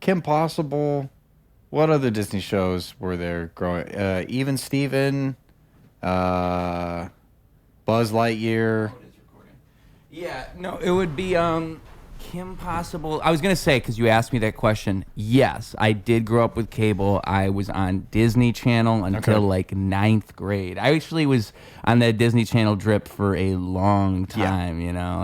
Kim Possible. What other Disney shows were there growing? Even Steven, Buzz Lightyear. Yeah, no, it would be Kim Possible. I was going to say, because you asked me that question, yes, I did grow up with cable. I was on Disney Channel until like 9th grade. I actually was on that Disney Channel drip for a long time, you know.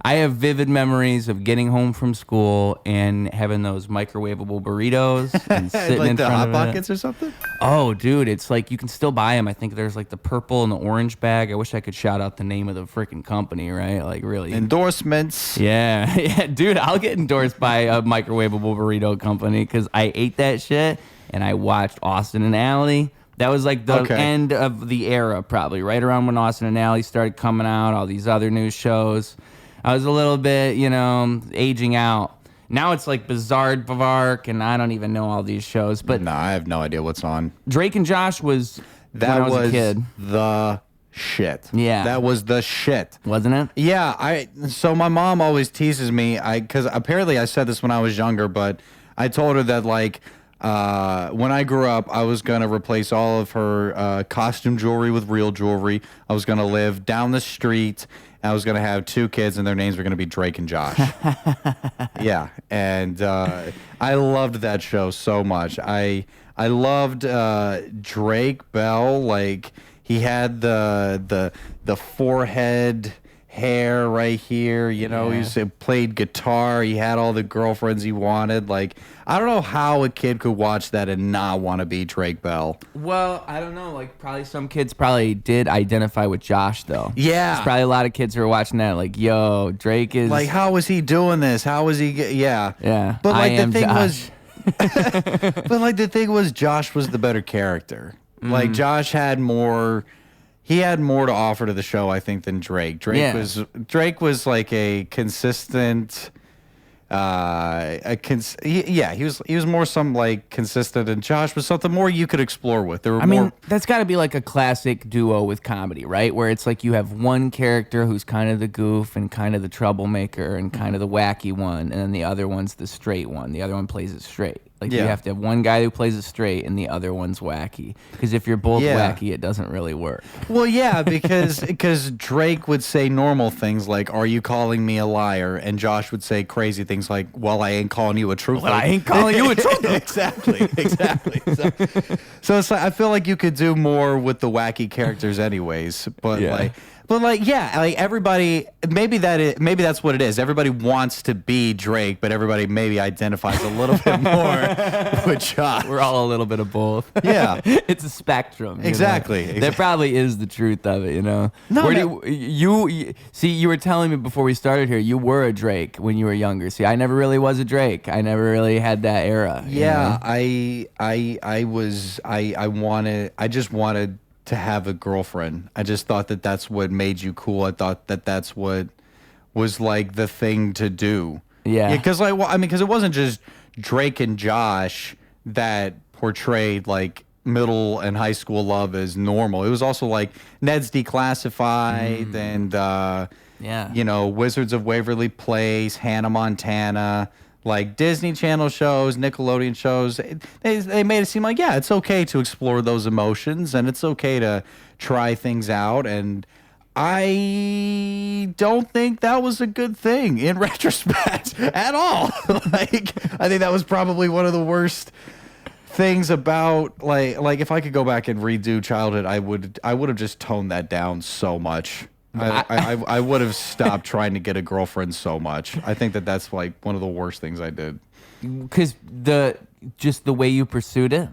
I have vivid memories of getting home from school and having those microwavable burritos and sitting like in the front Hot of Pockets or something? Oh, dude, it's like you can still buy them. I think there's like the purple and the orange bag. I wish I could shout out the name of the freaking company, right? Like really. Endorsements. Yeah, yeah, dude, I'll get endorsed by a microwavable burrito company because I ate that shit and I watched Austin and Ally. That was like the end of the era, probably right around when Austin and Ally started coming out. All these other news shows. I was a little bit, you know, aging out. Now it's like Bizarre Bavark, and I don't even know all these shows. But no, I have no idea what's on. Drake and Josh was when I was a kid. The shit. Yeah, that was the shit, wasn't it? Yeah, So my mom always teases me, because apparently I said this when I was younger, but I told her that like when I grew up, I was gonna replace all of her costume jewelry with real jewelry. I was gonna live down the street. I was going to have 2 kids, and their names were going to be Drake and Josh. Yeah, and I loved that show so much. I loved Drake Bell. Like, he had the forehead hair right here. You know, he played guitar. He had all the girlfriends he wanted. Like, I don't know how a kid could watch that and not want to be Drake Bell. Well, I don't know. Like, probably some kids probably did identify with Josh, though. Yeah. There's probably a lot of kids who are watching that like, yo, Drake is... Like, how is he doing this? How is he... Yeah. Yeah. But, like, the thing Josh. But, like, the thing was, Josh was the better character. Like, Josh had more... He had more to offer to the show, I think, than Drake. Drake was like a consistent... he was more some like consistent, and Josh was something more you could explore with. There were I mean, that's got to be like a classic duo with comedy, right? Where it's like you have one character who's kind of the goof and kind of the troublemaker and kind of the wacky one, and then the other one's the straight one. The other one plays it straight. Like you have to have one guy who plays it straight and the other one's wacky. Because if you're both wacky, it doesn't really work. Well, yeah, because Drake would say normal things like, "Are you calling me a liar?" And Josh would say crazy things like, "Well, I ain't calling you a truther." Well, I ain't calling you a truther. exactly. So it's like, I feel like you could do more with the wacky characters, anyways. But like everybody, maybe that's what it is. Everybody wants to be Drake, but everybody maybe identifies a little bit more with Josh. We're all a little bit of both. Yeah, it's a spectrum. Exactly. That probably is the truth of it. You know. No, you see? You were telling me before we started here. You were a Drake when you were younger. See, I never really was a Drake. I never really had that era. Yeah, you know? I just wanted to have a girlfriend. I just thought that that's what made you cool. I thought that that's what was like the thing to do. Yeah. Because because it wasn't just Drake and Josh that portrayed like middle and high school love as normal. It was also like Ned's Declassified and you know, Wizards of Waverly Place, Hannah Montana. Like Disney Channel shows, Nickelodeon shows, they made it seem like, yeah, it's okay to explore those emotions and it's okay to try things out. And I don't think that was a good thing in retrospect at all. Like, I think that was probably one of the worst things about like if I could go back and redo childhood, I would have just toned that down so much. I would have stopped trying to get a girlfriend so much. I think that that's like one of the worst things I did. Because just the way you pursued it?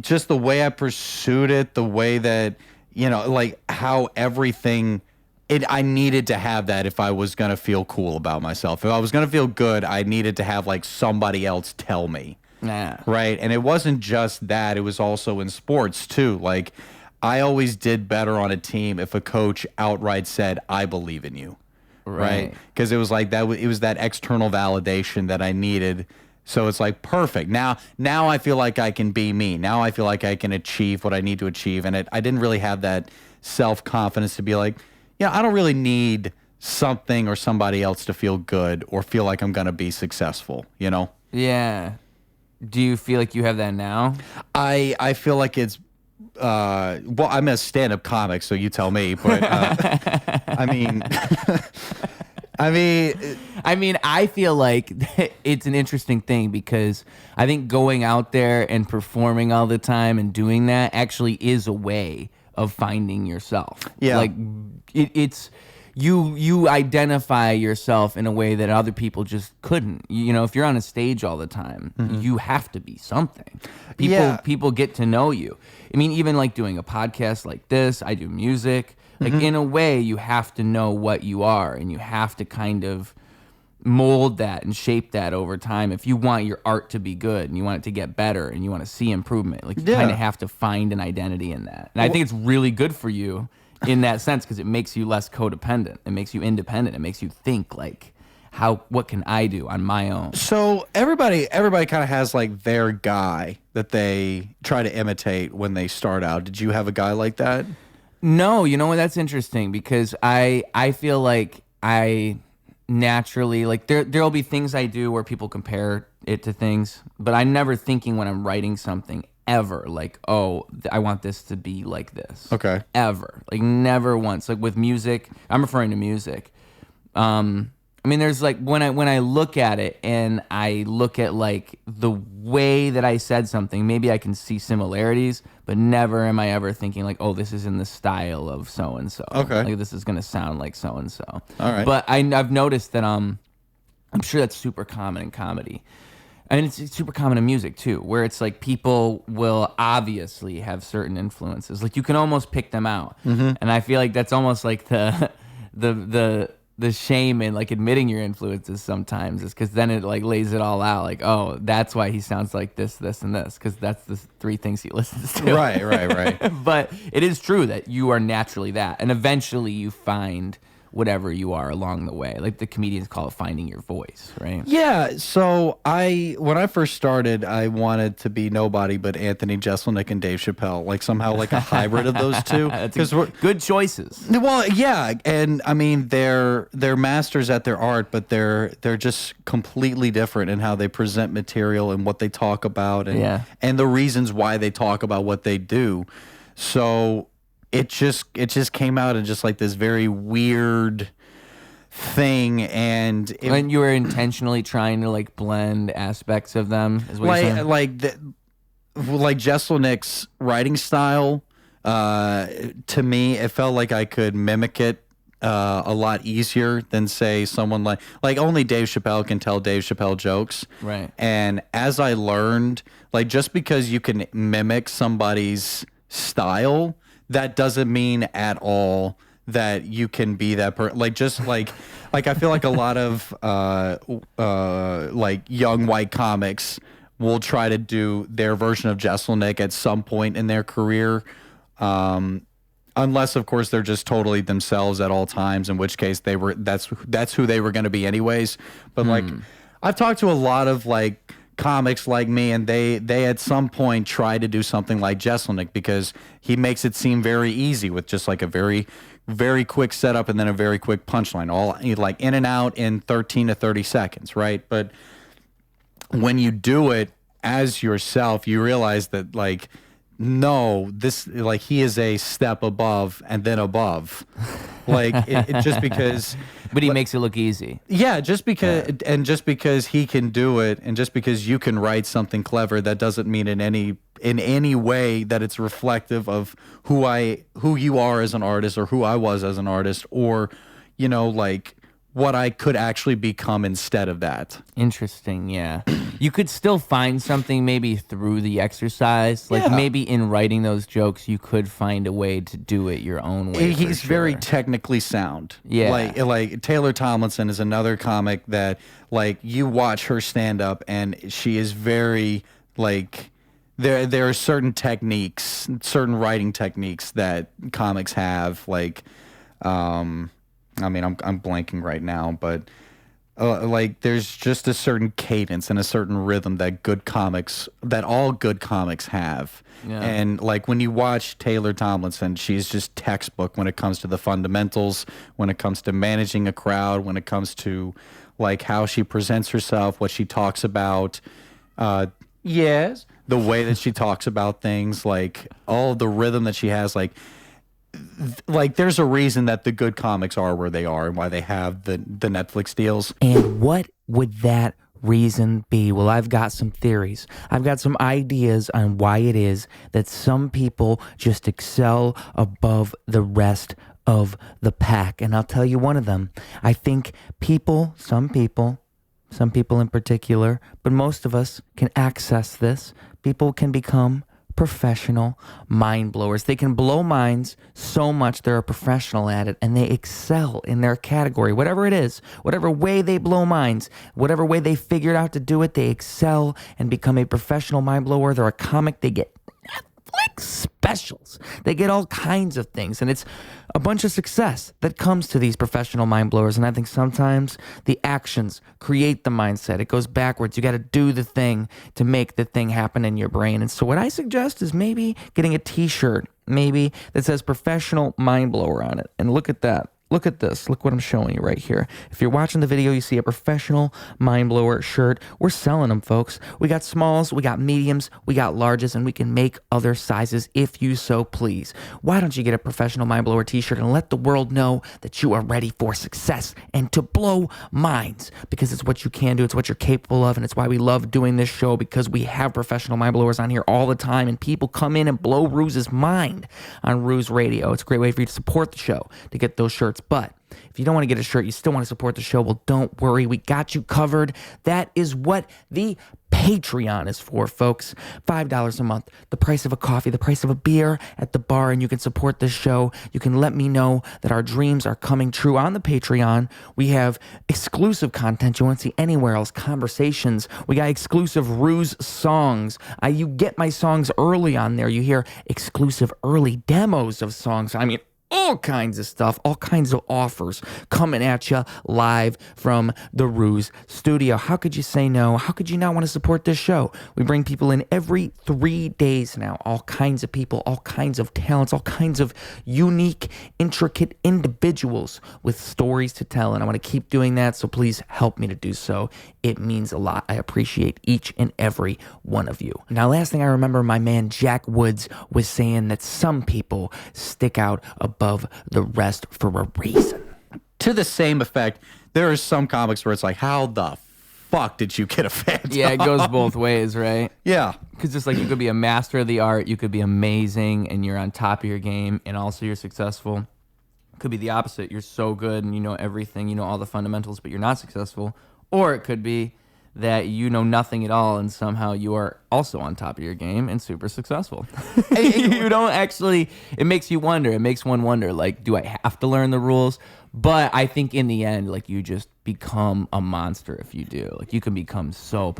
Just the way I pursued it, the way that, you know, like how everything... I needed to have that if I was going to feel cool about myself. If I was going to feel good, I needed to have like somebody else tell me. Nah. Right? And it wasn't just that. It was also in sports too. Like... I always did better on a team if a coach outright said, "I believe in you," right? Because it was like that. It was that external validation that I needed. So it's like perfect. Now I feel like I can be me. Now I feel like I can achieve what I need to achieve. And I didn't really have that self-confidence to be like, yeah, I don't really need something or somebody else to feel good or feel like I'm gonna be successful. You know? Yeah. Do you feel like you have that now? I feel like it's well, I'm a stand-up comic, so you tell me. But I mean, I feel like it's an interesting thing because I think going out there and performing all the time and doing that actually is a way of finding yourself. Yeah. Like it's you identify yourself in a way that other people just couldn't. You know, if you're on a stage all the time, you have to be something. People get to know you. I mean, even like doing a podcast like this, I do music. Like in a way, you have to know what you are, and you have to kind of mold that and shape that over time if you want your art to be good and you want it to get better and you want to see improvement. Like you kind of have to find an identity in that. And I think it's really good for you in that sense because it makes you less codependent. It makes you independent. It makes you think like, what can I do on my own? So everybody kind of has like their guy that they try to imitate when they start out. Did you have a guy like that? No, you know what? That's interesting because I feel like I naturally like there'll be things I do where people compare it to things, but I'm never thinking when I'm writing something ever like, oh, I want this to be like this. Okay. Ever. Like never once. Like with music, I'm referring to music. I mean, there's like when I look at it and I look at like the way that I said something, maybe I can see similarities, but never am I ever thinking like, oh, this is in the style of so and so. Okay. Like this is gonna sound like so and so. All right. But I've noticed that I'm sure that's super common in comedy. And it's super common in music too, where it's like people will obviously have certain influences. Like you can almost pick them out. And I feel like that's almost like the shame in like admitting your influences sometimes is because then it like lays it all out. Like, oh, that's why he sounds like this, this, and this, because that's the three things he listens to. Right. But it is true that you are naturally that, and eventually you find whatever you are along the way. Like the comedians call it finding your voice, right? Yeah. So when I first started, I wanted to be nobody but Anthony Jeselnik and Dave Chappelle, like somehow like a hybrid of those two. That's good choices. Well, yeah, and I mean they're masters at their art, but they're just completely different in how they present material and what they talk about, and the reasons why they talk about what they do. So it just came out in just like this very weird thing, and you were intentionally trying to like blend aspects of them, is what you're saying? like Jeselnik's writing style. To me, it felt like I could mimic it a lot easier than say someone like only Dave Chappelle can tell Dave Chappelle jokes. Right. And as I learned, like just because you can mimic somebody's style, that doesn't mean at all that you can be that person. Like just like I feel like a lot of like young white comics will try to do their version of Jeselnik at some point in their career. Unless of course they're just totally themselves at all times, in which case that's who they were going to be anyways. But like I've talked to a lot of like comics like me, and they at some point try to do something like Jeselnik because he makes it seem very easy with just like a very, very quick setup and then a very quick punchline, all like in and out in 13 to 30 seconds, right? But when you do it as yourself, you realize that like, no, this like he is a step above and then above, like it just because. But he makes it look easy. Yeah, just because he can do it, and just because you can write something clever, that doesn't mean in any way that it's reflective of who you are as an artist, or who I was as an artist, or like what I could actually become instead of that. Interesting, yeah. You could still find something maybe through the exercise. Like maybe in writing those jokes, you could find a way to do it your own way. He's very technically sound. Yeah. Like Taylor Tomlinson is another comic that like you watch her stand up and she is very like there are certain techniques, certain writing techniques that comics have, like I mean, I'm blanking right now, but like there's just a certain cadence and a certain rhythm that all good comics have. Yeah. And like when you watch Taylor Tomlinson, she's just textbook when it comes to the fundamentals, when it comes to managing a crowd, when it comes to like how she presents herself, what she talks about. Yes, the way that she talks about things, like all the rhythm that she has, like there's a reason that the good comics are where they are and why they have the Netflix deals. And what would that reason be? Well, I've got some theories. I've got some ideas on why it is that some people just excel above the rest of the pack. And I'll tell you one of them. I think some people in particular, but most of us can access this. People can become professional mind blowers. They can blow minds so much they're a professional at it, and they excel in their category, whatever it is, whatever way they blow minds, whatever way they figured out to do it, they excel and become a professional mind blower. They're a comic. They get Netflix specials. They get all kinds of things, and it's a bunch of success that comes to these professional mind blowers. And I think sometimes the actions create the mindset. It goes backwards. You got to do the thing to make the thing happen in your brain. And so what I suggest is maybe getting a t-shirt, maybe that says professional mind blower on it. And look at that. Look at this. Look what I'm showing you right here. If you're watching the video, you see a professional mind blower shirt. We're selling them, folks. We got smalls, we got mediums, we got larges, and we can make other sizes if you so please. Why don't you get a professional mind blower t-shirt and let the world know that you are ready for success and to blow minds, because it's what you can do. It's what you're capable of. And it's why we love doing this show, because we have professional mind blowers on here all the time, and people come in and blow Ruse's mind on Ruse Radio. It's a great way for you to support the show, to get those shirts. But if you don't want to get a shirt, you still want to support the show, well, don't worry. We got you covered. That is what the Patreon is for, folks. $5 a month, the price of a coffee, the price of a beer at the bar, and you can support this show. You can let me know that our dreams are coming true on the Patreon. We have exclusive content you won't see anywhere else, conversations. We got exclusive Ruse songs. You get my songs early on there. You hear exclusive early demos of songs. I mean, all kinds of stuff, all kinds of offers coming at you live from the Ruse studio. How could you say no? How could you not want to support this show? We bring people in every 3 days now. All kinds of people, all kinds of talents, all kinds of unique, intricate individuals with stories to tell. And I want to keep doing that, so please help me to do so. It means a lot. I appreciate each and every one of you. Now, last thing I remember, my man Jack Woods was saying that some people stick out above the rest for a reason. To the same effect, there are some comics where it's like, how the fuck did you get a Fandom? Yeah, it goes both ways, right? Yeah. Because it's like you could be a master of the art, you could be amazing, and you're on top of your game, and also you're successful. It could be the opposite. You're so good, and you know everything, you know all the fundamentals, but you're not successful. Or it could be that you know nothing at all, and somehow you are also on top of your game and super successful. You don't actually, it makes you wonder. It makes one wonder, like, do I have to learn the rules? But I think in the end, like, you just become a monster if you do. Like, you can become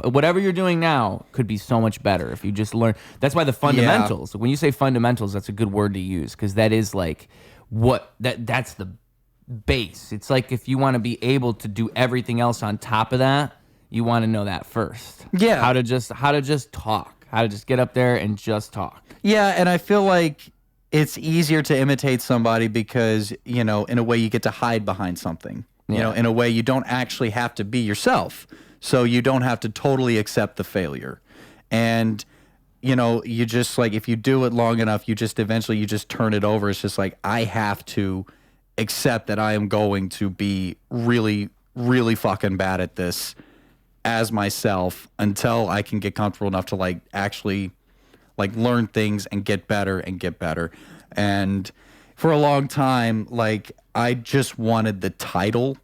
whatever you're doing now could be so much better if you just learn. That's why the fundamentals, when you say fundamentals, that's a good word to use, because that is like that's the base. It's like if you want to be able to do everything else on top of that, you want to know that first. Yeah. How to just talk. How to just get up there and just talk. Yeah, and I feel like it's easier to imitate somebody because, you know, in a way you get to hide behind something. You know, in a way you don't actually have to be yourself. So you don't have to totally accept the failure. And, you know, you just like, if you do it long enough, you just eventually you just turn it over. It's just like, I have to accept that I am going to be really, really fucking bad at this as myself until I can get comfortable enough to like actually like learn things and get better and get better. And for a long time, like I just wanted the title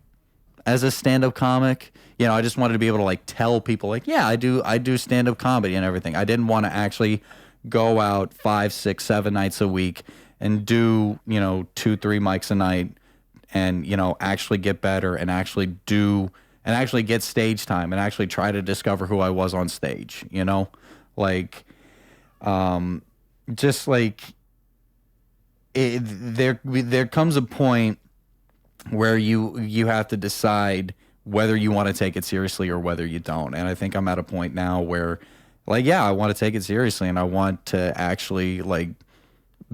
as a stand-up comic. You know, I just wanted to be able to like tell people like, yeah, I do stand-up comedy and everything. I didn't want to actually go out 5, 6, 7 nights a week and do, you know, 2, 3 mics a night and, you know, actually get better and actually do and actually get stage time and actually try to discover who I was on stage, you know? Like, just like, there comes a point where you have to decide whether you want to take it seriously or whether you don't. And I think I'm at a point now where, like, yeah, I want to take it seriously and I want to actually, like,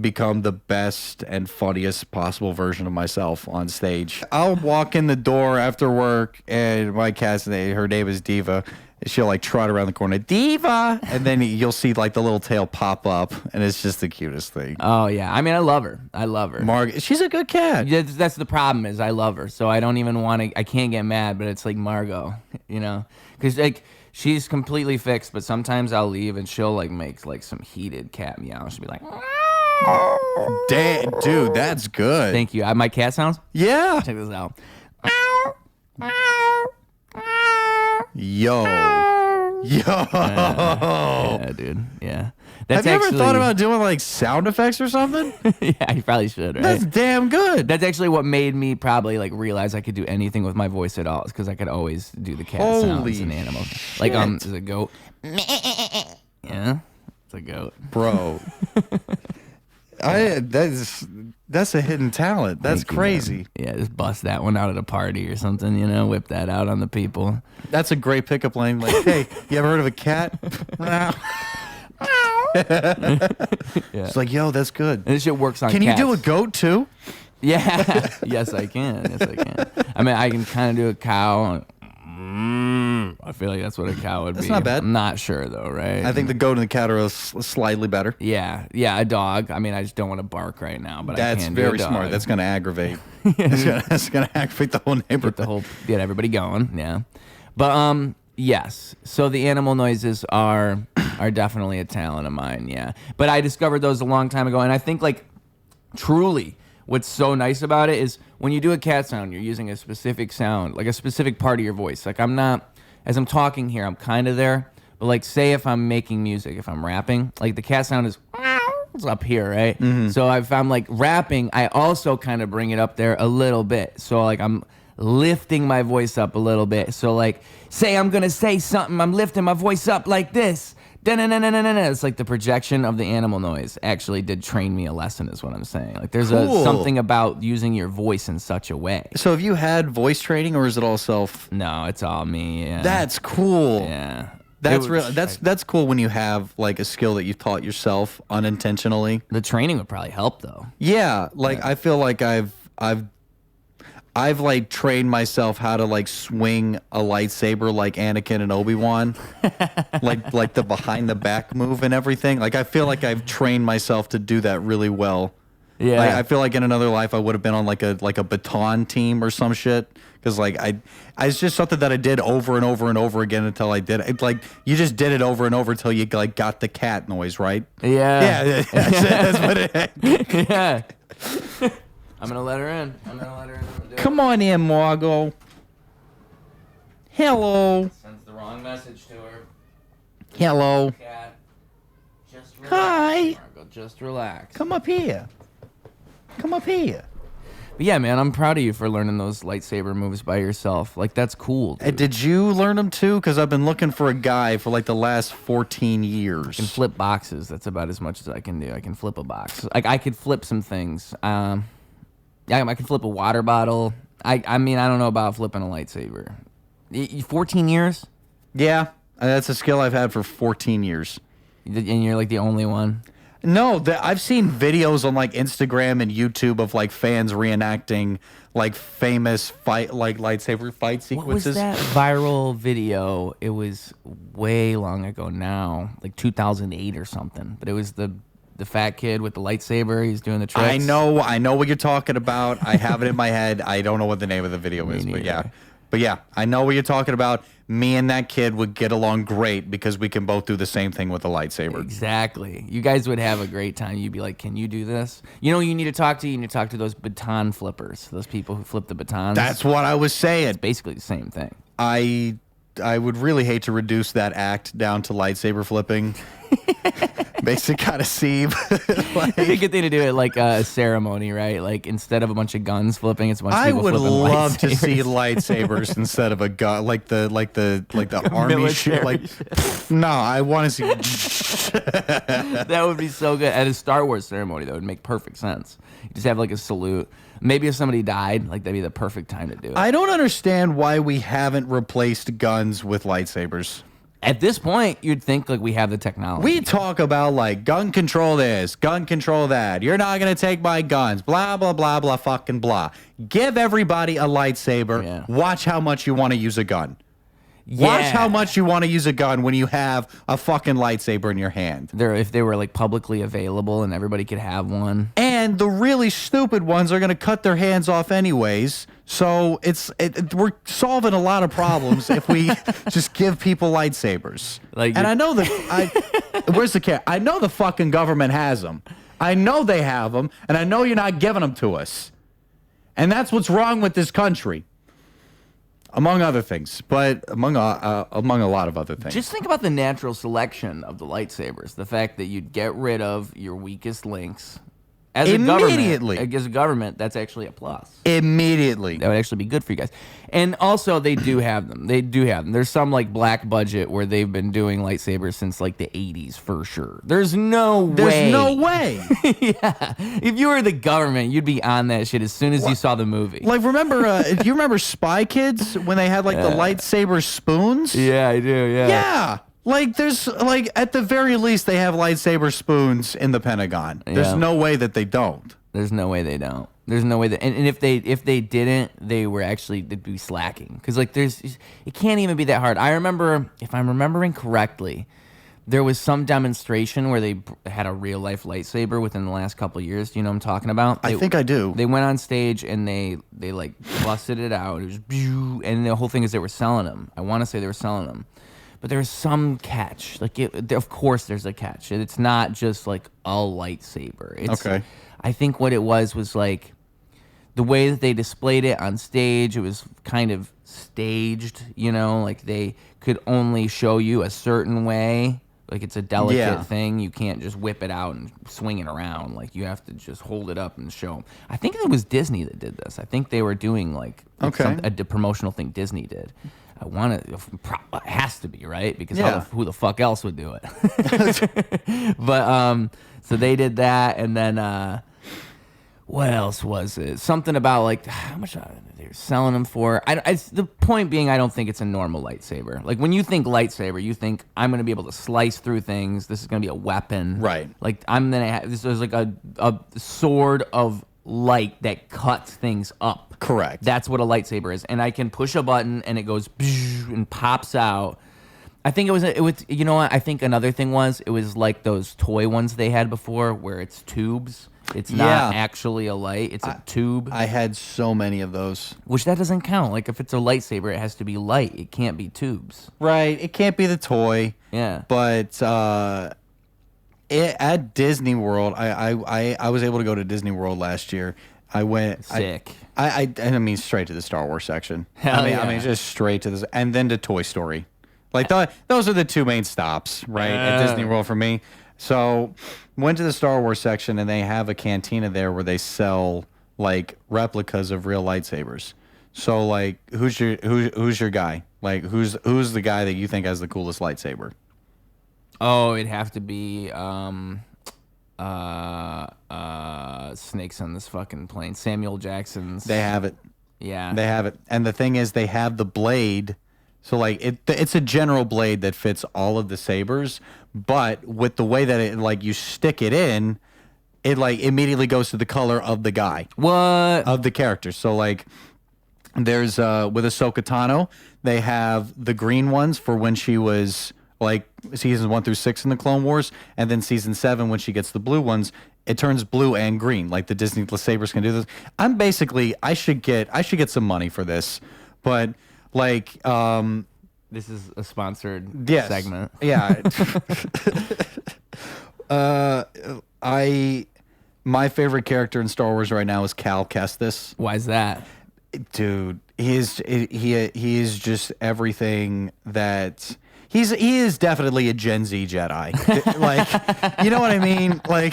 become the best and funniest possible version of myself on stage. I'll walk in the door after work, and my cat's name, her name is Diva. She'll like trot around the corner, Diva, and then you'll see like the little tail pop up, and it's just the cutest thing. Oh yeah, I mean, I love her. She's a good cat. Yeah, that's the problem is I love her, so I don't even want to. I can't get mad, but it's like Margot, because like she's completely fixed, but sometimes I'll leave and she'll like make like some heated cat meow. She'll be like, Damn, dude, that's good. "Thank you." My cat sounds. Yeah. Check this out. Yo. Yeah, dude. Yeah. Have you ever thought about doing like sound effects or something? Yeah, you probably should, right? That's damn good. That's actually what made me probably like realize I could do anything with my voice at all. Is because I could always do the cat sounds and animals. Like is a goat. Yeah, it's a goat, bro. That's a hidden talent. That's crazy. Yeah, just bust that one out at a party or something. Whip that out on the people. That's a great pickup line. Like, hey, you ever heard of a cat? Yeah. It's like, yo, that's good. And this shit works on Can cats. you do a goat too? Yeah. Yes, I can. I mean, I can kind of do a cow. I feel like that's what a cow would be. That's not bad. I'm not sure though, right? I think the goat and the cat are slightly better. Yeah, a dog. I mean, I just don't want to bark right now, but that's I can do a very dog. smart. That's going to aggravate. That's going to aggravate the whole neighborhood. Get everybody going. Yeah, but yes. So the animal noises are definitely a talent of mine. Yeah, but I discovered those a long time ago, and I think like truly. What's so nice about it is when you do a cat sound, you're using a specific sound, like a specific part of your voice. Like as I'm talking here, I'm kind of there. But like say if I'm making music, if I'm rapping, like the cat sound is up here, right? Mm-hmm. So if I'm like rapping, I also kind of bring it up there a little bit. So like I'm lifting my voice up a little bit. So like say I'm going to say something, I'm lifting my voice up like this. It's like the projection of the animal noise actually did train me a lesson is what I'm saying. Like there's something about using your voice in such a way. So have you had voice training or is it all self? No, it's all me. Yeah. That's cool. Yeah. That's real. That's cool when you have like a skill that you taught yourself unintentionally. The training would probably help though. Yeah, like I feel like I've like trained myself how to like swing a lightsaber like Anakin and Obi-Wan, like the behind the back move and everything. Like I feel like I've trained myself to do that really well. Yeah, like, I feel like in another life I would have been on like a baton team or some shit. Because like it's just something that I did over and over and over again until I did it. Like you just did it over and over until you like got the cat noise right. Yeah, yeah, that's what it. Yeah. I'm gonna let her in. Come on in, Margot. Hello. Sends the wrong message to her. Hello. Cat. Just relax. Hi. Margot, just relax. Come up here. Come up here. But yeah, man, I'm proud of you for learning those lightsaber moves by yourself. Like that's cool. Dude. Did you learn them too? Because I've been looking for a guy for like the last 14 years. I can flip boxes. That's about as much as I can do. I can flip a box. Like I could flip some things. Yeah, I can flip a water bottle. I mean, I don't know about flipping a lightsaber. 14 years? Yeah, that's a skill I've had for 14 years. And you're like the only one? No, I've seen videos on like Instagram and YouTube of like fans reenacting like famous lightsaber fight sequences. What was that viral video? It was way long ago now, like 2008 or something. But it was the fat kid with the lightsaber. He's doing the tricks. I know what you're talking about. I have it in my head. I don't know what the name of the video is, but yeah, I know what you're talking about. Me and that kid would get along great because we can both do the same thing with a lightsaber. Exactly. You guys would have a great time. You'd be like, "Can you do this?" You know, you need to talk to. You need to talk to those baton flippers. Those people who flip the batons. That's what I was saying. It's basically the same thing. I would really hate to reduce that act down to lightsaber flipping. Basic kind of sieve. It'd be a good thing to do it like a ceremony, right? Like instead of a bunch of guns flipping, it's a bunch of people flipping lightsabers. I would love to see lightsabers instead of a gun, like the army shit. Like, no, I want to see. That would be so good at a Star Wars ceremony. That would make perfect sense. You just have like a salute. Maybe if somebody died, like that'd be the perfect time to do it. I don't understand why we haven't replaced guns with lightsabers. At this point, you'd think like we have the technology. We talk about like gun control this, gun control that. You're not going to take my guns, blah, blah, blah, blah, fucking blah. Give everybody a lightsaber. Yeah. Watch how much you want to use a gun. Watch how much you want to use a gun when you have a fucking lightsaber in your hand. If they were like publicly available and everybody could have one. And the really stupid ones are going to cut their hands off anyways. So we're solving a lot of problems if we just give people lightsabers. And I know where's the cat? I know the fucking government has them. I know they have them, and I know you're not giving them to us. And that's what's wrong with this country. Among other things, but among a lot of other things. Just think about the natural selection of the lightsabers. The fact that you'd get rid of your weakest links. Immediately. As a government, that's actually a plus. Immediately. That would actually be good for you guys. And also, they do have them. There's some like black budget where they've been doing lightsabers since like the 80s for sure. There's no way. Yeah. If you were the government, you'd be on that shit as soon as you saw the movie. Like, remember, do you remember Spy Kids when they had like the lightsaber spoons? Yeah, I do, yeah. Yeah. Like, there's, like, at the very least, they have lightsaber spoons in the Pentagon. There's no way that they don't. There's no way they don't. There's no way that, and if they didn't, they'd be slacking. Because, like, it can't even be that hard. I remember, if I'm remembering correctly, there was some demonstration where they had a real life lightsaber within the last couple of years. Do you know what I'm talking about? I think I do. They went on stage and they like busted it out. It was, and the whole thing is they were selling them. I want to say they were selling them. But there's some catch. Like, of course there's a catch. It's not just like a lightsaber. Okay. I think what it was like the way that they displayed it on stage, it was kind of staged, you know? Like, they could only show you a certain way. Like, it's a delicate thing. You can't just whip it out and swing it around. Like, you have to just hold it up and show them. I think it was Disney that did this. I think they were doing, like a promotional thing Disney did. It has to be, right? Because who the fuck else would do it? But so they did that, and then what else was it? Something about like how much they were selling them for. The point being, I don't think it's a normal lightsaber. Like, when you think lightsaber, you think I'm going to be able to slice through things. This is going to be a weapon, right? Like, I'm going to have this is like a sword of light that cuts things up. Correct. That's what a lightsaber is. And I can push a button and it goes and pops out. I think it was you know what? I think another thing it was like those toy ones they had before where it's tubes. It's not actually a light. It's a tube. I had so many of those. Which that doesn't count. Like, if it's a lightsaber, it has to be light. It can't be tubes. Right. It can't be the toy. Yeah. But at Disney World, I was able to go to Disney World last year. I went sick. I mean, straight to the Star Wars section. I mean, just straight to this, and then to Toy Story. Like, those are the two main stops, right, at Disney World for me. So, went to the Star Wars section, and they have a cantina there where they sell like replicas of real lightsabers. So, like, who's your guy? Like, who's the guy that you think has the coolest lightsaber? Oh, it'd have to be Snakes on This Fucking Plane. Samuel Jackson's. They have it. Yeah. They have it. And the thing is, they have the blade. So, like, it's a general blade that fits all of the sabers, but with the way that it, like, you stick it in, it, like, immediately goes to the color of the guy. What? Of the character. So, like, there's, with Ahsoka Tano, they have the green ones for when she was, like, seasons 1 through 6 in the Clone Wars, and then season 7, when she gets the blue ones, it turns blue and green. Like, the Disney Lightsabers can do this. I should get some money for this, but, like, this is a sponsored segment. Yeah. My favorite character in Star Wars right now is Cal Kestis. Why is that? Dude, he is just everything that he is definitely a Gen Z Jedi. Like, you know what I mean? Like,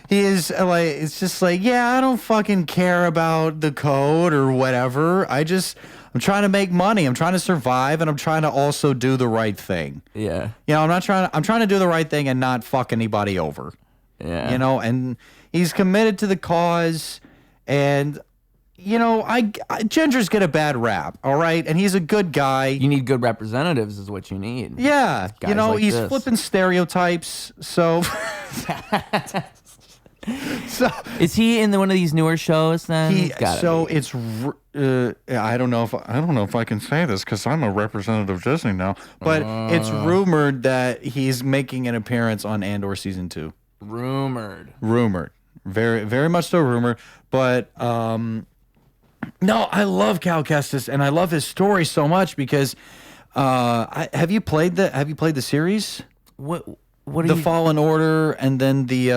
he is like, it's just like, yeah, I don't fucking care about the code or whatever. I'm trying to make money. I'm trying to survive, and I'm trying to also do the right thing. Yeah. You know, I'm trying to do the right thing and not fuck anybody over. Yeah. You know, and he's committed to the cause, and Gingers get a bad rap, all right? And he's a good guy. You need good representatives is what you need. Yeah. Guys like he's this. flipping stereotypes. So So is he in one of these newer shows then? It's I don't know if I can say this because I'm a representative of Disney now, but it's rumored that he's making an appearance on Andor season 2. Rumored, very very much so rumored. But no, I love Cal Kestis and I love his story so much because have you played the series? What the Fallen Order, and then the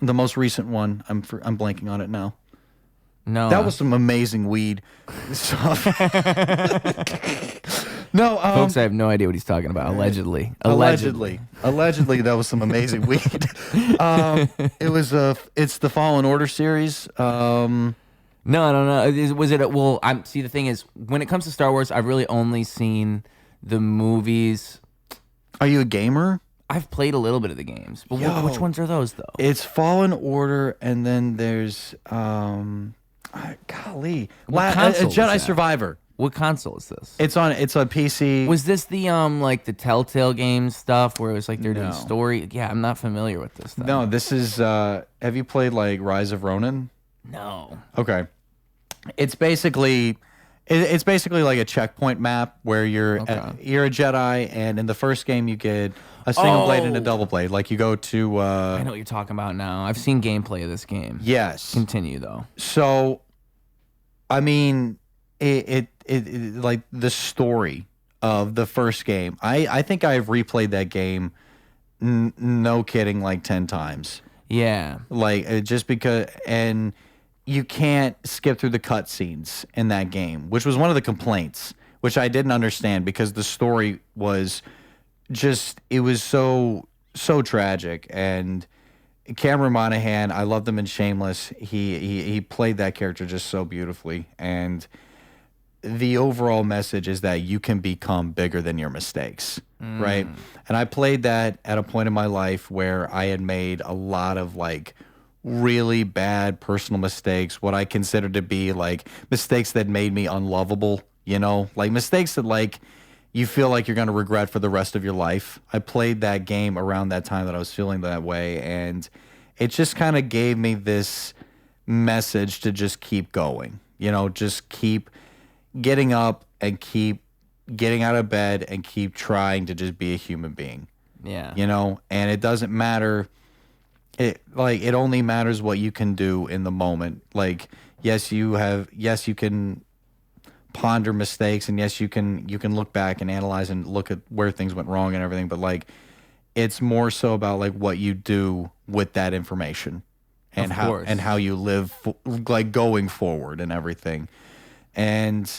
most recent one. I'm blanking on it now. No, that was some amazing weed. No, folks, I have no idea what he's talking about. Allegedly, that was some amazing weed. It's the Fallen Order series. No, I don't know. Was it? Well, see. The thing is, when it comes to Star Wars, I've really only seen the movies. Are you a gamer? I've played a little bit of the games, but which ones are those though? It's Fallen Order, and then there's golly, Jedi Survivor. What console is this? It's on PC. Was this the like the Telltale Games stuff where it was like they're doing story? Yeah, I'm not familiar with this stuff. No, this is. Have you played like Rise of Ronin? No. Okay. It's basically like a checkpoint map where you're a Jedi, and in the first game you get a single blade and a double blade. Like you go to. I know what you're talking about now. I've seen gameplay of this game. Yes. Continue though. So, I mean, it like the story of the first game. I think I've replayed that game. No kidding, like 10 times. Yeah. Like just because and. You can't skip through the cutscenes in that game, which was one of the complaints, which I didn't understand because the story was it was so tragic. And Cameron Monaghan, I loved him in Shameless. He played that character just so beautifully. And the overall message is that you can become bigger than your mistakes, right? And I played that at a point in my life where I had made a lot of like really bad personal mistakes, what I consider to be like mistakes that made me unlovable, like mistakes that like you feel like you're going to regret for the rest of your life. I played that game around that time that I was feeling that way, and it just kind of gave me this message to just keep going, just keep getting up and keep getting out of bed and keep trying to just be a human being. Yeah. And it doesn't matter. It only matters what you can do in the moment. Like, yes, you can ponder mistakes, and yes, you can look back and analyze and look at where things went wrong and everything. But like, it's more so about like what you do with that information, and how you live like going forward and everything. And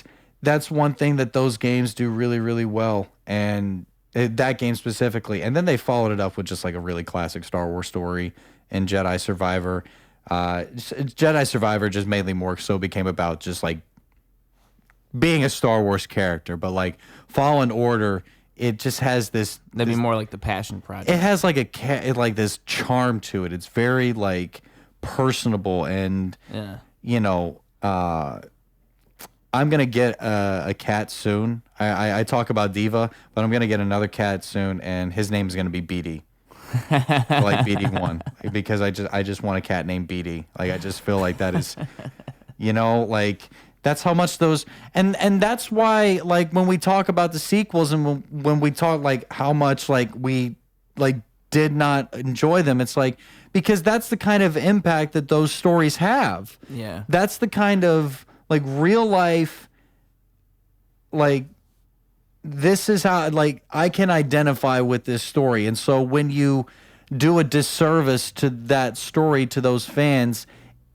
that's one thing that those games do really, really well. And that game specifically, and then they followed it up with just like a really classic Star Wars story in Jedi Survivor. Jedi Survivor just mainly more so became about just like being a Star Wars character, but like Fallen Order, it just has this. That'd be more like the passion project. It has like like this charm to it. It's very like personable, and I'm going to get a cat soon. I talk about Diva, but I'm going to get another cat soon, and his name is going to be BD. Like BD1. Because I just want a cat named BD. Like, I just feel like that is, like, that's how much those... And that's why, like, when we talk about the sequels and when we talk, like, how much, like, we, like, did not enjoy them, it's like... Because that's the kind of impact that those stories have. Yeah. That's the kind of... like real life, like this is how like I can identify with this story. And so when you do a disservice to that story to those fans,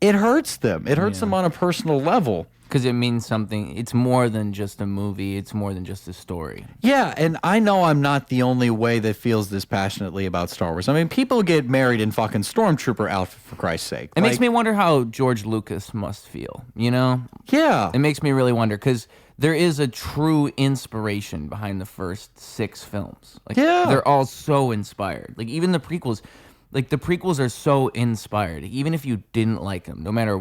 it hurts them. It hurts them on a personal level. Because it means something. It's more than just a movie. It's more than just a story. Yeah, and I know I'm not the only way that feels this passionately about Star Wars. I mean, people get married in fucking Stormtrooper outfit, for Christ's sake. It makes me wonder how George Lucas must feel, Yeah. It makes me really wonder, because there is a true inspiration behind the first 6 films. Like, yeah. They're all so inspired. Like, even the prequels, like the prequels are so inspired. Even if you didn't like them, no matter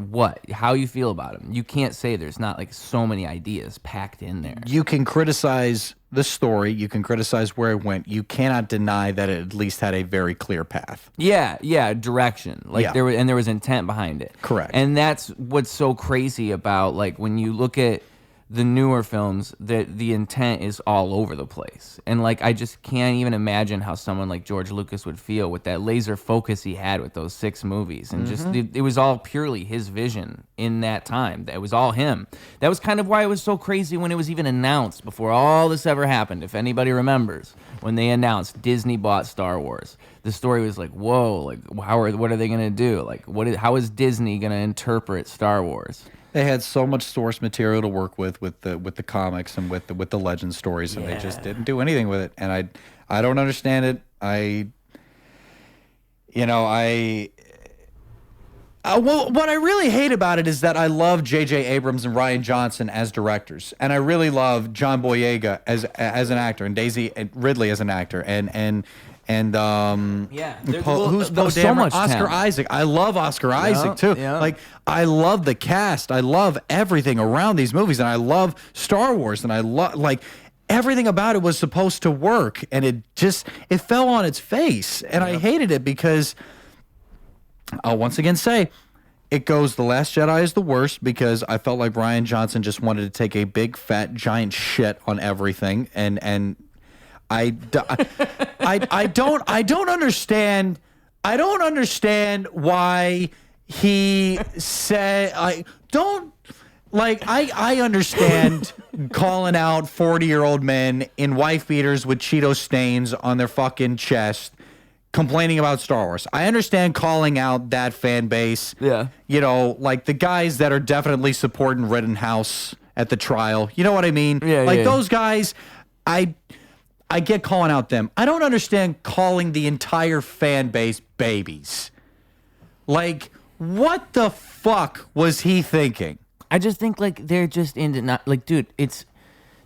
how you feel about them, you can't say there's not like so many ideas packed in there. You can criticize the story, you can criticize where it went. You cannot deny that it at least had a very clear path. Yeah, direction. Like there was intent behind it. Correct. And that's what's so crazy about like when you look at the newer films, that the intent is all over the place. And like I just can't even imagine how someone like George Lucas would feel with that laser focus he had with those 6 movies. And just it was all purely his vision in that time. It was all him. That was kind of why it was so crazy when it was even announced before all this ever happened. If anybody remembers when they announced Disney bought Star Wars, the story was like, whoa, like what are they gonna do? Like how is Disney gonna interpret Star Wars? They had so much source material to work with the comics and with the legend stories, and they just didn't do anything with it. And I don't understand it. Well, what I really hate about it is that I love J.J. Abrams and Rian Johnson as directors, and I really love John Boyega as an actor, and Daisy Ridley as an actor, and who's Poe so Dameron? much Oscar talent. Isaac. I love Oscar Isaac too. Yeah. Like I love the cast. I love everything around these movies, and I love Star Wars, and I love like everything about it was supposed to work, and it fell on its face, and I hated it because I'll once again say it goes The Last Jedi is the worst because I felt like Rian Johnson just wanted to take a big fat giant shit on everything, and I don't understand why he said I understand calling out 40-year-old men in wife beaters with Cheeto stains on their fucking chest complaining about Star Wars. I understand calling out that fan base. Yeah. You know, like the guys that are definitely supporting Rittenhouse at the trial. You know what I mean? Yeah, like yeah. those guys, I get calling out them. I don't understand calling the entire fan base babies. Like, what the fuck was he thinking? I just think like they're just into not like, dude.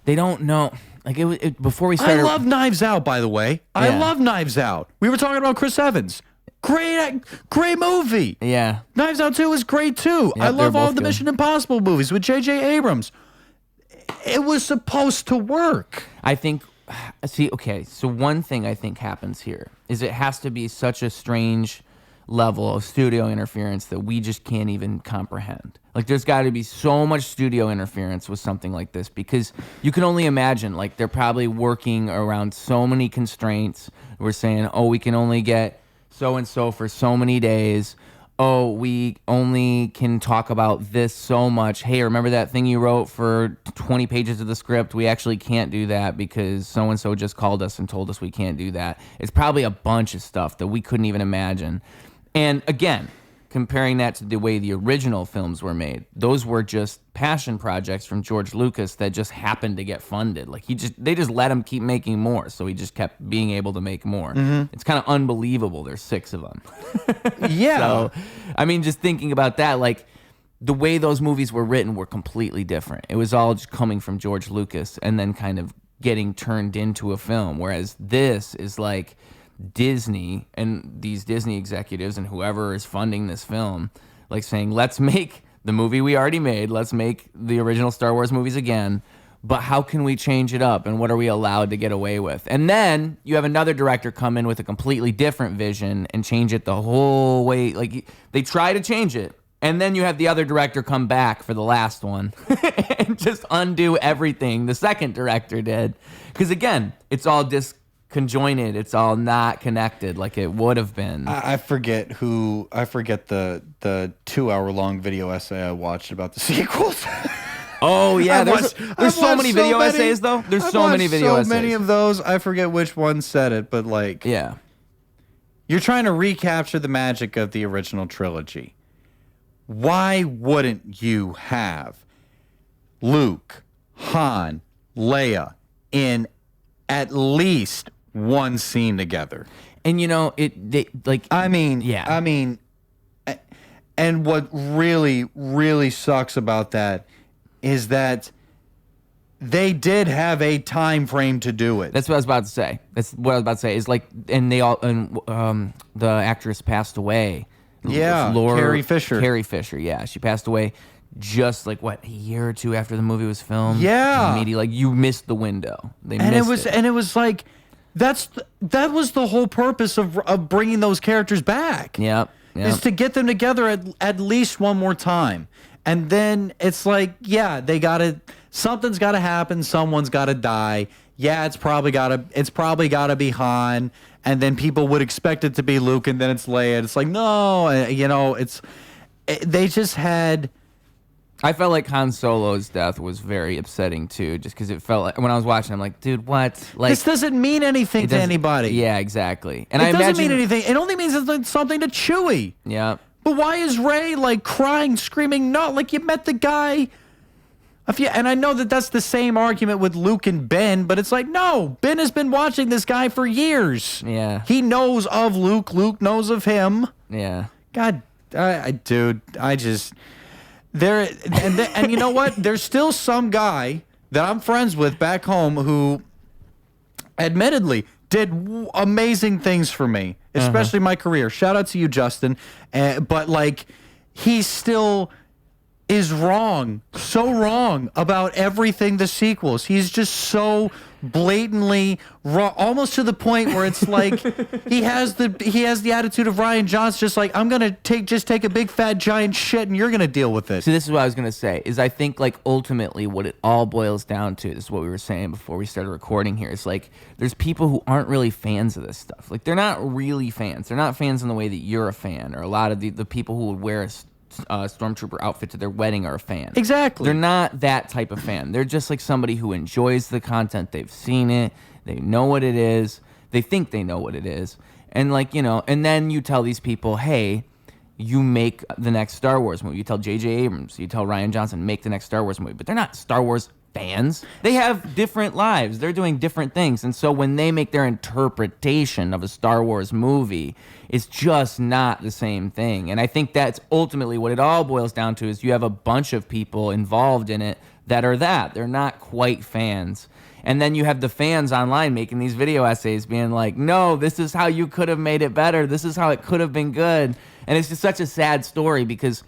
They don't know. Like before we started. I love Knives Out, by the way. I love Knives Out. We were talking about Chris Evans. Great movie. Yeah. Knives Out 2 is great too. Yep, I love they're all both the good. Mission Impossible movies with J.J. Abrams. It was supposed to work. I think. See, okay. So one thing I think happens here is it has to be such a strange level of studio interference that we just can't even comprehend. Like there's got to be so much studio interference with something like this because you can only imagine like they're probably working around so many constraints. We're saying, oh, we can only get so and so for so many days. Oh, we only can talk about this so much. Hey, remember that thing you wrote for 20 pages of the script? We actually can't do that because so and so just called us and told us we can't do that. It's probably a bunch of stuff that we couldn't even imagine. And again, comparing that to the way the original films were made, those were just passion projects from George Lucas that just happened to get funded. Like they just let him keep making more, so he just kept being able to make more. Mm-hmm. It's kind of unbelievable. There's 6 of them. Yeah. So, I mean, just thinking about that, like the way those movies were written were completely different. It was all just coming from George Lucas and then kind of getting turned into a film. Whereas this is like Disney and these Disney executives and whoever is funding this film, like saying, let's make the movie we already made. Let's make the original Star Wars movies again. But how can we change it up? And what are we allowed to get away with? And then you have another director come in with a completely different vision and change it the whole way. Like they try to change it. And then you have the other director come back for the last one and just undo everything the second director did. Because again, it's all disconjointed. It's all not connected like it would have been. I forget the 2-hour-long video essay I watched about the sequels. Oh yeah, there's so many video many, essays though. There's I've so many watched video essays. So many of those. I forget which one said it, but like, yeah, you're trying to recapture the magic of the original trilogy. Why wouldn't you have Luke, Han, Leia in at least one scene together? and you know I mean, yeah. And what really, really sucks about that is that they did have a time frame to do it. That's what I was about to say. That's what I was about to say. Is like, and they all, and the actress passed away. Yeah, Carrie Fisher. Carrie Fisher. Yeah, she passed away just like what, a year or two after the movie was filmed. Yeah, immediately, like you missed the window. And it was like that was the whole purpose of bringing those characters back. Yep. Is to get them together at least one more time. And then it's like, yeah, something's got to happen. Someone's got to die. Yeah, it's probably got to be Han. And then people would expect it to be Luke, and then it's Leia. It's like, no, they just had. I felt like Han Solo's death was very upsetting too, just because it felt like when I was watching, I'm like, dude, what? Like, this doesn't mean anything to anybody. Yeah, exactly. And it doesn't mean anything. It only means something to Chewie. Yeah. But why is Rey like crying, screaming, no, like you met the guy? And I know that's the same argument with Luke and Ben, but it's like, no, Ben has been watching this guy for years. Yeah. He knows of Luke. Luke knows of him. Yeah. God, dude, I just and you know what? There's still some guy that I'm friends with back home who, admittedly, did amazing things for me, especially my career. Shout out to you, Justin. But like, he still is wrong, so wrong about everything. The sequels, he's just so blatantly wrong, almost to the point where it's like he has the attitude of Rian Johnson, just like, I'm gonna take a big fat giant shit and you're gonna deal with it. So this is what I was gonna say, is I think like ultimately what it all boils down to is what we were saying before we started recording here. It's like there's people who aren't really fans of this stuff. Like they're not really fans. They're not fans in the way that you're a fan, or a lot of the people who would wear a stormtrooper outfit to their wedding are a fan. Exactly. They're not that type of fan. They're just like somebody who enjoys the content. They've seen it. They know what it is. They think they know what it is. And like, and then you tell these people, hey, you make the next Star Wars movie. You tell J.J. Abrams, you tell Rian Johnson, make the next Star Wars movie. But they're not Star Wars fans. They have different lives. They're doing different things. And so when they make their interpretation of a Star Wars movie, it's just not the same thing. And I think that's ultimately what it all boils down to, is you have a bunch of people involved in it that are that. They're not quite fans. And then you have the fans online making these video essays being like, no, this is how you could have made it better. This is how it could have been good. And it's just such a sad story, because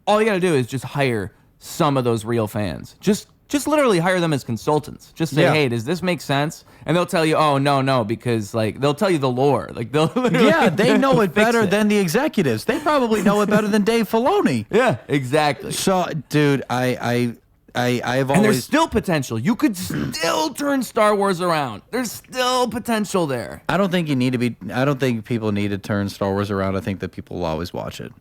all you got to do is just hire some of those real fans. Just literally hire them as consultants. Just say, hey, does this make sense? And they'll tell you, oh, no, because like they'll tell you the lore. Like they'll they know it better than the executives. They probably know it better than Dave Filoni. Yeah, exactly. So, dude, I've always. And there's still potential. You could still turn Star Wars around. There's still potential there. I don't think people need to turn Star Wars around. I think that people will always watch it.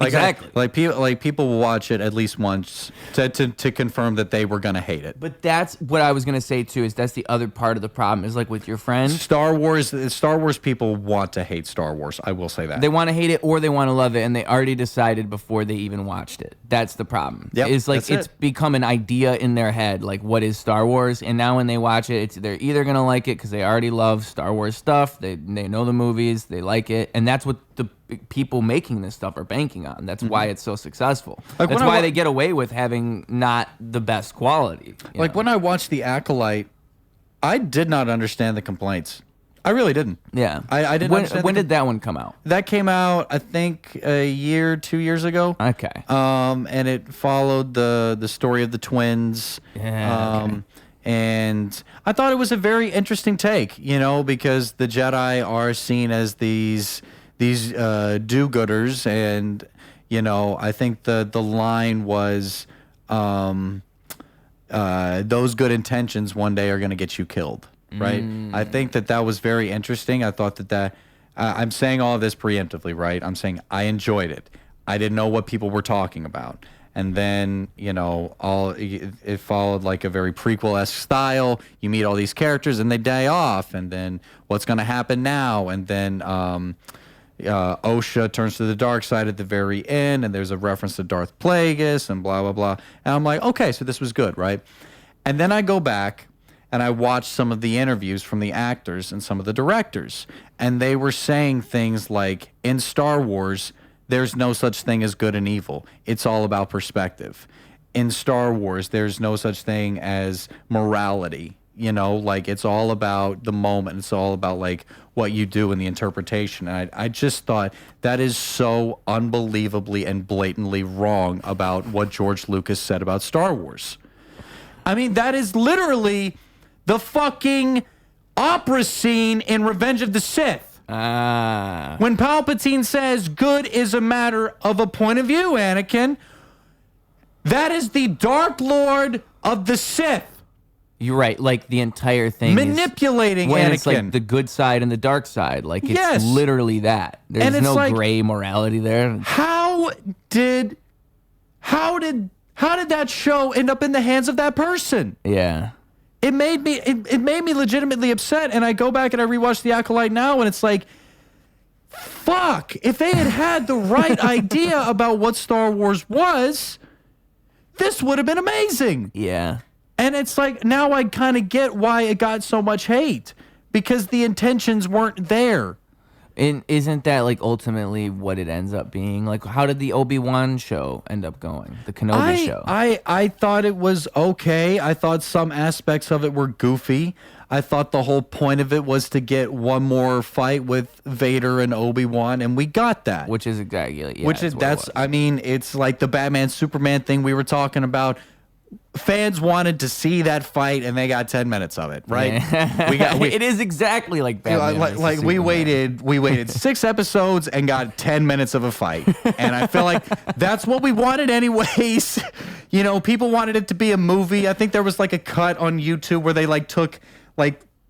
Exactly. People will watch it at least once to confirm that they were gonna hate it. But that's what I was gonna say too. Is that's the other part of the problem. Is like with your friends. Star Wars people want to hate Star Wars. I will say that they want to hate it or they want to love it, and they already decided before they even watched it. That's the problem. Yep, it's like it's become an idea in their head. Like, what is Star Wars? And now when they watch it, they're either gonna like it because they already love Star Wars stuff. They know the movies. They like it, and that's what the people making this stuff are banking on. That's why it's so successful. Like that's why they get away with having not the best quality. Like when I watched The Acolyte, I did not understand the complaints. I really didn't. Yeah. I didn't. When did that one come out? That came out, I think, 2 years ago. Okay. And it followed the story of the twins. Yeah. Okay. And I thought it was a very interesting take, because the Jedi are seen as these do-gooders, and I think the line was those good intentions one day are going to get you killed, right? I think that was very interesting. I thought that I'm saying all of this preemptively, right? I'm saying I enjoyed it. I didn't know what people were talking about. And then, it followed like a very prequel-esque style. You meet all these characters and they die off, and then what's going to happen now? And then Osha turns to the dark side at the very end, and there's a reference to Darth Plagueis and blah, blah, blah. And I'm like, okay, so this was good, right? And then I go back and I watch some of the interviews from the actors and some of the directors, and they were saying things like, in Star Wars, there's no such thing as good and evil. It's all about perspective. in Star Wars, there's no such thing as morality. You know, like it's all about the moment. It's all about like what you do in the interpretation. And I just thought that is so unbelievably and blatantly wrong about what George Lucas said about Star Wars. I mean, that is literally the fucking opera scene in Revenge of the Sith. When Palpatine says, good is a matter of a point of view, Anakin, that is the Dark Lord of the Sith. You're right. Like the entire thing manipulating is, when Anakin. It's like the good side and the dark side. Like it's literally that. There's no like, gray morality there. How did that show end up in the hands of that person? Yeah. It made me legitimately upset, and I go back and I rewatch The Acolyte now, and it's like, fuck, if they had the right idea about what Star Wars was, this would have been amazing. Yeah. And it's like, now I kind of get why it got so much hate, because the intentions weren't there. And isn't that like ultimately what it ends up being? Like, how did the Obi-Wan show end up going? The Kenobi show. I thought it was okay. I thought some aspects of it were goofy. I thought the whole point of it was to get one more fight with Vader and Obi-Wan, and we got that. Which is exactly, yeah. I mean, it's like the Batman Superman thing we were talking about. Fans wanted to see that fight, and they got 10 minutes of it, right? Yeah. It is exactly like Batman. Like we waited 6 episodes and got 10 minutes of a fight, and I feel like that's what we wanted anyways. You know, people wanted it to be a movie. I think there was like a cut on YouTube where they like took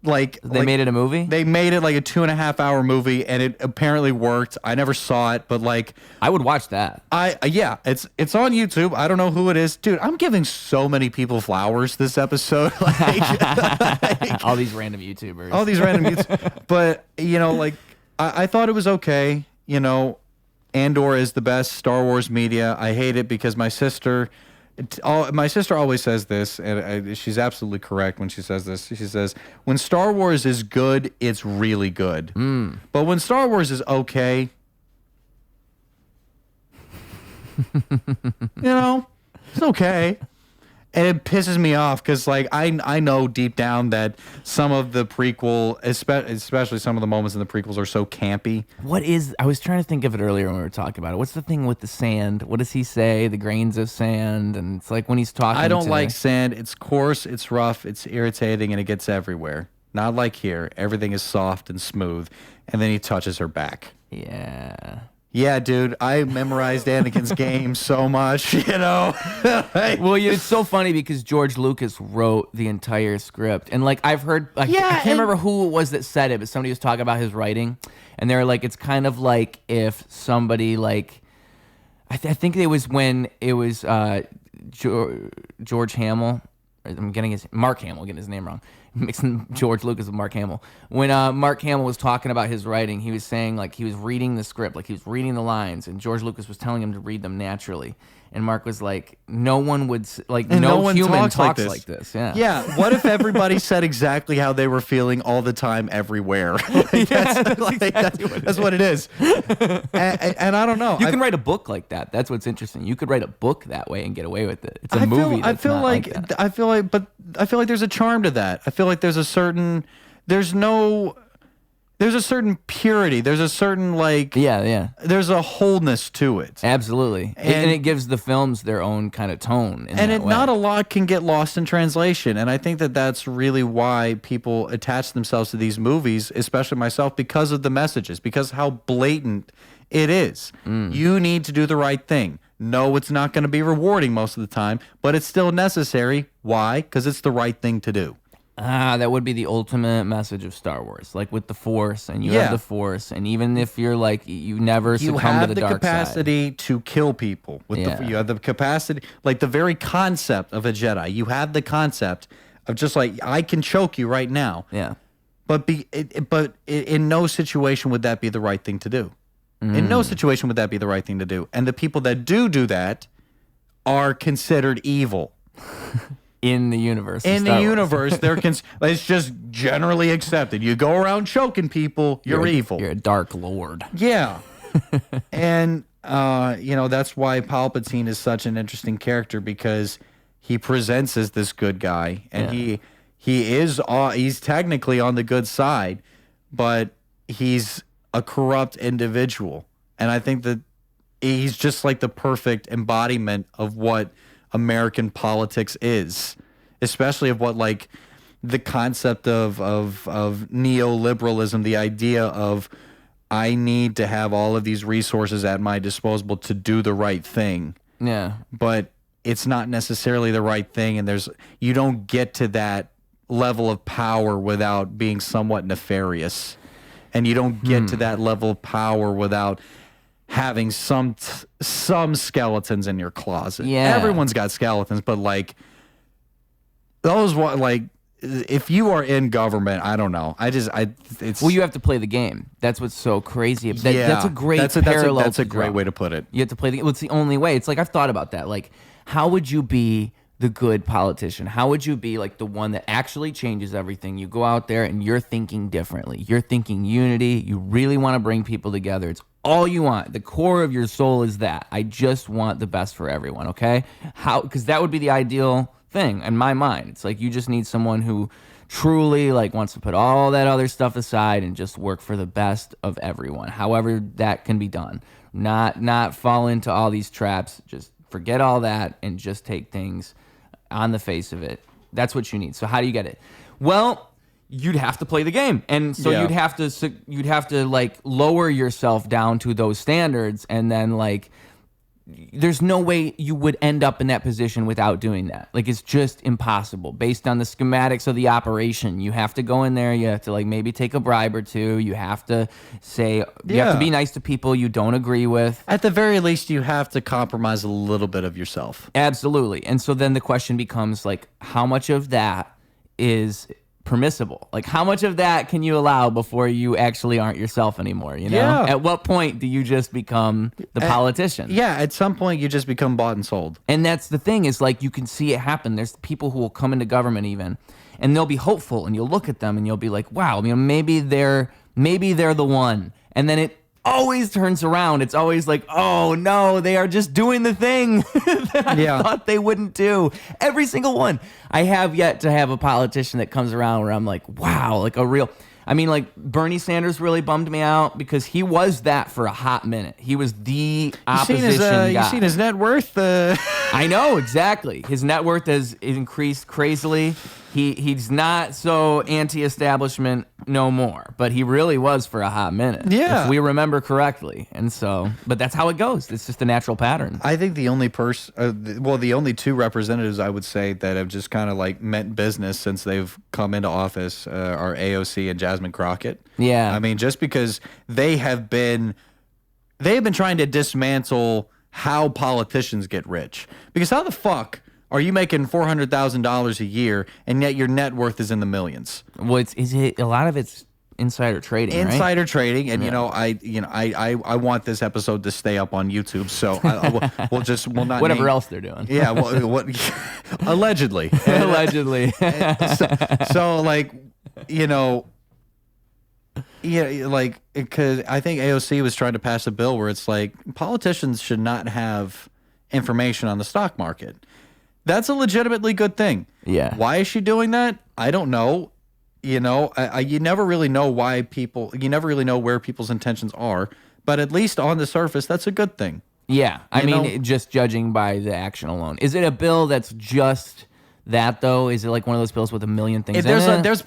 they made it a movie? They made it like a 2.5-hour movie, and it apparently worked. I never saw it, but like I would watch that. Yeah, it's on YouTube. I don't know who it is. Dude, I'm giving so many people flowers this episode. Like, all these random YouTubers. But, you know, like I thought it was okay. You know, Andor is the best Star Wars media. I hate it because my sister always says this, and she's absolutely correct when she says this. She says, when Star Wars is good, it's really good. But when Star Wars is okay, you know, it's okay. And it pisses me off because, like, I know deep down that some of the prequel, especially some of the moments in the prequels, are so campy. I was trying to think of it earlier when we were talking about it. What's the thing with the sand? What does he say? The grains of sand? And it's like when he's talking I don't like sand. It's coarse, it's rough, it's irritating, and it gets everywhere. Not like here. Everything is soft and smooth. And then he touches her back. Yeah. Yeah, dude, I memorized Anakin's game so much, you know. Well, it's so funny because George Lucas wrote the entire script, and like I've heard, I can't remember who it was that said it, but somebody was talking about his writing, and they were like, it's kind of like if somebody like, I think it was when it was George Hamill. Mark Hamill, getting his name wrong. Mixing George Lucas with Mark Hamill. When Mark Hamill was talking about his writing, he was saying like he was reading the script, like he was reading the lines, and George Lucas was telling him to read them naturally. And Mark was like, no one would, like, no human talks like this. Yeah. Yeah. What if everybody said exactly how they were feeling all the time, everywhere? That's what it is. And I don't know. You can write a book like that. That's what's interesting. You could write a book that way and get away with it. It's a movie. I feel like there's a charm to that. I feel like there's a certain purity. There's a certain there's a wholeness to it. Absolutely. And it gives the films their own kind of tone. Not a lot can get lost in translation. And I think that that's really why people attach themselves to these movies, especially myself, because of the messages, because how blatant it is. You need to do the right thing. No, it's not going to be rewarding most of the time, but it's still necessary. Why? Because it's the right thing to do. That would be the ultimate message of Star Wars, like with the Force, and you have the Force, and even if you're like you never succumb to the dark side, you have the capacity to kill people. You have the capacity, like the very concept of a Jedi. You have the concept of just like I can choke you right now. Yeah, but in no situation would that be the right thing to do. In no situation would that be the right thing to do. And the people that do that are considered evil. In the universe. It's just generally accepted. You go around choking people, you're evil. You're a dark lord. Yeah. And that's why Palpatine is such an interesting character, because he presents as this good guy, and he's technically on the good side, but he's a corrupt individual. And I think that he's just like the perfect embodiment of what American politics is, especially of what like the concept of neoliberalism, the idea of I need to have all of these resources at my disposal to do the right thing. Yeah. But it's not necessarily the right thing, and you don't get to that level of power without being somewhat nefarious. And you don't get to that level of power without having some skeletons in your closet. Yeah. Everyone's got skeletons, but like if you are in government, I don't know. Well, you have to play the game. That's what's so crazy. That's a great parallel. That's a great way to put it. You have to play the game. Well, it's the only way. It's like, I've thought about that. Like, how would you be the good politician? How would you be like the one that actually changes everything? You go out there and you're thinking differently. You're thinking unity. You really want to bring people together. It's all you want. The core of your soul is that. I just want the best for everyone, okay? Because that would be the ideal thing in my mind. It's like you just need someone who truly like wants to put all that other stuff aside and just work for the best of everyone, however that can be done. Not fall into all these traps. Just forget all that and just take things on the face of it. That's what you need. So how do you get it? Well, you'd have to play the game, and so you'd have to like lower yourself down to those standards, and then like there's no way you would end up in that position without doing that. Like, it's just impossible based on the schematics of the operation. You have to go in there. You have to like maybe take a bribe or two. You have to say, you have to be nice to people you don't agree with. At the very least, you have to compromise a little bit of yourself. Absolutely. And so then the question becomes like, how much of that is permissible? Like, how much of that can you allow before you actually aren't yourself anymore? You know, at what point do you just become the politician? Yeah, at some point you just become bought and sold. And that's the thing, is like you can see it happen. There's people who will come into government even, and they'll be hopeful, and you'll look at them and you'll be like, wow, maybe they're the one. And then it always turns around. It's always like, oh no, they are just doing the thing that I thought they wouldn't do. Every single one. I have yet to have a politician that comes around where I'm like, wow, like a real... I mean, like, Bernie Sanders really bummed me out because he was that for a hot minute. He was the opposition guy. You seen his net worth? I know, exactly. His net worth has increased crazily. He's not so anti-establishment no more, but he really was for a hot minute. Yeah. If we remember correctly. And so, but that's how it goes. It's just a natural pattern. I think the only the only two representatives I would say that have just kind of like meant business since they've come into office are AOC and Jasmine Crockett. Yeah. I mean, just because they have been trying to dismantle how politicians get rich. Because how the fuck are you making $400,000 a year and yet your net worth is in the millions? Well, a lot of it's insider trading, insider trading, and I want this episode to stay up on YouTube, so we'll not whatever else they're doing. Yeah, what allegedly, so like like because I think AOC was trying to pass a bill where it's like politicians should not have information on the stock market. That's a legitimately good thing. Yeah. Why is she doing that? I don't know. You never really know you never really know where people's intentions are, but at least on the surface, that's a good thing. Yeah. I mean, just judging by the action alone. Is it a bill that's just that, though? Is it like one of those bills with a million things in it? There's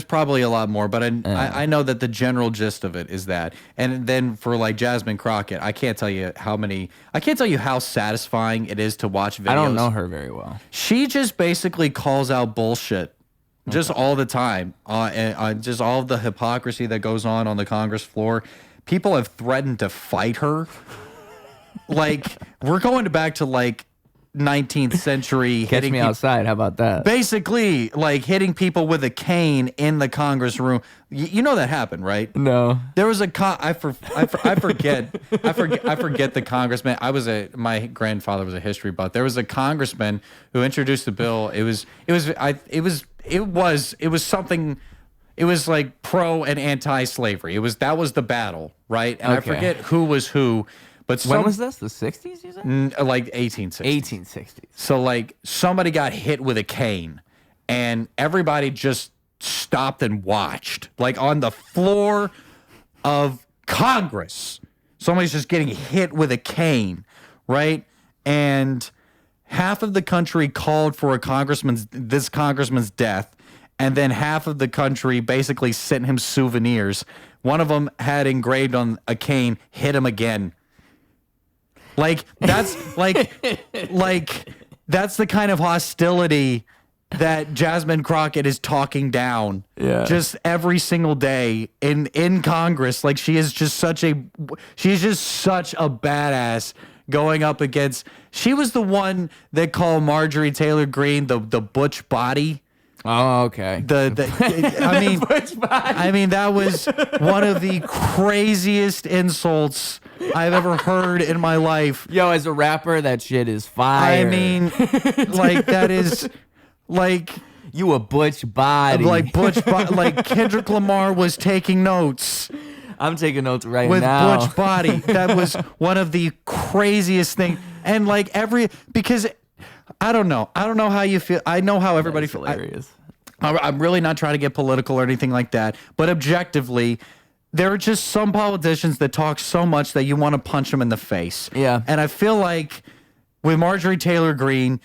probably a lot more, but I know that the general gist of it is that. And then for like Jasmine Crockett, I can't tell you how satisfying it is to watch videos. I don't know her very well. She just basically calls out bullshit just all the time, and just all of the hypocrisy that goes on the Congress floor. People have threatened to fight her. Like, we're going back to like 19th century. Catch me outside. How about that? Basically, like hitting people with a cane in the Congress room. You know that happened, right? No. There was I forget the congressman. My grandfather was a history buff. There was a congressman who introduced a bill. It was something. It was like pro and anti-slavery. That was the battle, right? And I forget who was who. But When was this? The 60s, you said? like 1860s. 1860s. So like somebody got hit with a cane and everybody just stopped and watched. Like on the floor of Congress, somebody's just getting hit with a cane, right? And half of the country called for this congressman's death, and then half of the country basically sent him souvenirs. One of them had engraved on a cane, "Hit him again." Like that's like that's the kind of hostility that Jasmine Crockett is talking down. Yeah. Just every single day in Congress. Like she's just such a badass going up against. She was the one that called Marjorie Taylor Greene the butch body. Oh, okay. I mean that was one of the craziest insults I've ever heard in my life. Yo, as a rapper, that shit is fire. I mean, like that is like you a butch body. like Kendrick Lamar was taking notes. I'm taking notes right with now. butch body. That was one of the craziest things. And like because I don't know how you feel. I know how everybody feels. Hilarious. I'm really not trying to get political or anything like that, but objectively, there are just some politicians that talk so much that you want to punch them in the face. Yeah. And I feel like with Marjorie Taylor Greene,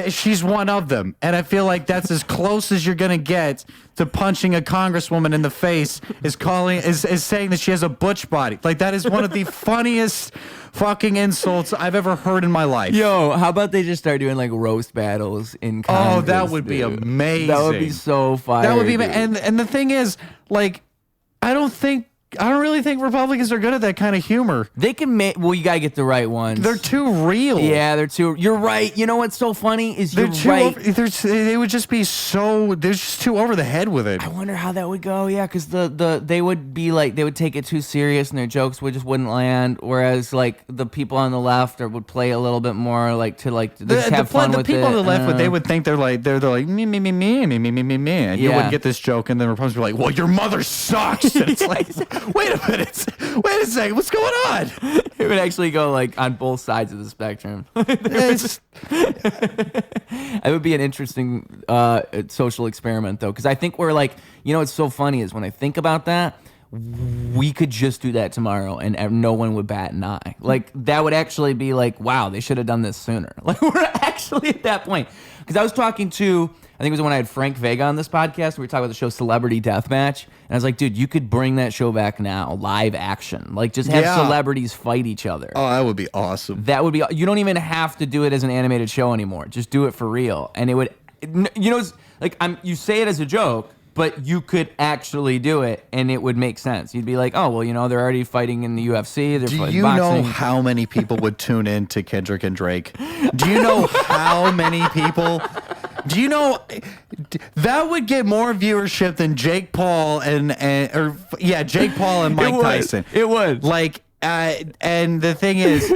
she's one of them. And I feel like that's as close as you're going to get to punching a congresswoman in the face is saying that she has a butch body. Like that is one of the funniest fucking insults I've ever heard in my life. Yo, how about they just start doing like roast battles in Congress? Oh, that would be dude. amazing. That would be so fire. That would be, dude. and the thing is, like, I don't really think Republicans are good at that kind of humor. They can make. Well, you gotta get the right ones. They're too real. Yeah, they're too. You're right. You know what's so funny is you're right. They would just be so. They're just too over the head with it. I wonder how that would go. Yeah, because they would be like they would take it too serious and their jokes wouldn't land. Whereas like the people on the left would play a little bit more like to just have fun with it. The people on the left they would think they're like me, and you wouldn't get this joke, and then Republicans would be like, well, your mother sucks. And it's like, wait a minute, wait a second, what's going on? It would actually go like on both sides of the spectrum. It would be an interesting social experiment though, because I think we're like, what's so funny is when I think about that, we could just do that tomorrow and no one would bat an eye. Like that would actually be like, wow, they should have done this sooner. Like we're actually at that point. Because I was talking to, I think it was when I had Frank Vega on this podcast. We were talking about the show Celebrity Deathmatch. And I was like, dude, you could bring that show back now, live action. Like just have celebrities fight each other. Oh, that would be awesome. That would be, you don't even have to do it as an animated show anymore. Just do it for real. And it would, it's like, you say it as a joke, but you could actually do it and it would make sense. You'd be like, oh, well, they're already fighting in the UFC. They're Do you boxing. know how many people would tune in to Kendrick and Drake? Do you know how many people? Do you know that would get more viewership than Jake Paul and Jake Paul and Mike Tyson? It would. Like, and the thing is,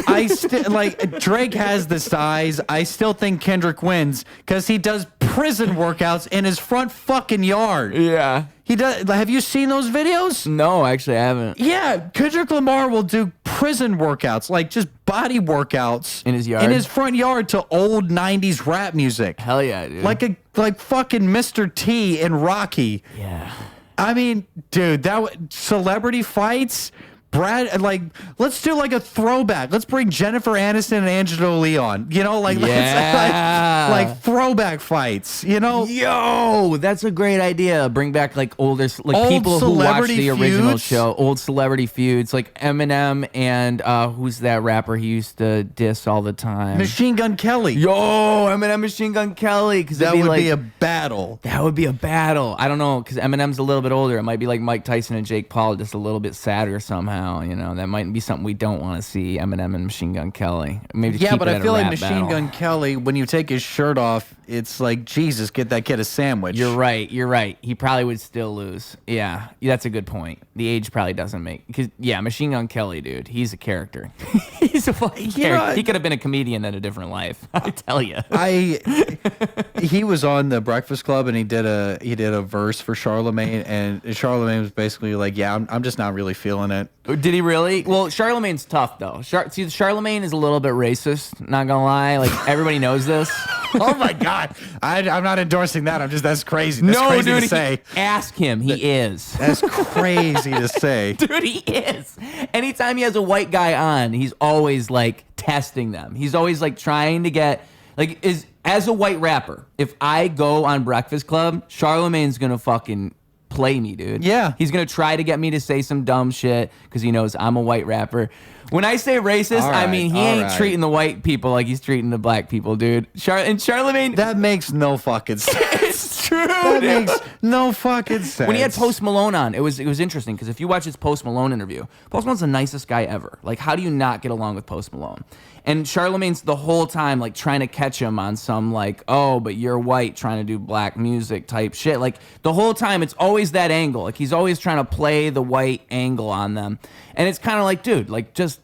I still like Drake has the size. I still think Kendrick wins because he does prison workouts in his front fucking yard. Yeah. He does. Have you seen those videos? No, actually, I haven't. Yeah, Kendrick Lamar will do prison workouts, like just body workouts in his yard, in his front yard to old '90s rap music. Hell yeah, dude! Like fucking Mr. T in Rocky. Yeah. I mean, dude, celebrity fights. Brad, like, let's do like a throwback. Let's bring Jennifer Aniston and Angela Leon. Let's like throwback fights. Yo, that's a great idea. Bring back like older, like old people who watched the original feuds. show, old celebrity feuds, like Eminem and who's that rapper he used to diss all the time? Machine Gun Kelly. Yo, Eminem, Machine Gun Kelly. Because that would be a battle. That would be a battle. I don't know, because Eminem's a little bit older. It might be like Mike Tyson and Jake Paul, just a little bit sadder somehow. That might be something we don't want to see. Eminem and Machine Gun Kelly. Maybe but I feel like Machine Machine Gun Kelly, when you take his shirt off, it's like, Jesus, get that kid a sandwich. You're right. He probably would still lose. Yeah, that's a good point. The age probably doesn't make, because Machine Gun Kelly, dude, he's a character. He's a fucking You know, character. He could have been a comedian in a different life. I tell you. He was on the Breakfast Club and he did a verse for Charlemagne, and Charlemagne was basically like, yeah, I'm just not really feeling it. Did he really? Well, Charlemagne's tough though. See, Charlemagne is a little bit racist. Not gonna lie, like everybody knows this. Oh my God, I'm not endorsing that. That's crazy. That's crazy dude, to say. Ask him. He is. That's crazy to say. Dude, he is. Anytime he has a white guy on, he's always like testing them. He's always like trying to get like as a white rapper. If I go on Breakfast Club, Charlemagne's gonna fucking play me, dude. Yeah. He's gonna try to get me to say some dumb shit because he knows I'm a white rapper. When I say racist, I mean he ain't treating the white people like he's treating the black people, dude. And Charlemagne. That makes no fucking sense. It's true. That makes no fucking sense. When he had Post Malone on, it was interesting because if you watch his Post Malone interview, Post Malone's the nicest guy ever. Like, how do you not get along with Post Malone? And Charlemagne's the whole time like trying to catch him on some like, oh, but you're white, trying to do black music type shit. Like the whole time, it's always that angle. Like he's always trying to play the white angle on them, and it's kind of like, dude, like just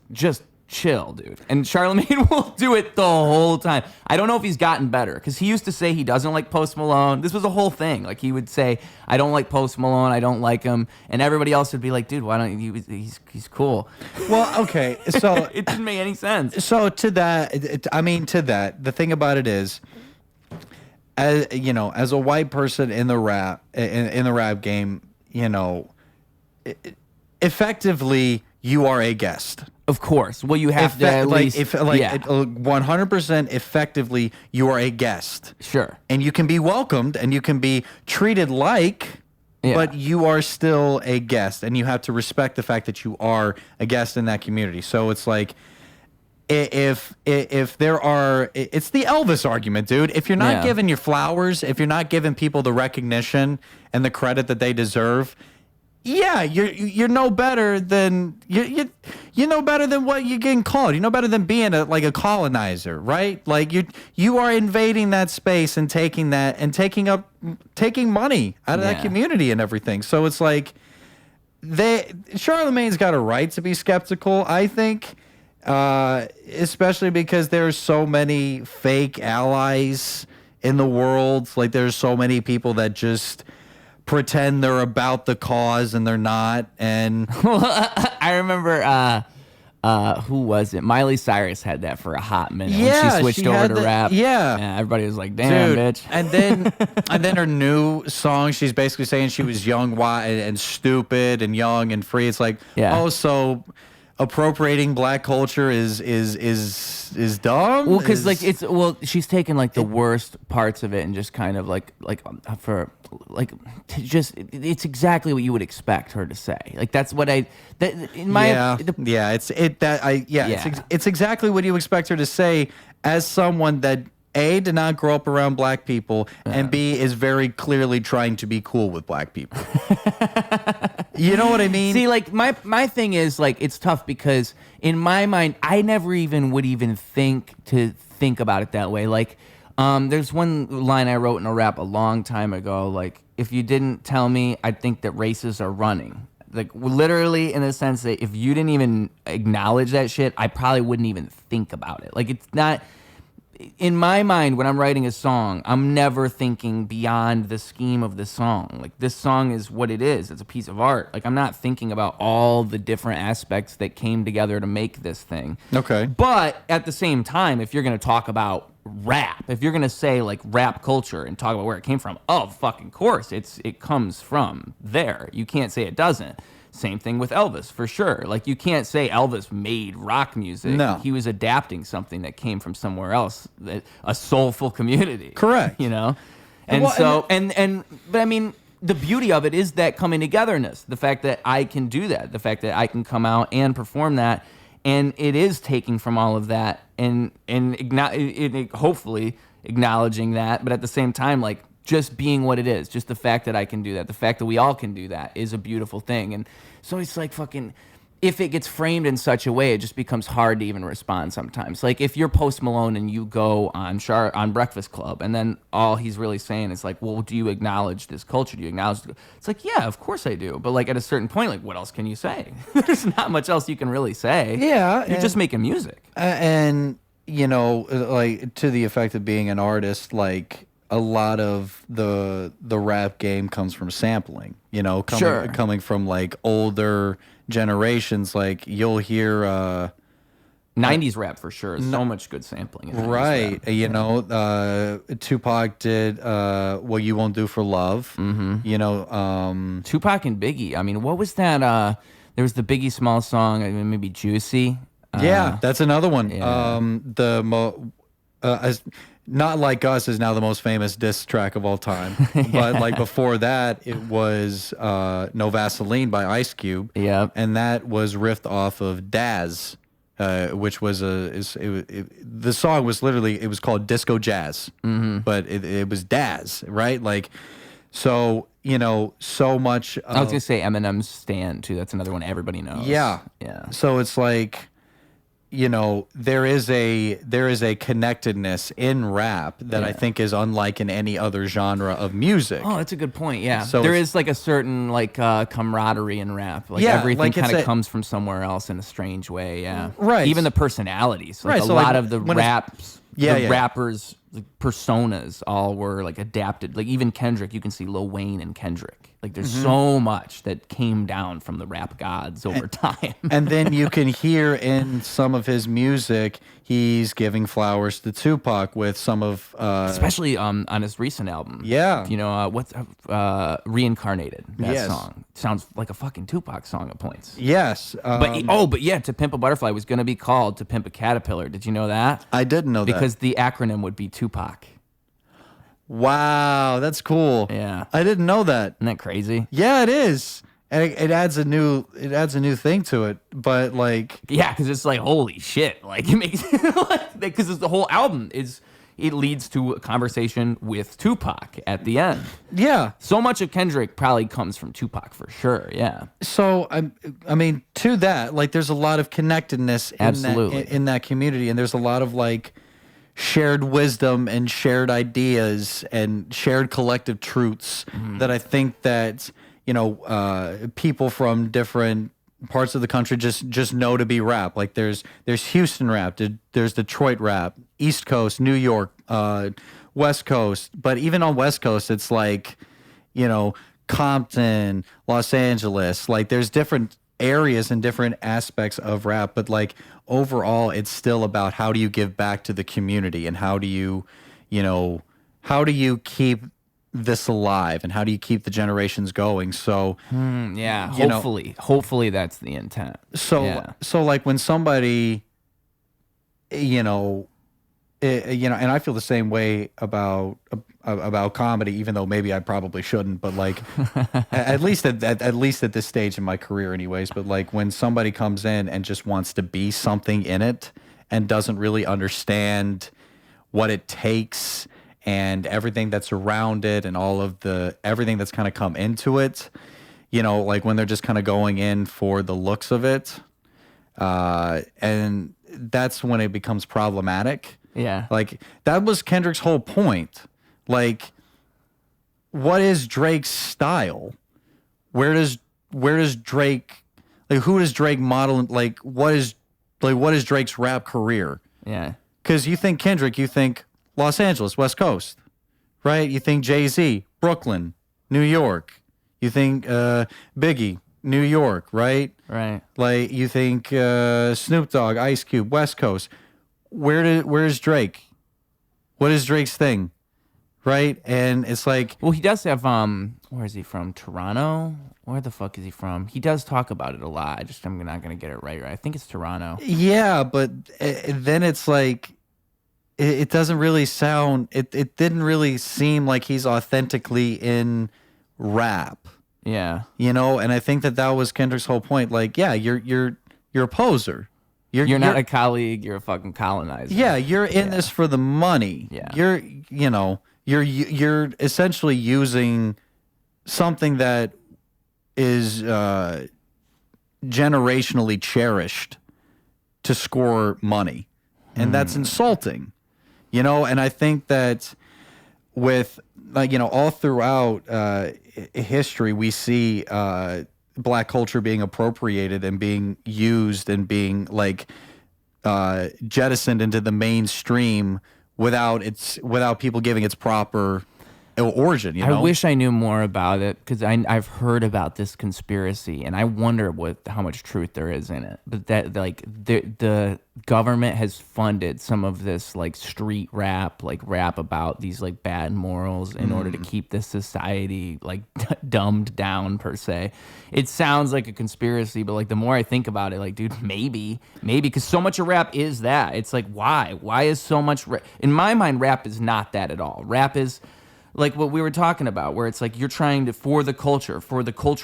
chill, dude. And Charlemagne will do it the whole time. I don't know if he's gotten better because he used to say he doesn't like Post Malone. This was a whole thing. Like he would say, I don't like Post Malone. I don't like him. And everybody else would be like, dude, why don't you? He's cool. Well, okay. So it didn't make any sense. So to that, the thing about it is, as you know, as a white person in the rap game, you know, effectively you are a guest. Of course. Well, you have to at least... 100% effectively, you are a guest. Sure. And you can be welcomed and you can be treated like, but you are still a guest. And you have to respect the fact that you are a guest in that community. So it's like, if there are... It's the Elvis argument, dude. If you're not giving your flowers, if you're not giving people the recognition and the credit that they deserve... Yeah, you're no better than you know better than what you're getting called. You know better than being a colonizer, right? Like you are invading that space and taking taking money out of that community and everything. So it's like Charlemagne's got a right to be skeptical, I think, especially because there's so many fake allies in the world. Like there's so many people that just pretend they're about the cause and they're not. And I remember who was it? Miley Cyrus had that for a hot minute when she switched over to rap. Yeah, everybody was like, damn, dude, bitch. And then her new song, she's basically saying she was young, wild, and stupid and young and free. It's like, oh, so appropriating black culture is dumb. Well, because she's taken like the worst parts of it and just kind of it's exactly what you would expect her to say. Like that's what it's exactly what you expect her to say as someone that A, did not grow up around black people, and B, is very clearly trying to be cool with black people. You know what I mean? See, like my thing is like it's tough because in my mind I never even would think about it that way. Like there's one line I wrote in a rap a long time ago, like if you didn't tell me, I'd think that races are running. Like literally in the sense that if you didn't even acknowledge that shit, I probably wouldn't even think about it. Like it's not in my mind, when I'm writing a song, I'm never thinking beyond the scheme of the song. Like, this song is what it is. It's a piece of art. Like, I'm not thinking about all the different aspects that came together to make this thing. Okay. But at the same time, if you're going to talk about rap, if you're going to say, like, rap culture and talk about where it came from, oh, fucking course, it comes from there. You can't say it doesn't. Same thing with Elvis, for sure. Like, you can't say Elvis made rock music. No. He was adapting something that came from somewhere else, a soulful community. Correct. You know? And but I mean, the beauty of it is that coming togetherness, the fact that I can do that, the fact that I can come out and perform that, and it is taking from all of that and hopefully acknowledging that, but at the same time, like, just being what it is, just the fact that I can do that, the fact that we all can do that is a beautiful thing. And so it's like fucking, if it gets framed in such a way, it just becomes hard to even respond sometimes. Like if you're Post Malone and you go on Breakfast Club, and then all he's really saying is like, well, do you acknowledge this culture? Do you acknowledge it's like, yeah, of course I do. But like at a certain point, like what else can you say? There's not much else you can really say. Yeah. You're just making music. And, you know, like to the effect of being an artist, like a lot of the rap game comes from sampling, you know, coming from like older generations. Like you'll hear 90s rap for sure. So much good sampling in 90s right rap. you know, Tupac did What You Won't Do for Love. You know, Tupac and Biggie. I mean, what was that? There was the Biggie Small song, maybe Juicy. yeah, that's another one. Yeah. As Not Like Us is now the most famous diss track of all time. But like before that, it was No Vaseline by Ice Cube. Yep. And that was riffed off of Daz, which was the song was literally, it was called Disco Jazz. But it was Daz, right? Like, so, you know, so much. I was going to say Eminem's Stand, too. That's another one everybody knows. Yeah. Yeah. So it's like, you know, there is a connectedness in rap that I think is unlike in any other genre of music. Oh, that's a good point. Yeah. So there it's- is like a certain like camaraderie in rap. Like Yeah, everything like it's kind of a- comes from somewhere else in a strange way. Yeah. Right. Even the personalities. Like Right, a so, lot like, of the when it's- raps, Yeah, the yeah. rappers, like, personas all were like adapted. Like even Kendrick, you can see Lil Wayne and Kendrick. Like there's so much that came down from the rap gods over time. And then you can hear in some of his music, he's giving flowers to Tupac with some of Especially on his recent album. Yeah. You know, what's Reincarnated, that Yes. song. Sounds like a fucking Tupac song at points. yes. But yeah, To Pimp a Butterfly was going to be called To Pimp a Caterpillar. Did you know that? I didn't know that. Because the acronym would be Tupac. Wow, that's cool. Yeah. I didn't know that. Isn't that crazy? Yeah, it is. And it adds a new thing to it. But like, Yeah, because it's like, holy shit. Like, it makes, because the whole album it leads to a conversation with Tupac at the end. yeah. So much of Kendrick probably comes from Tupac for sure. Yeah. So I mean, to that, like, there's a lot of connectedness Absolutely. in that community, and there's a lot of like shared wisdom and shared ideas and shared collective truths that I think that, you know, people from different parts of the country just know to be rap. Like there's Houston rap, there's Detroit rap, East Coast, New York, West Coast. But even on West Coast, it's like, you know, Compton, Los Angeles. Like there's different areas and different aspects of rap, but like overall, it's still about how do you give back to the community and how do you keep this alive and how do you keep the generations going? So Yeah. You know- Hopefully that's the intent. Yeah. so like when somebody, you know, and I feel the same way about comedy, even though maybe I probably shouldn't, but like at least at this stage in my career, anyways. But like when somebody comes in and just wants to be something in it and doesn't really understand what it takes and everything that's around it and all of everything that's kind of come into it, you know, like when they're just kind of going in for the looks of it, and that's when it becomes problematic. Yeah. Like that was Kendrick's whole point. Like, what is Drake's style? Where does Drake, like, who does Drake model? Like, what is Drake's rap career? Yeah. Because you think Kendrick, you think Los Angeles, West Coast, right? You think Jay-Z, Brooklyn, New York. You think Biggie, New York, right? Right. Like you think Snoop Dogg, Ice Cube, West Coast. Where's Drake? What is Drake's thing? Right? And it's like, Well, he does have where is he from? Toronto? Where the fuck is he from? He does talk about it a lot. I'm not gonna get it right. I think it's Toronto. yeah, but then it's like it doesn't really sound. It didn't really seem like he's authentically in rap. Yeah. You know, and I think that was Kendrick's whole point. Like, yeah, you're a poser. You're not a colleague. You're a fucking colonizer. Yeah, you're in this for the money. Yeah. You're essentially using something that is generationally cherished to score money, and that's insulting, and I think that with all throughout history we see black culture being appropriated and being used and being jettisoned into the mainstream without people giving its proper origin. I wish I knew more about it, because I've heard about this conspiracy, and I wonder how much truth there is in it. But that the government has funded some of this street rap, rap about these bad morals in order to keep this society dumbed down per se. It sounds like a conspiracy, but the more I think about it, dude, maybe because so much of rap is that. It's why is so much in my mind, rap is not that at all. Rap is what we were talking about, where it's you're trying to, for the culture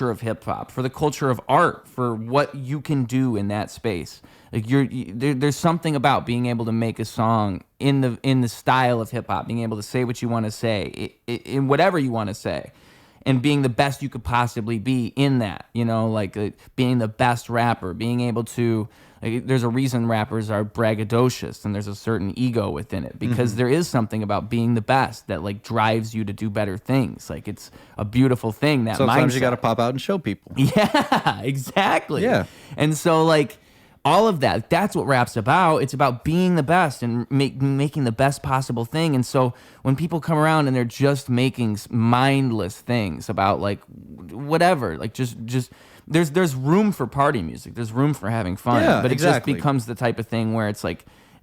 of hip hop, for the culture of art, for what you can do in that space. There's something about being able to make a song in the style of hip hop, being able to say what you want to say, in whatever you want to say, and being the best you could possibly be in that. Being the best rapper, being able to. There's a reason rappers are braggadocious, and there's a certain ego within it, because there is something about being the best that drives you to do better things. It's a beautiful thing. That sometimes mindset. You got to pop out and show people. Yeah, exactly. Yeah, and so all of that's what rap's about. It's about being the best and making the best possible thing. And so when people come around and they're just making mindless things about whatever, just there's room for party music. There's room for having fun. Yeah, but it exactly. just becomes the type of thing where it's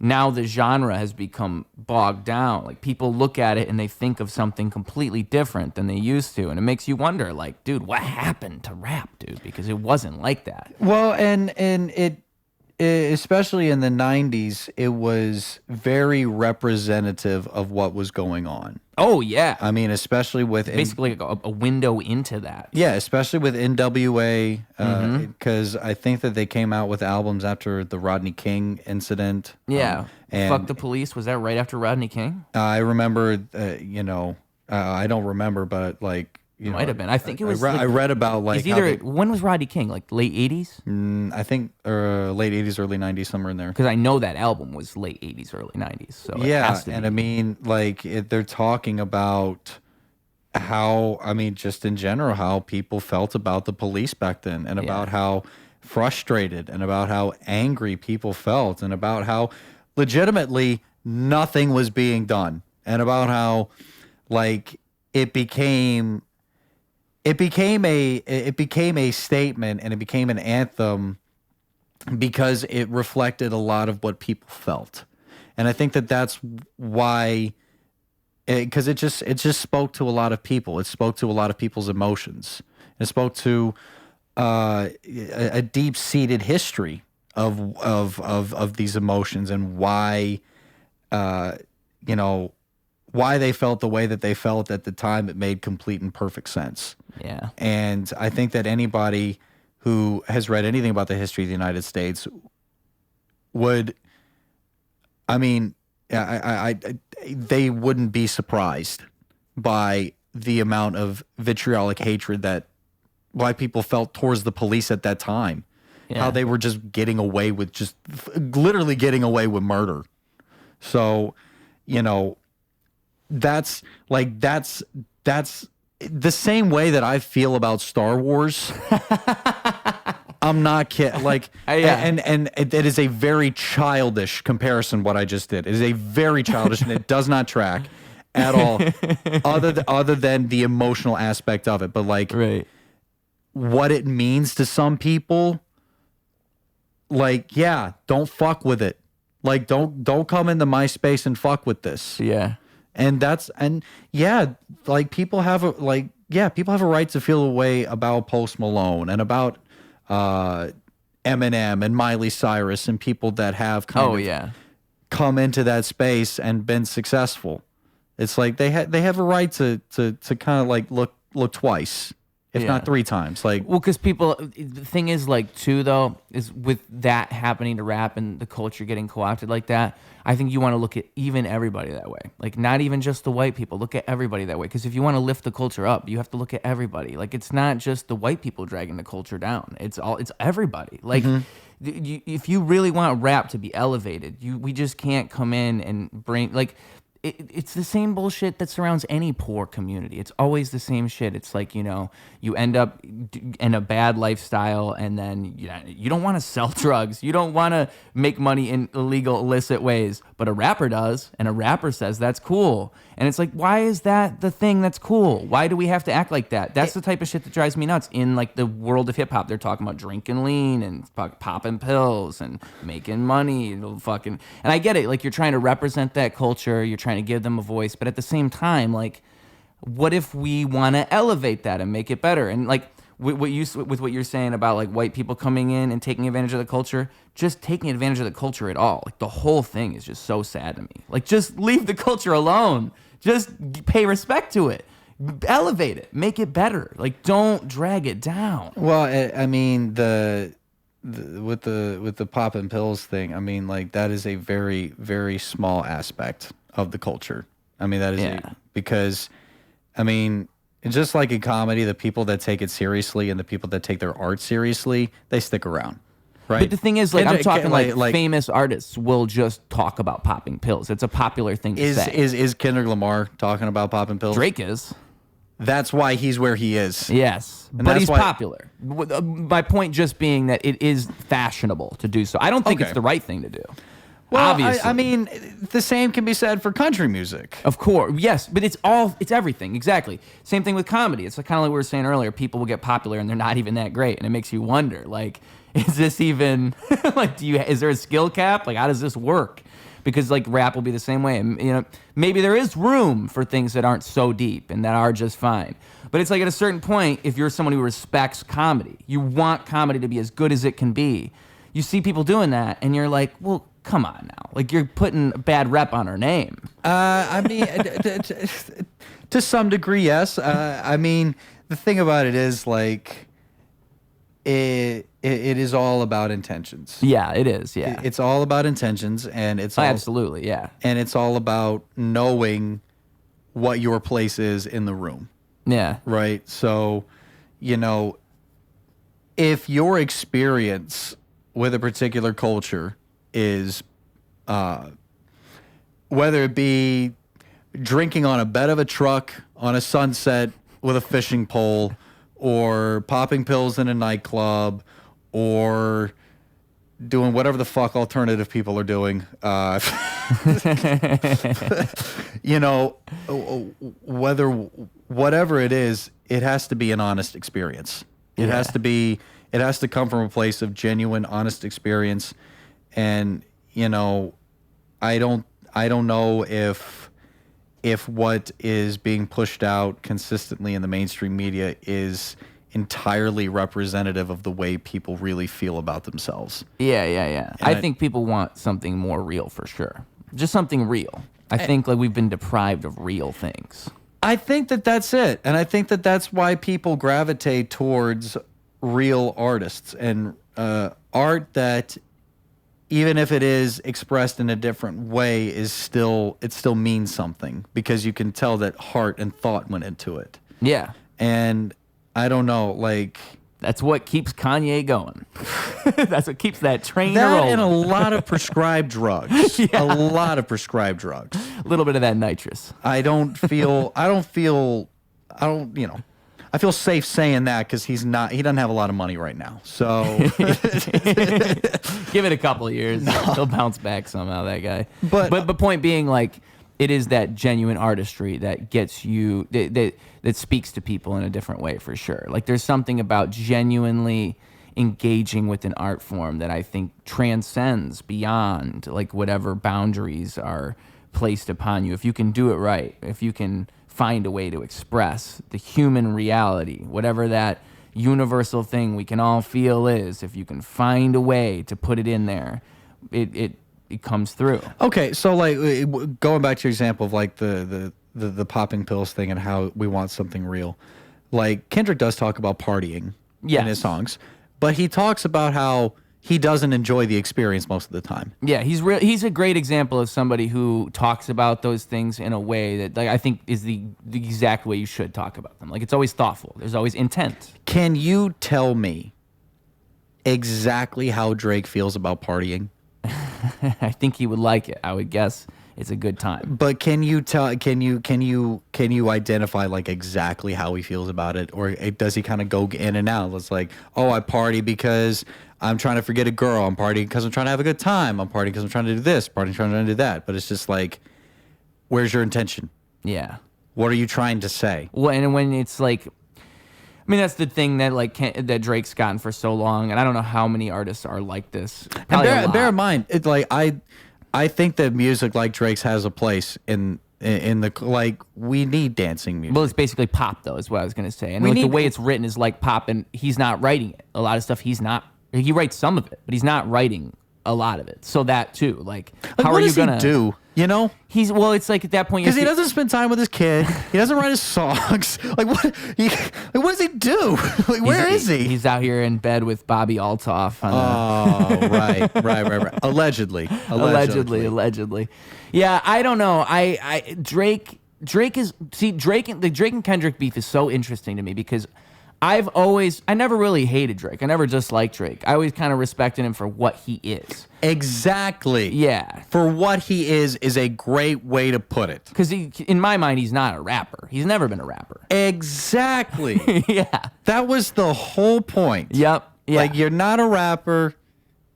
now the genre has become bogged down. People look at it and they think of something completely different than they used to. And it makes you wonder, dude, what happened to rap, dude? Because it wasn't like that. Well, and it especially in the 90s, it was very representative of what was going on. Oh, yeah. I mean, especially with... Basically a window into that. Yeah, especially with NWA, because I think that they came out with albums after the Rodney King incident. Yeah. And Fuck the Police. Was that right after Rodney King? I remember, I don't remember, but might have been. I think it was. I read about when was Rodney King? Late 80s? I think late 80s, early 90s, somewhere in there. Because I know that album was late 80s, early 90s. So yeah, and I mean, they're talking about how, just in general, how people felt about the police back then, and about how frustrated and about how angry people felt, and about how legitimately nothing was being done, and about how it became a statement, and it became an anthem because it reflected a lot of what people felt. And I think that that's why, because it just spoke to a lot of people. It spoke to a lot of people's emotions. It spoke to a deep-seated history of these emotions, and why why they felt the way that they felt at the time. It made complete and perfect sense. Yeah. And I think that anybody who has read anything about the history of the United States would, they wouldn't be surprised by the amount of vitriolic hatred that black people felt towards the police at that time. Yeah. How they were just getting away with literally getting away with murder. So, that's the same way that I feel about Star Wars. I'm not kidding. And it is a very childish comparison. What I just did, it is a very childish, and it does not track at all, other than the emotional aspect of it. But right. What it means to some people, don't fuck with it. Don't come into my space and fuck with this. Yeah. And people have a right to feel a way about Post Malone and about Eminem and Miley Cyrus, and people that have come into that space and been successful. It's they have a right to kind of look twice if not 3 times. Like, well, because people, the thing is, like, too, though, is with that happening to rap and the culture getting co-opted like that, I think you want to look at even everybody that way. Like, not even just the white people. Look at everybody that way. Because if you want to lift the culture up, you have to look at everybody. Like, it's not just the white people dragging the culture down. It's everybody. Like, if you really want rap to be elevated, we just can't come in and bring, like, it's the same bullshit that surrounds any poor community. It's always the same shit. It's like, you know, you end up in a bad lifestyle, and then you don't want to sell drugs. You don't want to make money in illegal, illicit ways. But a rapper does, and a rapper says that's cool. And it's like, why is that the thing that's cool? Why do we have to act like that? That's the type of shit that drives me nuts. In, like, the world of hip-hop, they're talking about drinking lean and popping pills and making money. And I get it. Like, you're trying to represent that culture. You're trying to give them a voice. But at the same time, like, what if we want to elevate that and make it better? And, like, with what you're saying about, like, white people coming in and taking advantage of the culture, just taking advantage of the culture at all, like, the whole thing is just so sad to me. Like, just leave the culture alone. Just pay respect to it. Elevate it. Make it better. Like, don't drag it down. Well, I mean, with the popping pills thing, I mean, like, that is a very, very small aspect of the culture. I mean, that is because, I mean, just like in comedy, the people that take it seriously and the people that take their art seriously, they stick around. Right. But the thing is, like, I'm talking like famous artists will just talk about popping pills. It's a popular thing to say. Is Kendrick Lamar talking about popping pills? Drake is. That's why he's where he is. Yes, but he's popular. My point just being that it is fashionable to do so. I don't think it's the right thing to do. Well, obviously. I mean, the same can be said for country music. Of course, yes, but it's everything, exactly. Same thing with comedy. It's kind of like we were saying earlier, people will get popular and they're not even that great, and it makes you wonder, like, is this even, like, is there a skill cap? Like, how does this work? Because, like, rap will be the same way. And, you know, maybe there is room for things that aren't so deep and that are just fine. But it's like at a certain point, if you're someone who respects comedy, you want comedy to be as good as it can be. You see people doing that, and you're like, well, come on now. Like, you're putting a bad rep on her name. I mean, to some degree, yes. I mean, the thing about it is, like, it is all about intentions. Yeah, it is, yeah. It's all about intentions, and it's absolutely, yeah. And it's all about knowing what your place is in the room. Yeah. Right? So, you know, if your experience with a particular culture is, whether it be drinking on a bed of a truck on a sunset with a fishing pole, or popping pills in a nightclub, or doing whatever the fuck alternative people are doing, you know, whatever it is, it has to be an honest experience. It has to come from a place of genuine, honest experience. And, you know, I don't know if what is being pushed out consistently in the mainstream media is entirely representative of the way people really feel about themselves. Yeah. I think people want something more real for sure. Just something real. I think, like, we've been deprived of real things. I think that that's it. And I think that that's why people gravitate towards real artists and art that, even if it is expressed in a different way, it still means something, because you can tell that heart and thought went into it. Yeah. And I don't know, like, that's what keeps Kanye going. That's what keeps that train that rolling. And a lot of prescribed drugs. A lot of prescribed drugs. A little bit of that nitrous. I feel safe saying that, because he doesn't have a lot of money right now. So give it a couple of years. No. He'll bounce back somehow, that guy. But point being, like, it is that genuine artistry that gets you, that speaks to people in a different way, for sure. Like, there's something about genuinely engaging with an art form that I think transcends beyond, like, whatever boundaries are placed upon you. If you can do it right, if you can find a way to express the human reality, whatever that universal thing we can all feel is, if you can find a way to put it in there, it comes through. Okay, so, like, going back to your example of, like, the popping pills thing and how we want something real. like Kendrick does talk about partying Yes. in his songs, but he talks about how he doesn't enjoy the experience most of the time. Yeah, he's a great example of somebody who talks about those things in a way that, like, I think is the exact way you should talk about them. Like, it's always thoughtful. There's always intent. Can you tell me exactly how Drake feels about partying? I think he would like it. I would guess it's a good time. But can you identify like exactly how he feels about it, or does he kind of go in and out? It's like, oh, I party because I'm trying to forget a girl. I'm partying because I'm trying to have a good time. I'm partying because I'm trying to do this. Partying trying to do that. But it's just like, where's your intention? Yeah. What are you trying to say? Well, and when it's like, I mean, that's the thing that that Drake's gotten for so long, and I don't know how many artists are like this. And bear in mind, it's like I think that music like Drake's has a place in the, like, we need dancing music. Well, it's basically pop, though, is what I was going to say. And like, the way it's written is like pop, and he's not writing it. A lot of stuff he's not. He writes some of it, but he's not writing a lot of it. So that too, like how are you gonna do? You know, it's like at that point because he doesn't spend time with his kid. He doesn't write his songs. Like what? What does he do? Like where is he? He's out here in bed with Bobby Altoff. Right. Allegedly. Yeah, I don't know. Drake and Kendrick beef is so interesting to me because I never really hated Drake. I never disliked Drake. I always kind of respected him for what he is. Exactly. Yeah. For what he is a great way to put it. Because in my mind, he's not a rapper. He's never been a rapper. Exactly. Yeah. That was the whole point. Yep. Yeah. Like, you're not a rapper.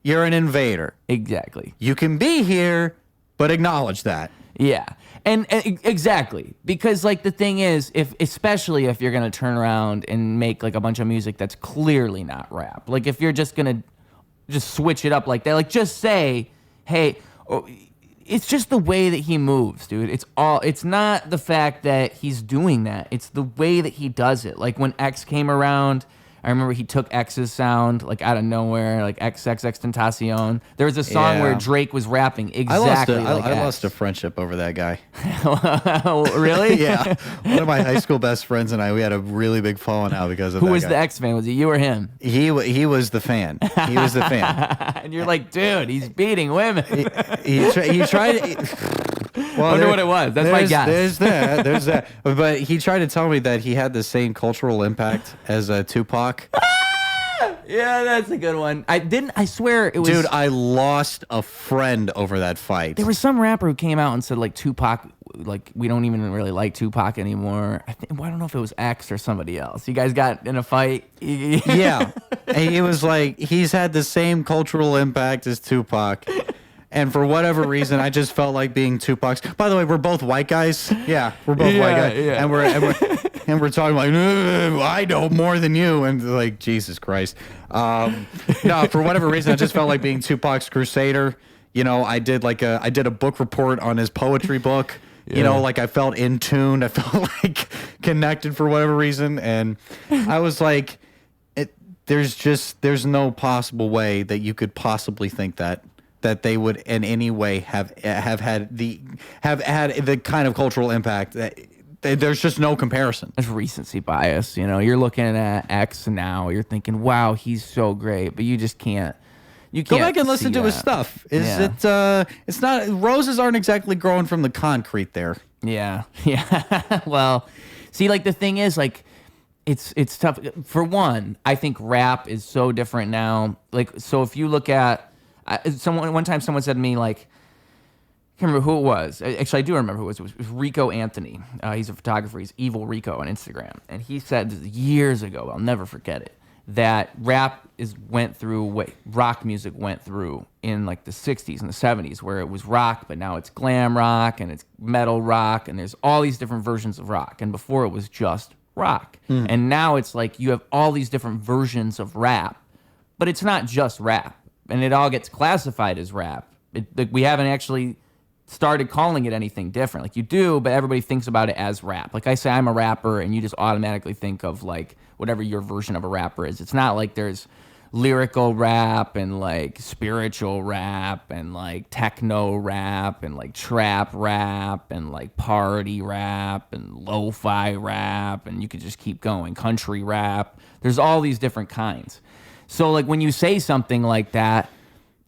You're an invader. Exactly. You can be here, but acknowledge that. Yeah. And exactly, because like the thing is, especially if you're gonna turn around and make like a bunch of music that's clearly not rap, like if you're just gonna just switch it up like that, like just say, hey, it's just the way that he moves, dude. It's not the fact that he's doing that. It's the way that he does it. Like when X came around, I remember he took X's sound like out of nowhere, like XXXTentacion. There was a song where Drake was rapping exactly like I lost a friendship over that guy. Really? Yeah. One of my high school best friends and I, we had a really big falling out because of that. Who was the X fan? Was it you or him? He was the fan. He was the fan. And you're like, dude, he's beating women. He tried. Well, wonder what it was. That's my guess. There's that. But he tried to tell me that he had the same cultural impact as Tupac. Yeah, that's a good one. I swear it was. Dude, I lost a friend over that fight. There was some rapper who came out and said like Tupac, like we don't even really like Tupac anymore. I don't know if it was X or somebody else. You guys got in a fight. Yeah, and he was like, he's had the same cultural impact as Tupac. And for whatever reason, I just felt like being Tupac's. By the way, we're both white guys. Yeah, we're both white guys. Yeah. And we're talking like, I know more than you. And like, Jesus Christ. No, for whatever reason, I just felt like being Tupac's crusader. You know, I did a book report on his poetry book. Yeah. You know, like I felt in tune. I felt like connected for whatever reason. And I was like, there's no possible way that you could possibly think that they would in any way have had the kind of cultural impact that there's just no comparison. There's recency bias, you know. You're looking at X now, you're thinking, wow, he's so great, but you just can't. You can't go back and listen to his stuff. It's not, roses aren't exactly growing from the concrete there. Yeah. Well, see, like the thing is, like it's tough. For one, I think rap is so different now. Like, so if you look at one time someone said to me, like, I can't remember who it was. Actually, I do remember who it was. It was Rico Anthony. He's a photographer. He's Evil Rico on Instagram. And he said years ago, I'll never forget it, that rap went through what rock music went through in like the 60s and the 70s, where it was rock, but now it's glam rock and it's metal rock, and there's all these different versions of rock. And before it was just rock. And now it's like you have all these different versions of rap, but it's not just rap. And it all gets classified as rap. We haven't actually started calling it anything different. Like you do, but everybody thinks about it as rap. Like I say, I'm a rapper, and you just automatically think of like whatever your version of a rapper is. It's not like there's lyrical rap and like spiritual rap and like techno rap and like trap rap and like party rap and lo-fi rap, and you could just keep going. Country rap. There's all these different kinds. So like when you say something like that,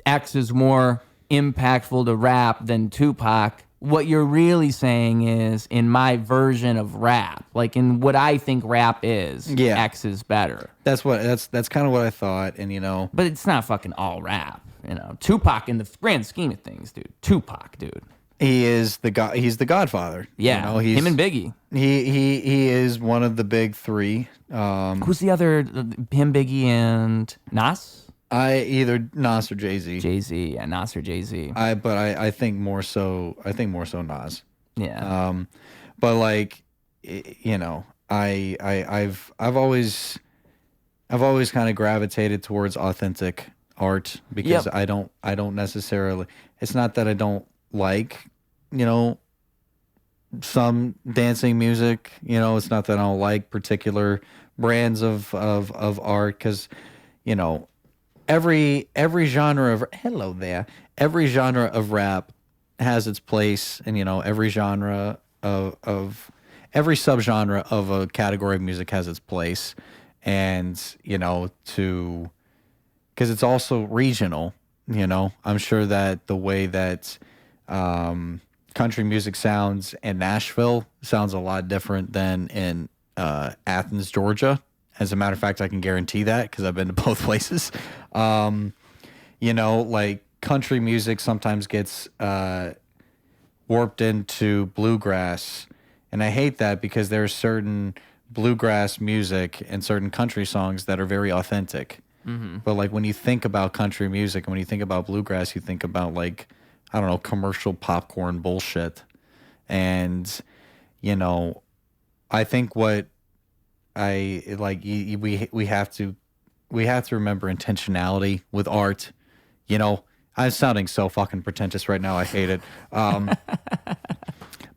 X is more impactful to rap than Tupac, what you're really saying is, in my version of rap, like in what I think rap is, X is better. That's kind of what I thought, and But it's not fucking all rap, Tupac, in the grand scheme of things, dude. Tupac, dude. He is the god. He's the Godfather. Yeah, him and Biggie. He is one of the big three. Who's the other? Him, Biggie, and Nas. Either Nas or Jay-Z. Jay-Z, yeah, Nas or Jay-Z. I think more so. I think more so Nas. Yeah. But like, I've always kind of gravitated towards authentic art because I don't necessarily. It's not that I don't like, some dancing music. It's not that I don't like particular brands of art because, every genre of every genre of rap has its place, and every genre of every subgenre of a category of music has its place, and because it's also regional. I'm sure that the way that country music sounds in Nashville sounds a lot different than in Athens, Georgia. As a matter of fact, I can guarantee that because I've been to both places. Like country music sometimes gets warped into bluegrass, and I hate that because there's certain bluegrass music and certain country songs that are very authentic. Mm-hmm. But like when you think about country music and when you think about bluegrass, you think about like, I don't know, commercial popcorn bullshit. And, I think what I like, we have to remember intentionality with art. I'm sounding so fucking pretentious right now. I hate it.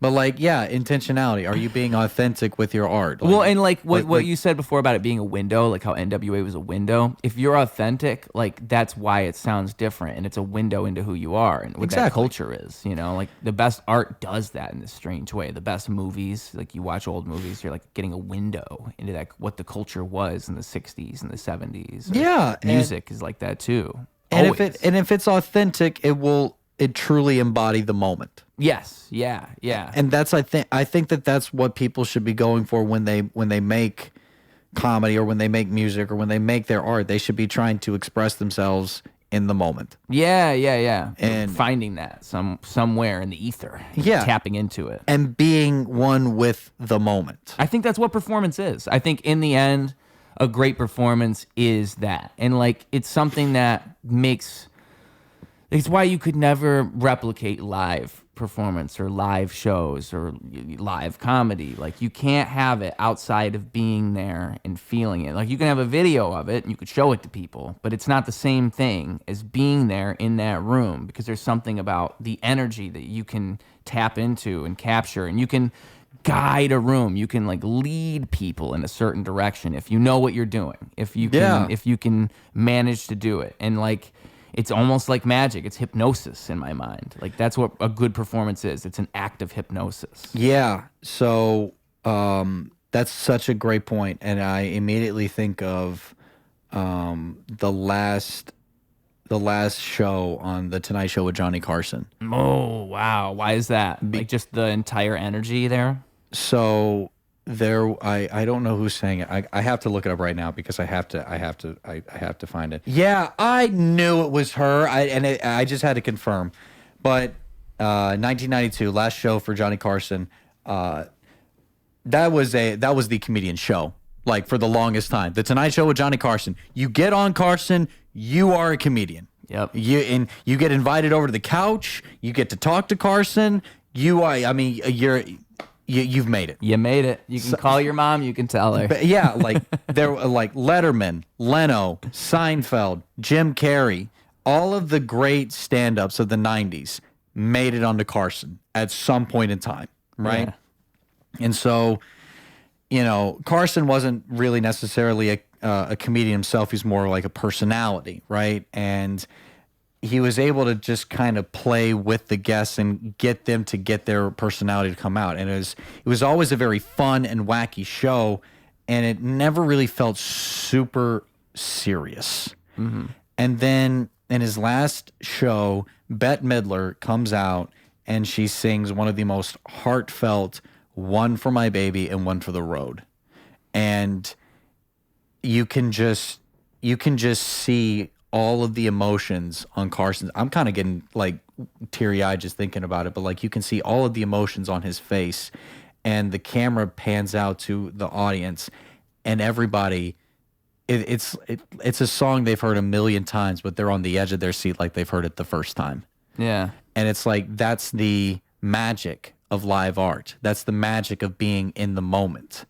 But like, intentionality. Are you being authentic with your art? Well, and like what you said before about it being a window, like how NWA was a window. If you're authentic, like that's why it sounds different, and it's a window into who you are and what that culture is. Like the best art does that in this strange way. The best movies, like you watch old movies, you're like getting a window into that what the culture was in the '60s and the '70s. Yeah, music is like that too. And if it's authentic, it truly embody the moment. Yes. Yeah. And that's I think that's what people should be going for when they make comedy or when they make music or when they make their art. They should be trying to express themselves in the moment. Yeah. And finding that somewhere in the ether. Yeah. Tapping into it. And being one with the moment. I think that's what performance is. I think in the end, a great performance is that. And like it's something that it's why you could never replicate live performance or live shows or live comedy. Like you can't have it outside of being there and feeling it. Like you can have a video of it and you could show it to people, but it's not the same thing as being there in that room, because there's something about the energy that you can tap into and capture, and you can guide a room. You can like lead people in a certain direction if you know what you're doing. If you can manage to do it. And like it's almost like magic. It's hypnosis in my mind. Like that's what a good performance is. It's an act of hypnosis. Yeah. So that's such a great point, and I immediately think of the last show on the Tonight Show with Johnny Carson. Oh wow! Why is that? Like just the entire energy there. So there, I don't know who's saying it. I have to look it up right now because I have to find it. Yeah, I knew it was her. I just had to confirm. But 1992, last show for Johnny Carson. That was the comedian show. Like for the longest time, the Tonight Show with Johnny Carson. You get on Carson, you are a comedian. Yep. You get invited over to the couch. You get to talk to Carson. You've made it. You made it. You can call your mom. You can tell her. But yeah, like there were like Letterman, Leno, Seinfeld, Jim Carrey, all of the great stand-ups of the 90s made it onto Carson at some point in time, right? Yeah. And so, Carson wasn't really necessarily a comedian himself. He's more like a personality, right? And he was able to just kind of play with the guests and get them to get their personality to come out. And it was always a very fun and wacky show, and it never really felt super serious. And then in his last show, Bette Midler comes out and she sings one of the most heartfelt "One for My Baby" and "One for the Road." And you can just see all of the emotions on Carson's. I'm kind of getting like teary-eyed just thinking about it, but like you can see all of the emotions on his face, and the camera pans out to the audience, and everybody. It's a song they've heard a million times, but they're on the edge of their seat like they've heard it the first time. Yeah. And it's like that's the magic of live art. That's the magic of being in the moment,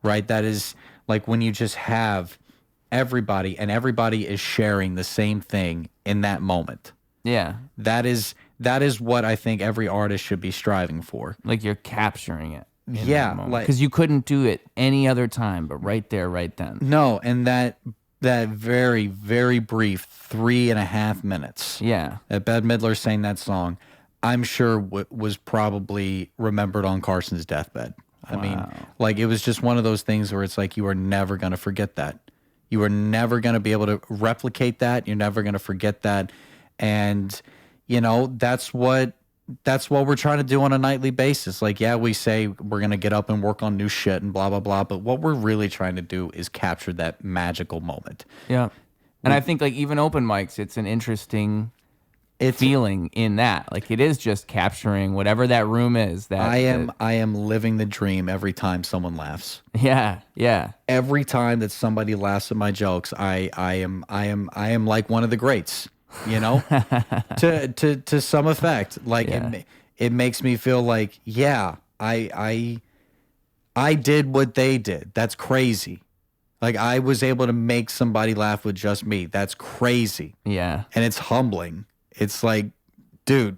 right? That is like when you just have everybody and everybody is sharing the same thing in that moment. Yeah. That is what I think every artist should be striving for. Like you're capturing it. Yeah, like because you couldn't do it any other time, but right there, right then. No, and that very, very brief 3.5 minutes. Yeah. That Bette Midler sang that song, I'm sure was probably remembered on Carson's deathbed. I mean, like it was just one of those things where it's like you are never going to forget that. You are never going to be able to replicate that. You're never going to forget that. And, you know, that's what we're trying to do on a nightly basis. Like, yeah, we say we're going to get up and work on new shit and blah, blah, blah. But what we're really trying to do is capture that magical moment. Yeah. And I think like even open mics, it's an interesting feeling in that. Like it is just capturing whatever that room is. That I am living the dream every time someone laughs. Yeah. Yeah. Every time that somebody laughs at my jokes, I am like one of the greats. You know, to some effect, like it makes me feel like, yeah, I did what they did. That's crazy. Like I was able to make somebody laugh with just me. That's crazy. Yeah, and it's humbling. It's like, dude,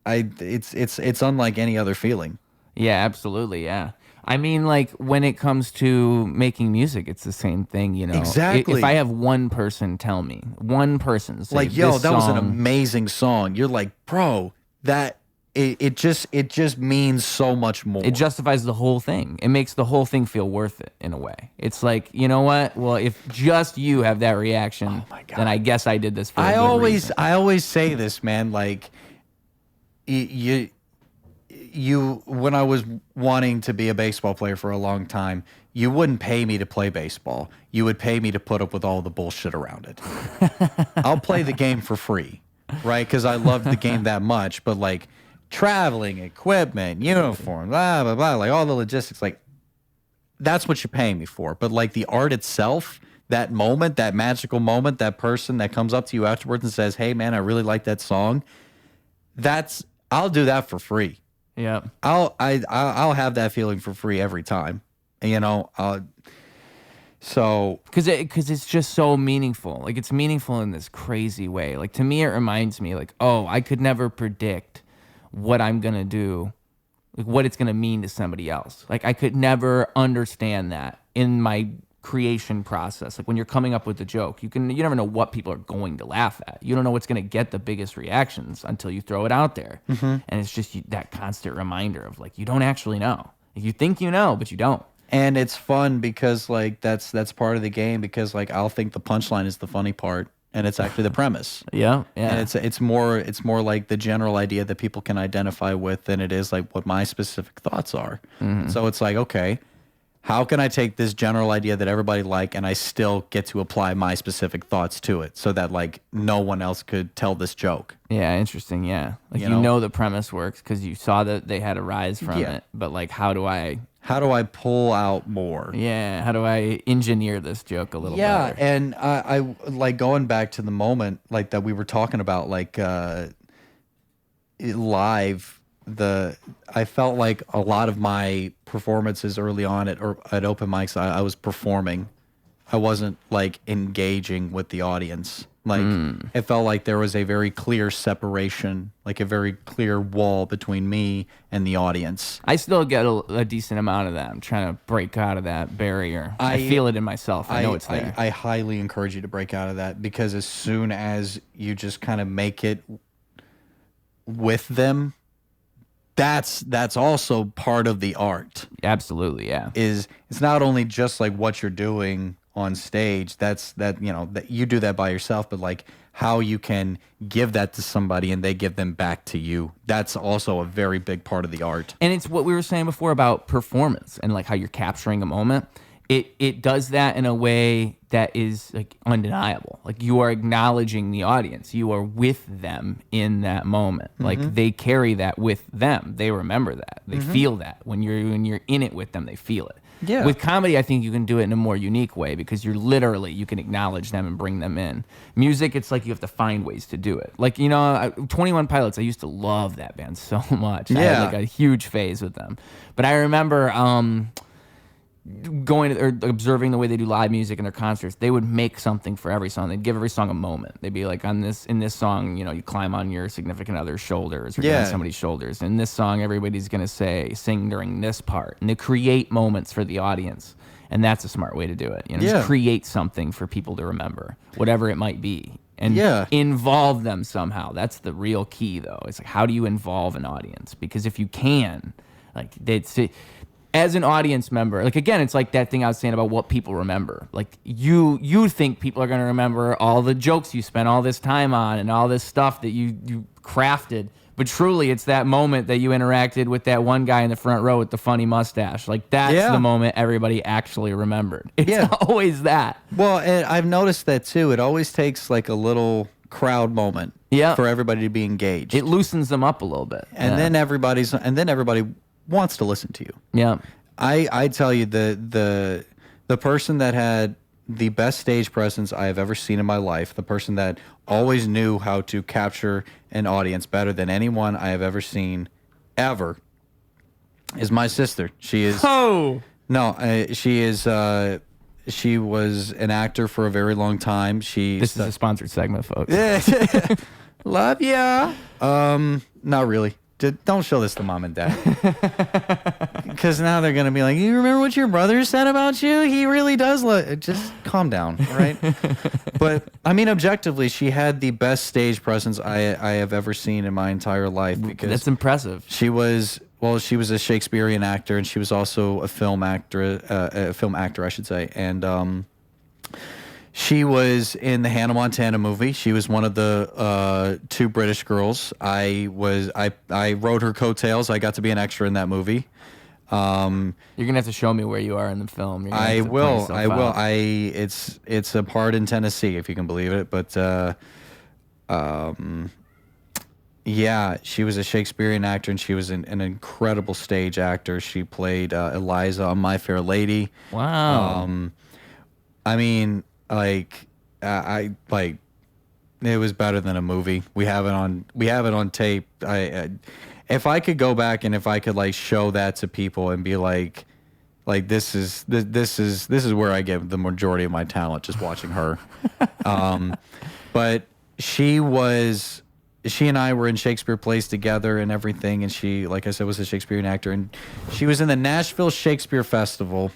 it's unlike any other feeling. Yeah, absolutely. Yeah. I mean, like, when it comes to making music, it's the same thing, you know? Exactly. If I have one person tell me, one person say, like, yo, this that was an song- amazing song. You're like, bro, that it just means so much more. It justifies the whole thing. It makes the whole thing feel worth it in a way. It's like, you know what? Well, if just you have that reaction, then I guess I did this for a good reason. I always say this, man, like, you when I was wanting to be a baseball player for a long time, you wouldn't pay me to play baseball. You would pay me to put up with all the bullshit around it. I'll play the game for free, right? Because I love the game that much. But like traveling, equipment, uniform, blah, blah, blah, like all the logistics, like that's what you're paying me for. But like the art itself, that moment, that magical moment, that person that comes up to you afterwards and says, hey man, I really like that song. I'll do that for free. Yeah. I'll have that feeling for free every time, you know. So because it's just so meaningful. Like it's meaningful in this crazy way. Like to me, it reminds me like, oh, I could never predict what I'm gonna do, like what it's gonna mean to somebody else. Like I could never understand that in my creation process. Like when you're coming up with a joke, you never know what people are going to laugh at. You don't know what's going to get the biggest reactions until you throw it out there. And it's just that constant reminder of like, you don't actually know. Like, you think you know, but you don't. And it's fun because like that's part of the game, because like I'll think the punchline is the funny part and it's actually the premise. Yeah. And it's more like the general idea that people can identify with than it is like what my specific thoughts are. So it's like, okay, how can I take this general idea that everybody like and I still get to apply my specific thoughts to it so that like no one else could tell this joke? Yeah, interesting. Yeah. Like you know the premise works because you saw that they had a rise from it. But like how do I pull out more? Yeah, how do I engineer this joke a little better? Yeah, and I like going back to the moment like that we were talking about, like live. I felt like a lot of my performances early on at open mics, I was performing. I wasn't like engaging with the audience Like it felt like there was a very clear separation, like a very clear wall between me and the audience. I still get a decent amount of that. I'm trying to break out of that barrier. I feel it in myself. I know it's there. I highly encourage you to break out of that, because as soon as you just kind of make it with them, that's also part of the art. Absolutely, yeah. It's not only just like what you're doing on stage, that you do that by yourself, but like how you can give that to somebody and they give them back to you. That's also a very big part of the art. And it's what we were saying before about performance and like how you're capturing a moment. It does that in a way that is like undeniable. Like you are acknowledging the audience. You are with them in that moment. Like they carry that with them. They remember that. They feel that. When you're in it with them, they feel it. Yeah. With comedy, I think you can do it in a more unique way because you can acknowledge them and bring them in. Music, it's like you have to find ways to do it. Like, 21 Pilots, I used to love that band so much. I had like a huge phase with them. But I remember going or observing the way they do live music in their concerts. They would make something for every song. They'd give every song a moment. They'd be like, in this song, you climb on your significant other's shoulders or on somebody's shoulders. In this song, everybody's gonna sing during this part, and they create moments for the audience. And that's a smart way to do it. Just create something for people to remember, whatever it might be, and involve them somehow. That's the real key, though. It's like, how do you involve an audience? Because if you can, like as an audience member, like again, it's like that thing I was saying about what people remember. Like you think people are going to remember all the jokes you spent all this time on and all this stuff that you crafted, but truly it's that moment that you interacted with that one guy in the front row with the funny mustache. Like that's the moment everybody actually remembered. It's always that. Well, and I've noticed that too. It always takes like a little crowd moment for everybody to be engaged. It loosens them up a little bit. And then everybody wants to listen to you. Yeah. I tell you, the person that had the best stage presence I have ever seen in my life, the person that always knew how to capture an audience better than anyone I have ever seen ever, is my sister. She is she was an actor for a very long time. This is a sponsored segment, folks. Love ya. Not really. Don't show this to mom and dad, because now they're gonna be like, "You remember what your brother said about you? He really does." Just calm down, right? But I mean, objectively, she had the best stage presence I have ever seen in my entire life. Because that's impressive. She was a Shakespearean actor, and she was also a film actor, I should say, and she was in the Hannah Montana movie. She was one of the two British girls. I rode her coattails. I got to be an extra in that movie. You're gonna have to show me where you are in the film. I will. It's a part in Tennessee, if you can believe it. But she was a Shakespearean actor, and she was an incredible stage actor. She played Eliza on My Fair Lady. Wow. I mean, it was better than a movie. We have it on tape. If I could go back and if I could show that to people and be like this is where I get the majority of my talent, just watching her. But she and I were in Shakespeare plays together and everything, and she, like I said, was a Shakespearean actor, and she was in the Nashville Shakespeare Festival,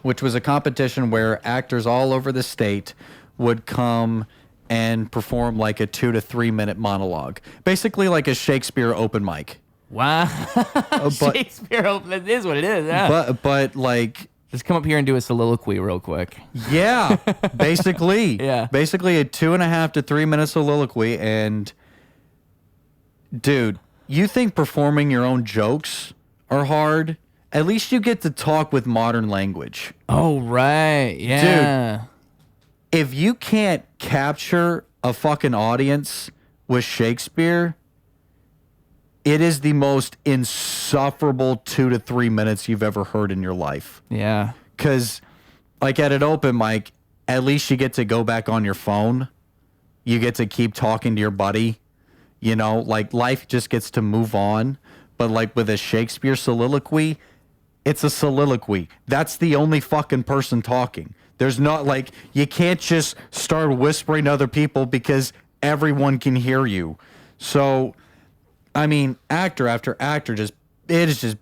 which was a competition where actors all over the state would come and perform like a 2 to 3 minute monologue, basically like a Shakespeare open mic. Wow. Shakespeare open, that is what it is. Yeah. But just come up here and do a soliloquy real quick. Yeah, basically. Yeah. Basically a 2.5 to 3 minute soliloquy. And dude, you think performing your own jokes are hard? At least you get to talk with modern language. Oh, right. Yeah. Dude, if you can't capture a fucking audience with Shakespeare, it is the most insufferable 2 to 3 minutes you've ever heard in your life. Yeah. Because, at an open mic, at least you get to go back on your phone. You get to keep talking to your buddy. Life just gets to move on. But, with a Shakespeare soliloquy, it's a soliloquy. That's the only fucking person talking. There's not like you can't just start whispering to other people because everyone can hear you. So, I mean, actor after actor, it is just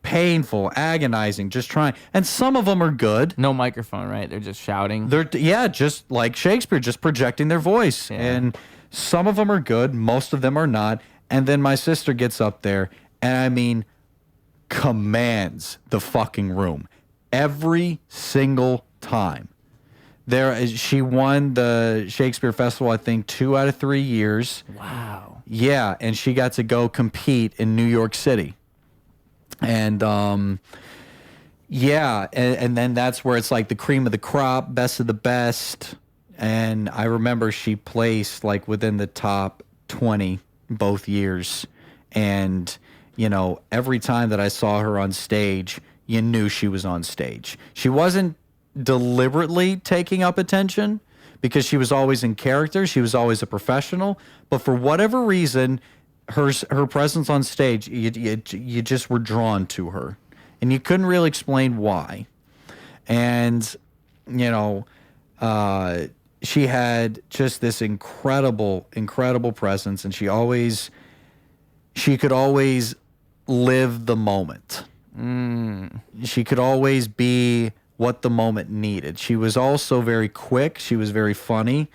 painful, agonizing, just trying. And some of them are good. No microphone, right? They're just shouting. They're just like Shakespeare, just projecting their voice. Yeah. And some of them are good, most of them are not. And then my sister gets up there and I mean commands the fucking room every single time. She won the Shakespeare Festival, I think, 2 out of 3 years. Wow. Yeah, and she got to go compete in New York City. And yeah, and then that's where it's like the cream of the crop, best of the best. And I remember she placed like within the top 20 both years. And, you know, every time that I saw her on stage, you knew she was on stage. She wasn't deliberately taking up attention because she was always in character. She was always a professional. But for whatever reason, her presence on stage, you just were drawn to her. And you couldn't really explain why. And, you know, she had just this incredible presence. And she could always live the moment. She could always be what the moment needed. She was also very quick. She was very funny.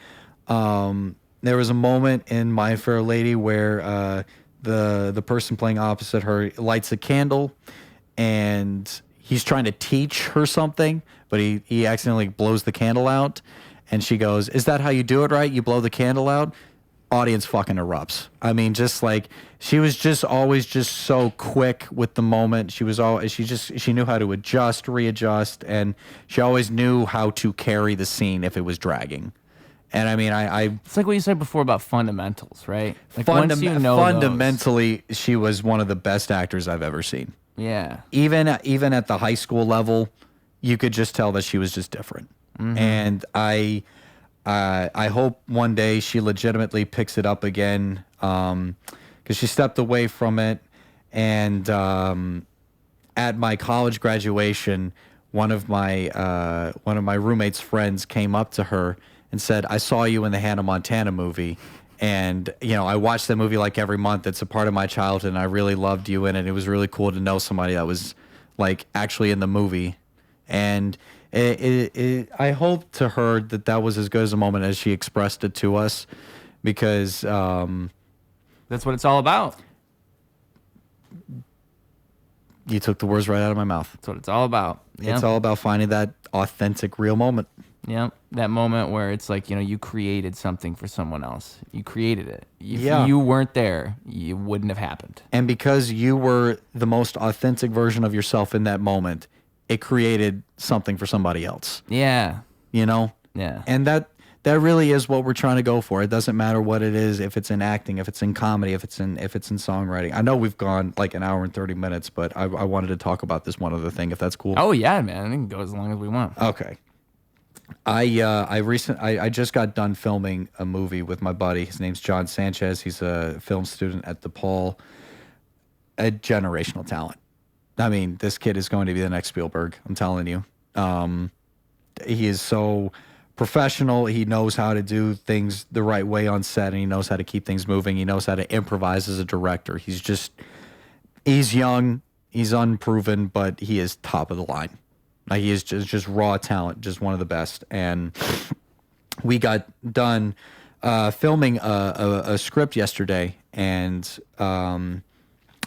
There was a moment in My Fair Lady where the person playing opposite her lights a candle, and he's trying to teach her something, but he accidentally blows the candle out, and she goes, "Is that how you do it, right? You blow the candle out?" Audience fucking erupts. I mean, just like she was just always just so quick with the moment. She knew how to adjust, readjust, and she always knew how to carry the scene if it was dragging. And I mean, it's like what you said before about fundamentals, right? Like once you know fundamentally, she was one of the best actors I've ever seen. Yeah. Even at the high school level, you could just tell that she was just different. Mm-hmm. And I hope one day she legitimately picks it up again, because she stepped away from it. And at my college graduation, one of my roommate's friends came up to her and said, "I saw you in the Hannah Montana movie, and you know I watched that movie like every month. It's a part of my childhood, and I really loved you in it. It was really cool to know somebody that was like actually in the movie." And I hope to her that was as good as a moment as she expressed it to us, because that's what it's all about. You took the words right out of my mouth. That's what it's all about. Yeah. It's all about finding that authentic, real moment. Yeah, that moment where it's like, you know, you created something for someone else. You created it. If Yeah. you weren't there, it wouldn't have happened. And because you were the most authentic version of yourself in that moment, it created something for somebody else. Yeah. You know? Yeah. And that really is what we're trying to go for. It doesn't matter what it is, if it's in acting, if it's in comedy, if it's in songwriting. I know we've gone like an hour and 30 minutes, but I wanted to talk about this one other thing, if that's cool. Oh yeah, man. I can go as long as we want. Okay. I just got done filming a movie with my buddy. His name's John Sanchez. He's a film student at DePaul. A generational talent. I mean, this kid is going to be the next Spielberg. I'm telling you. He is so professional. He knows how to do things the right way on set, and he knows how to keep things moving. He knows how to improvise as a director. He's young. He's unproven, but he is top of the line. Like, he is just raw talent, just one of the best. And we got done filming a script yesterday, and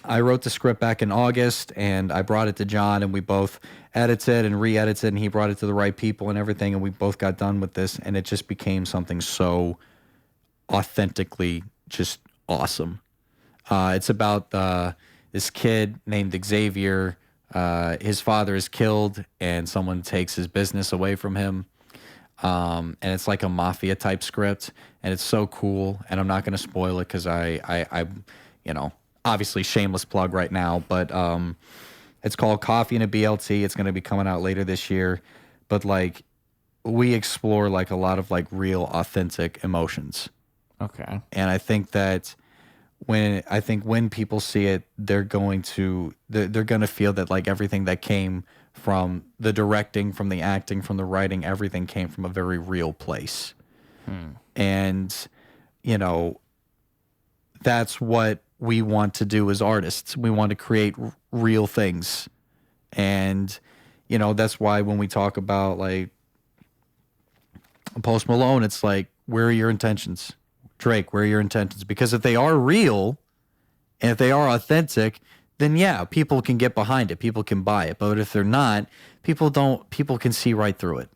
I wrote the script back in August, and I brought it to John, and we both edited and re-edited, and he brought it to the right people and everything, and we both got done with this, and it just became something so authentically just awesome. It's about this kid named Xavier. His father is killed, and someone takes his business away from him. And it's like a mafia type script, and it's so cool. And I'm not going to spoil it because I, you know, obviously shameless plug right now, but it's called Coffee and a BLT. It's going to be coming out later this year. But like, we explore like a lot of like real authentic emotions. Okay. And I think that when people see it, they're going to feel that like everything that came from the directing, from the acting, from the writing. Everything came from a very real place. And, you know, that's what we want to do as artists. We want to create real things. And, you know, that's why when we talk about like Post Malone, it's like, where are your intentions? Drake, where are your intentions? Because if they are real and if they are authentic, then yeah, people can get behind it. People can buy it. But if they're not, people can see right through it.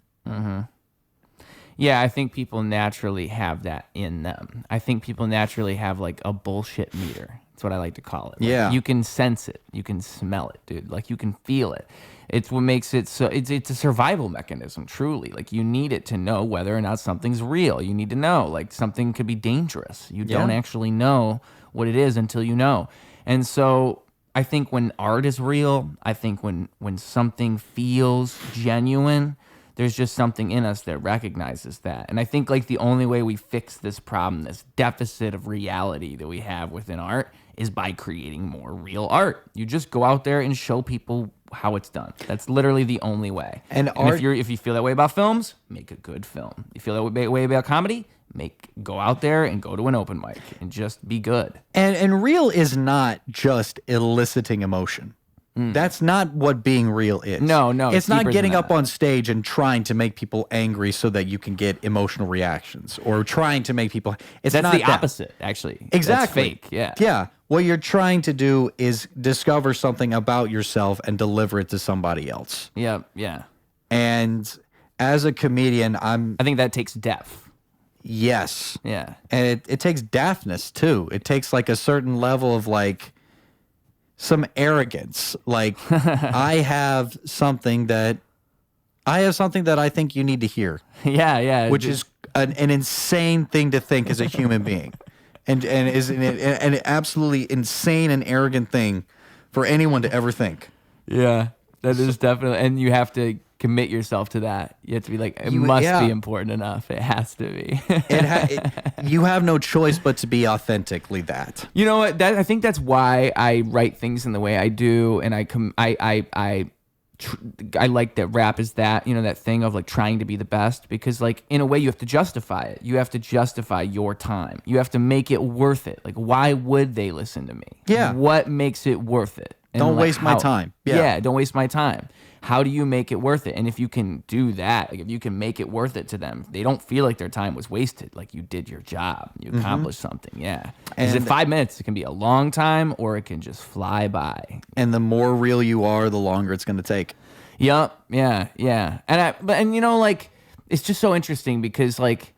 Yeah, I think people naturally have that in them. I think people naturally have like a bullshit meter. That's what I like to call it. Like, Yeah. you can sense it. You can smell it, dude. Like you can feel it. It's what makes it so. It's a survival mechanism, truly. Like you need it to know whether or not something's real. You need to know like something could be dangerous. You don't actually know what it is until you know. And so I think when art is real, I think when something feels genuine, there's just something in us that recognizes that. And I think like the only way we fix this problem, this deficit of reality that we have within art, is by creating more real art. You just go out there and show people how it's done. That's literally the only way. And art, if you feel that way about films, make a good film. You feel that way about comedy, go out there and go to an open mic and just be good. And real is not just eliciting emotion. That's not what being real is. No, it's not deeper getting than up that. on stage and trying to make people angry so that you can get emotional reactions, or trying to make people. It's That's not the that. opposite, actually. Exactly. That's fake. Yeah. Yeah. What you're trying to do is discover something about yourself and deliver it to somebody else. Yeah. Yeah. And as a comedian, I think that takes depth. yes. Yeah. And it takes daftness too. It takes like a certain level of like some arrogance. Like I have something that I think you need to hear, Yeah. which is an insane thing to think as a human being. And is an absolutely insane and arrogant thing for anyone to ever think. Yeah. That is definitely, and you have to commit yourself to that. You have to be like, it must be important enough. It has to be. You have no choice but to be authentically that. You know what? I think that's why I write things in the way I do, and I like that rap is that, you know, that thing of like trying to be the best, because like in a way you have to justify it. You have to justify your time. You have to make it worth it. Like, why would they listen to me? Yeah. What makes it worth it? And Don't like, waste my time. Yeah. Don't waste my time. How do you make it worth it? And if you can do that, like if you can make it worth it to them, they don't feel like their time was wasted. Like you did your job, you accomplished something. Yeah. Because in 5 minutes, it can be a long time or it can just fly by. And the more real you are, the longer it's going to take. Yup. Yeah. And you know, like, it's just so interesting because like,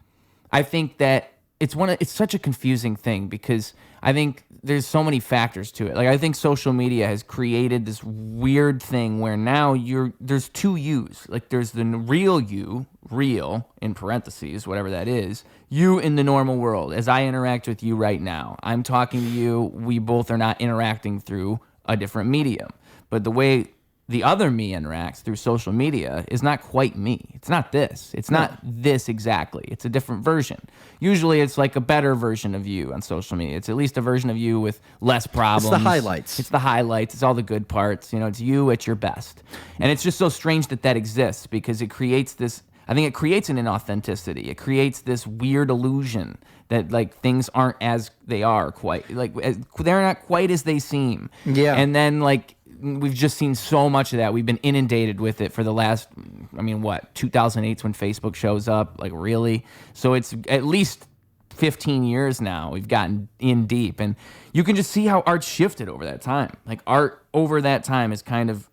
I think that it's such a confusing thing because I think there's so many factors to it. Like, I think social media has created this weird thing where now there's two yous. Like, there's the real you, real in parentheses, whatever that is, you in the normal world. As I interact with you right now, I'm talking to you. We both are not interacting through a different medium. But the way the other me interacts through social media is not quite me. It's not this. It's not this exactly. It's a different version. Usually it's like a better version of you on social media. It's at least a version of you with less problems. It's the highlights. It's the highlights. It's all the good parts. You know, it's you at your best. And it's just so strange that exists because it creates this, I think it creates an inauthenticity. It creates this weird illusion that like things aren't as they are quite. Like they're not quite as they seem. Yeah. And then like, we've just seen so much of that. We've been inundated with it for the last, 2008's when Facebook shows up, like really. So it's at least 15 years now. We've gotten in deep, and you can just see how art shifted over that time. Like art over that time is kind of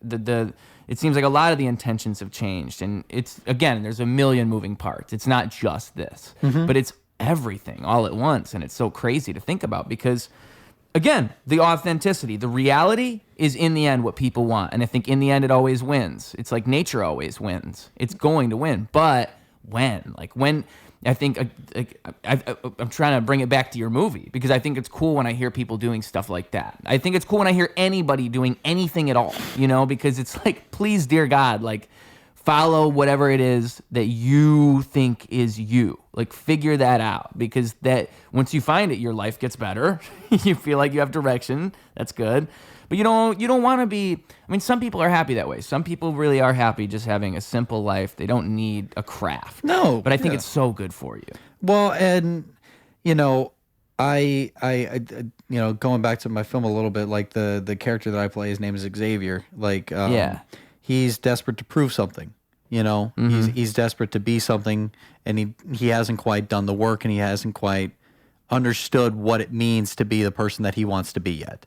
it seems like a lot of the intentions have changed, and it's, again, there's a million moving parts. It's not just this, but it's everything all at once, and it's so crazy to think about because, again, the authenticity, the reality is in the end what people want. And I think in the end, it always wins. It's like nature always wins. It's going to win. But when? Like when, I think, I'm trying to bring it back to your movie because I think it's cool when I hear people doing stuff like that. I think it's cool when I hear anybody doing anything at all, you know, because it's like, please, dear God, like, follow whatever it is that you think is you. Like, figure that out, because that once you find it, your life gets better. You feel like you have direction. That's good. But you don't want to be. I mean, some people are happy that way. Some people really are happy just having a simple life. They don't need a craft. No, but I think it's so good for you. Well, and I going back to my film a little bit, like the character that I play, his name is Xavier. Like, he's desperate to prove something. He's desperate to be something, and he hasn't quite done the work, and he hasn't quite understood what it means to be the person that he wants to be yet.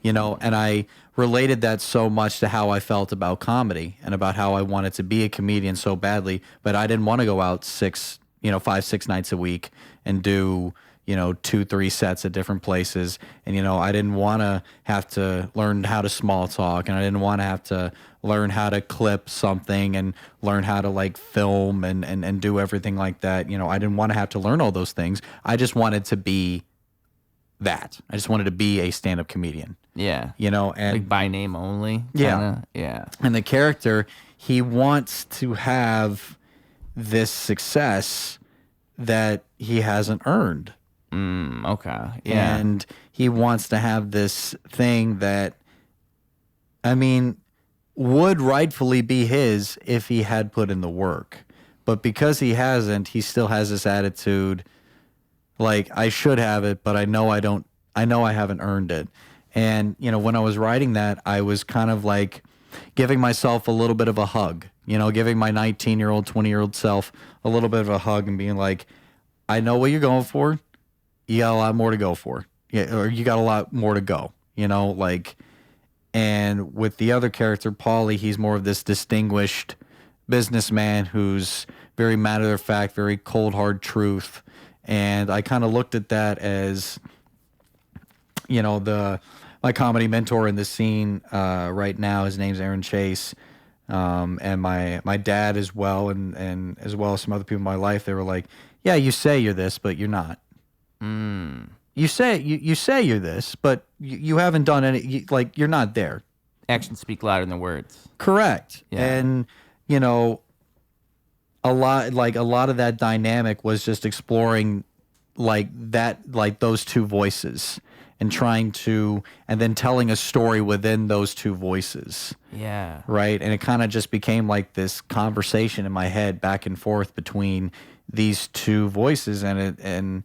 And I related that so much to how I felt about comedy and about how I wanted to be a comedian so badly, but I didn't want to go out 5, 6 nights a week and do 2, 3 sets at different places. And, I didn't want to have to learn how to small talk, and I didn't want to have to learn how to clip something and learn how to like film and do everything like that. I didn't want to have to learn all those things. I just wanted to be that. I just wanted to be a stand-up comedian. Yeah. And like by name only. Yeah. Yeah. And the character, he wants to have this success that he hasn't earned. Okay. Yeah. And he wants to have this thing that, I mean, would rightfully be his if he had put in the work. But because he hasn't, he still has this attitude like, I should have it, but I know I don't. I know I haven't earned it. And, when I was writing that, I was kind of like giving myself a little bit of a hug, giving my 19-year-old, 20-year-old self a little bit of a hug and being like, I know what you're going for. You got a lot more to go for. Yeah, or you got a lot more to go, and with the other character, Paulie, he's more of this distinguished businessman who's very matter of fact, very cold, hard truth. And I kind of looked at that as, my comedy mentor in this scene right now. His name's Aaron Chase, and my dad as well, and as well as some other people in my life. They were like, "Yeah, you say you're this, but you're not. You say you're this, but you haven't done any. You're not there. Actions speak louder than words." Correct. Yeah. And a lot of that dynamic was just exploring those two voices and and then telling a story within those two voices. Yeah. Right. And it kind of just became like this conversation in my head back and forth between these two voices. And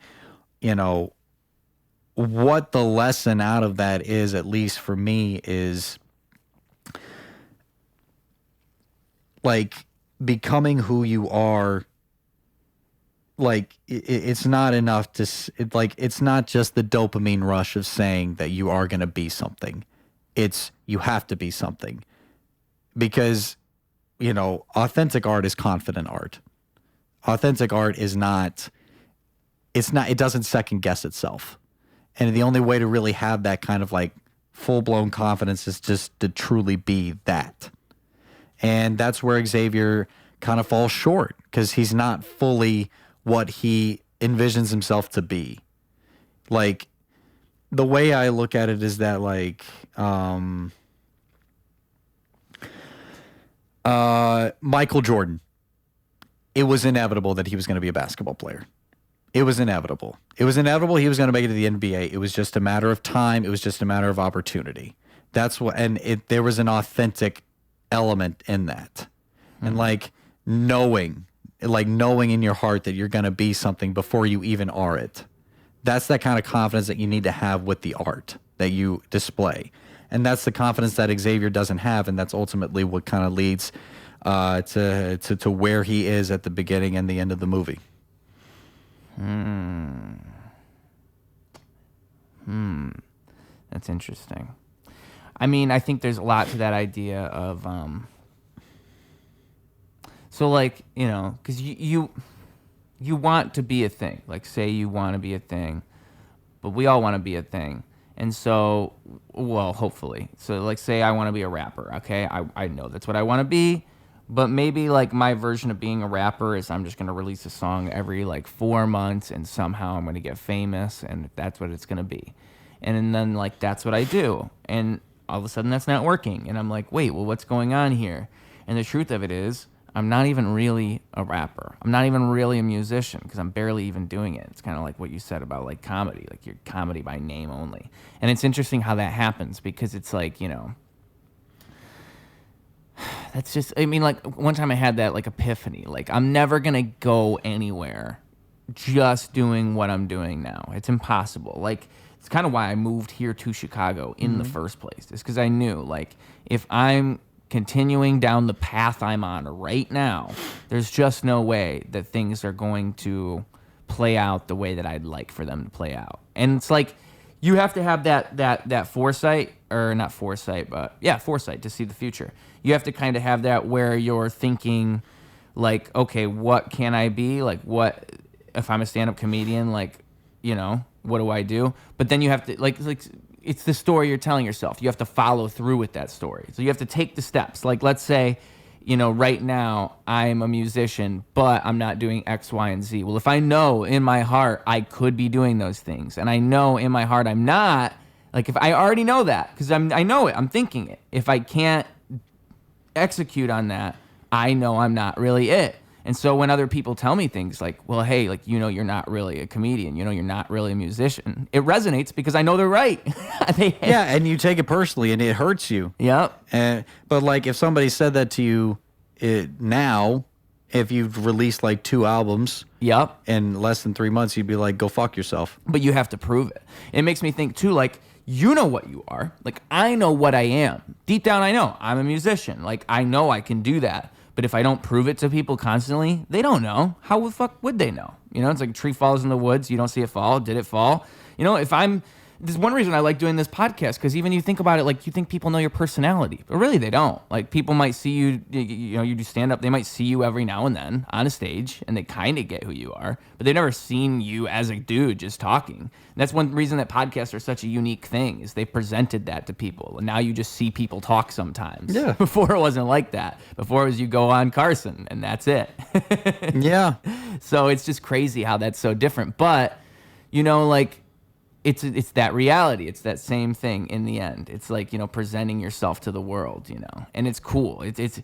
what the lesson out of that is, at least for me, is like becoming who you are. Like it's not enough to it's not just the dopamine rush of saying that you are going to be something. It's you have to be something, because authentic art is confident art. Authentic art is not, it doesn't second guess itself. And the only way to really have that kind of like full-blown confidence is just to truly be that. And that's where Xavier kind of falls short, because he's not fully what he envisions himself to be. Like, the way I look at it is that, like, Michael Jordan, it was inevitable that he was going to be a basketball player. It was inevitable. It was inevitable he was going to make it to the NBA. It was just a matter of time. It was just a matter of opportunity. That's what, and there was an authentic element in that. And like knowing in your heart that you're going to be something before you even are it. That's that kind of confidence that you need to have with the art that you display. And that's the confidence that Xavier doesn't have, and that's ultimately what kind of leads to where he is at the beginning and the end of the movie. That's interesting. I mean, I think there's a lot to that idea of so like, because you want to be a thing. Like, say you want to be a thing, but we all want to be a thing. And so, well, hopefully. So like, say I want to be a rapper, okay? I know that's what I want to be, but maybe like my version of being a rapper is I'm just going to release a song every like 4 months and somehow I'm going to get famous, and that's what it's going to be. And then like, that's what I do. And all of a sudden that's not working. And I'm like, wait, well, what's going on here? And the truth of it is, I'm not even really a rapper. I'm not even really a musician because I'm barely even doing it. It's kind of like what you said about like comedy, like you're comedy by name only. And it's interesting how that happens because it's like, you know, that's just, I mean, like one time I had that like epiphany, like I'm never going to go anywhere just doing what I'm doing now. It's impossible. Like, it's kind of why I moved here to Chicago in the first place. It's because I knew, like, if I'm continuing down the path I'm on right now, there's just no way that things are going to play out the way that I'd like for them to play out. And it's like, you have to have that foresight, or not foresight, but yeah, foresight to see the future. You have to kind of have that where you're thinking, like, okay, what can I be? Like, what, if I'm a stand-up comedian, like, you know, what do I do? But then you have to, like it's the story you're telling yourself. You have to follow through with that story. So you have to take the steps. Like, let's say, you know, right now I'm a musician, but I'm not doing X, Y, and Z. Well, if I know in my heart I could be doing those things, and I know in my heart I'm not, like if I already know that, because I know it, I'm thinking it. If I can't execute on that, I know I'm not really it. And so when other people tell me things like, well, hey, like, you know, you're not really a comedian, you know, you're not really a musician, it resonates because I know they're right. Yeah, and you take it personally and it hurts you. Yep. But like if somebody said that to you now, if you've released like 2 albums Yep. in less than 3 months, you'd be like, go fuck yourself. But you have to prove it. It makes me think too, like, you know what you are. Like, I know what I am. Deep down, I know I'm a musician. Like, I know I can do that. But if I don't prove it to people constantly, they don't know. How the fuck would they know? You know, it's like a tree falls in the woods. You don't see it fall. Did it fall? You know, there's one reason I like doing this podcast, because even you think about it, like you think people know your personality, but really they don't. Like people might see you, you know, you do stand up, they might see you every now and then on a stage and they kind of get who you are, but they've never seen you as a dude just talking. And that's one reason that podcasts are such a unique thing, is they presented that to people. And now you just see people talk sometimes. Yeah. Before it wasn't like that. Before it was you go on Carson and that's it. Yeah. So it's just crazy how that's so different. But, you know, like, it's that reality. It's that same thing in the end. It's like, you know, presenting yourself to the world, you know, and it's cool. It's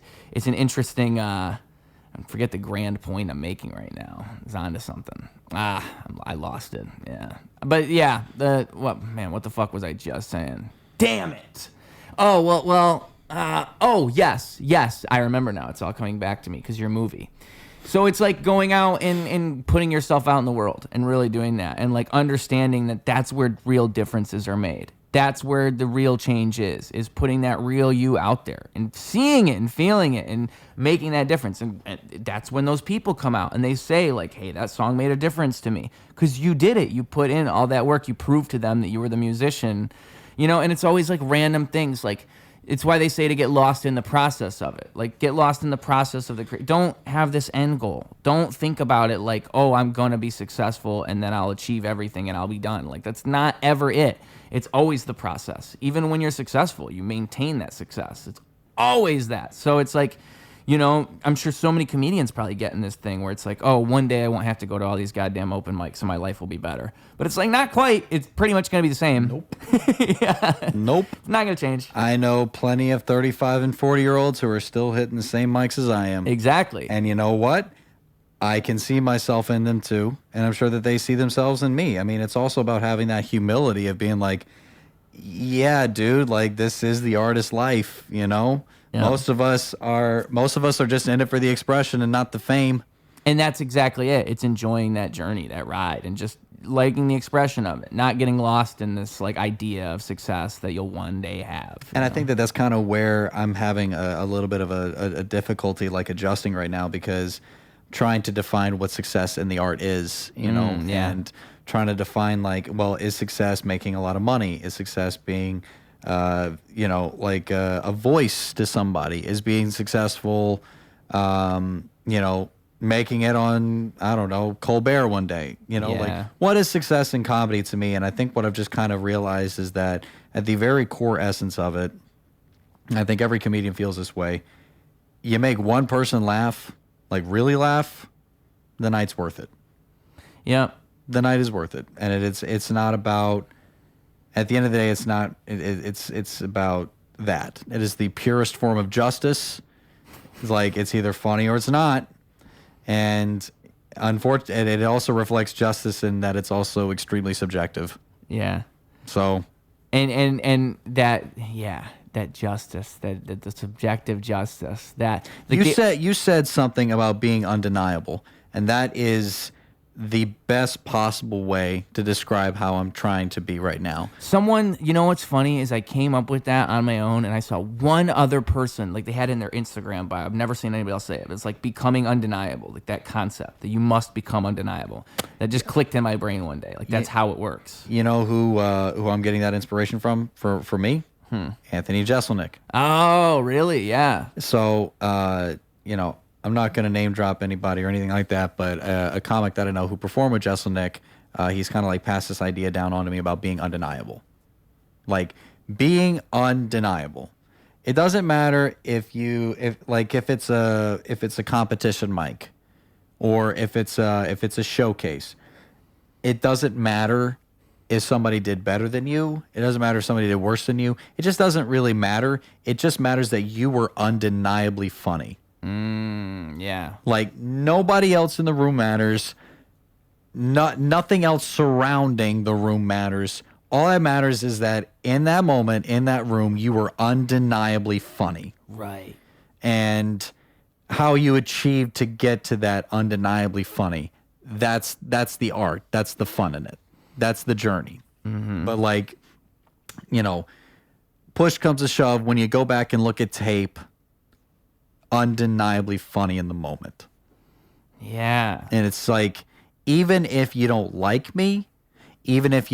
an interesting, I forget the grand point I'm making right now. It's onto something. I lost it. Yeah. But yeah, what the fuck was I just saying? Damn it. Oh, yes. I remember now. It's all coming back to me because your movie. So it's like going out and putting yourself out in the world and really doing that, and like understanding that that's where real differences are made. That's where the real change is putting that real you out there and seeing it and feeling it and making that difference. And that's when those people come out and they say like, hey, that song made a difference to me because you did it. You put in all that work. You proved to them that you were the musician, you know, and it's always like random things. Like, it's why they say to get lost in the process of it. Like, get lost in the process of don't have this end goal. Don't think about it like, oh, I'm going to be successful and then I'll achieve everything and I'll be done. Like, that's not ever it. It's always the process. Even when you're successful, you maintain that success. It's always that. So it's like, you know, I'm sure so many comedians probably get in this thing where it's like, oh, one day I won't have to go to all these goddamn open mics and my life will be better. But it's like, not quite. It's pretty much going to be the same. Nope. Yeah. Nope. It's not going to change. I know plenty of 35 and 40-year-olds who are still hitting the same mics as I am. Exactly. And you know what? I can see myself in them too. And I'm sure that they see themselves in me. I mean, it's also about having that humility of being like, yeah, dude, like this is the artist life, you know? Yeah. Most of us are just in it for the expression and not the fame. And that's exactly it. It's enjoying that journey, that ride, and just liking the expression of it, not getting lost in this like idea of success that you'll one day have. And I think that that's kind of where I'm having a little bit of a difficulty like adjusting right now, because trying to define what success in the art is, you know, and trying to define like, well, is success making a lot of money? Is success being you know, like a voice to somebody? Is being successful, you know, making it on, I don't know, Colbert one day? You know, like what is success in comedy to me? And I think what I've just kind of realized is that at the very core essence of it, I think every comedian feels this way. You make one person laugh, like really laugh, the night's worth it. Yeah. The night is worth it. And it's not about, at the end of the day, it's not. It's about that. It is the purest form of justice, It's like it's either funny or it's not. And unfortunately, it also reflects justice in that it's also extremely subjective. Yeah. So, and that that justice, that the subjective justice that you said something about being undeniable, and that is the best possible way to describe how I'm trying to be right now. Someone, you know what's funny is I came up with that on my own, and I saw one other person, like they had it in their Instagram bio. I've never seen anybody else say it. It's like becoming undeniable, like that concept that you must become undeniable. That just clicked in my brain one day. Like that's how it works. You know who I'm getting that inspiration from for me? Anthony Jeselnik. Oh, really? Yeah. So, I'm not going to name drop anybody or anything like that, but a comic that I know who performed with Jeselnik, he's kind of like passed this idea down onto me about being undeniable. Like being undeniable. It doesn't matter if it's a competition mic or if it's a showcase. It doesn't matter if somebody did better than you. It doesn't matter if somebody did worse than you. It just doesn't really matter. It just matters that you were undeniably funny. Yeah. Like nobody else in the room matters. Nothing else surrounding the room matters. All that matters is that in that moment, in that room, you were undeniably funny. Right. And how you achieved to get to that undeniably funny. That's the art. That's the fun in it. That's the journey. Mm-hmm. But like, push comes to shove, when you go back and look at tape, undeniably funny in the moment. Yeah. And it's like, even if you don't like me, even if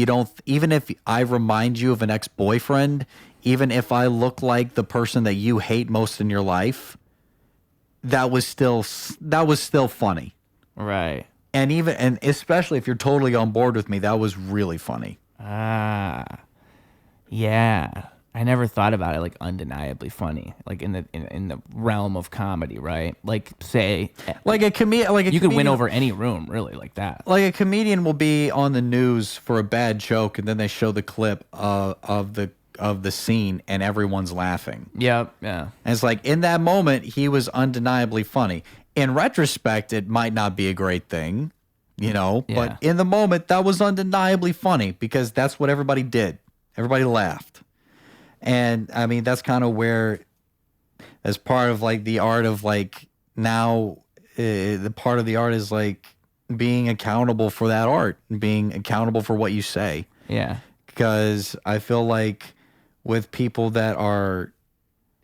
I remind you of an ex-boyfriend, even if I look like the person that you hate most in your life, that was still funny. Right. And especially if you're totally on board with me, that was really funny. Yeah. I never thought about it like undeniably funny, like in the realm of comedy, right? Like say, you could win over any room, really, like that. Like a comedian will be on the news for a bad joke, and then they show the clip of the scene, and everyone's laughing. Yep, yeah. And it's like in that moment, he was undeniably funny. In retrospect, it might not be a great thing, but in the moment, that was undeniably funny because that's what everybody did. Everybody laughed. And I mean, that's kind of where, as part of like the art of like now, the part of the art is like being accountable for that art, being accountable for what you say. Yeah. Because I feel like with people that are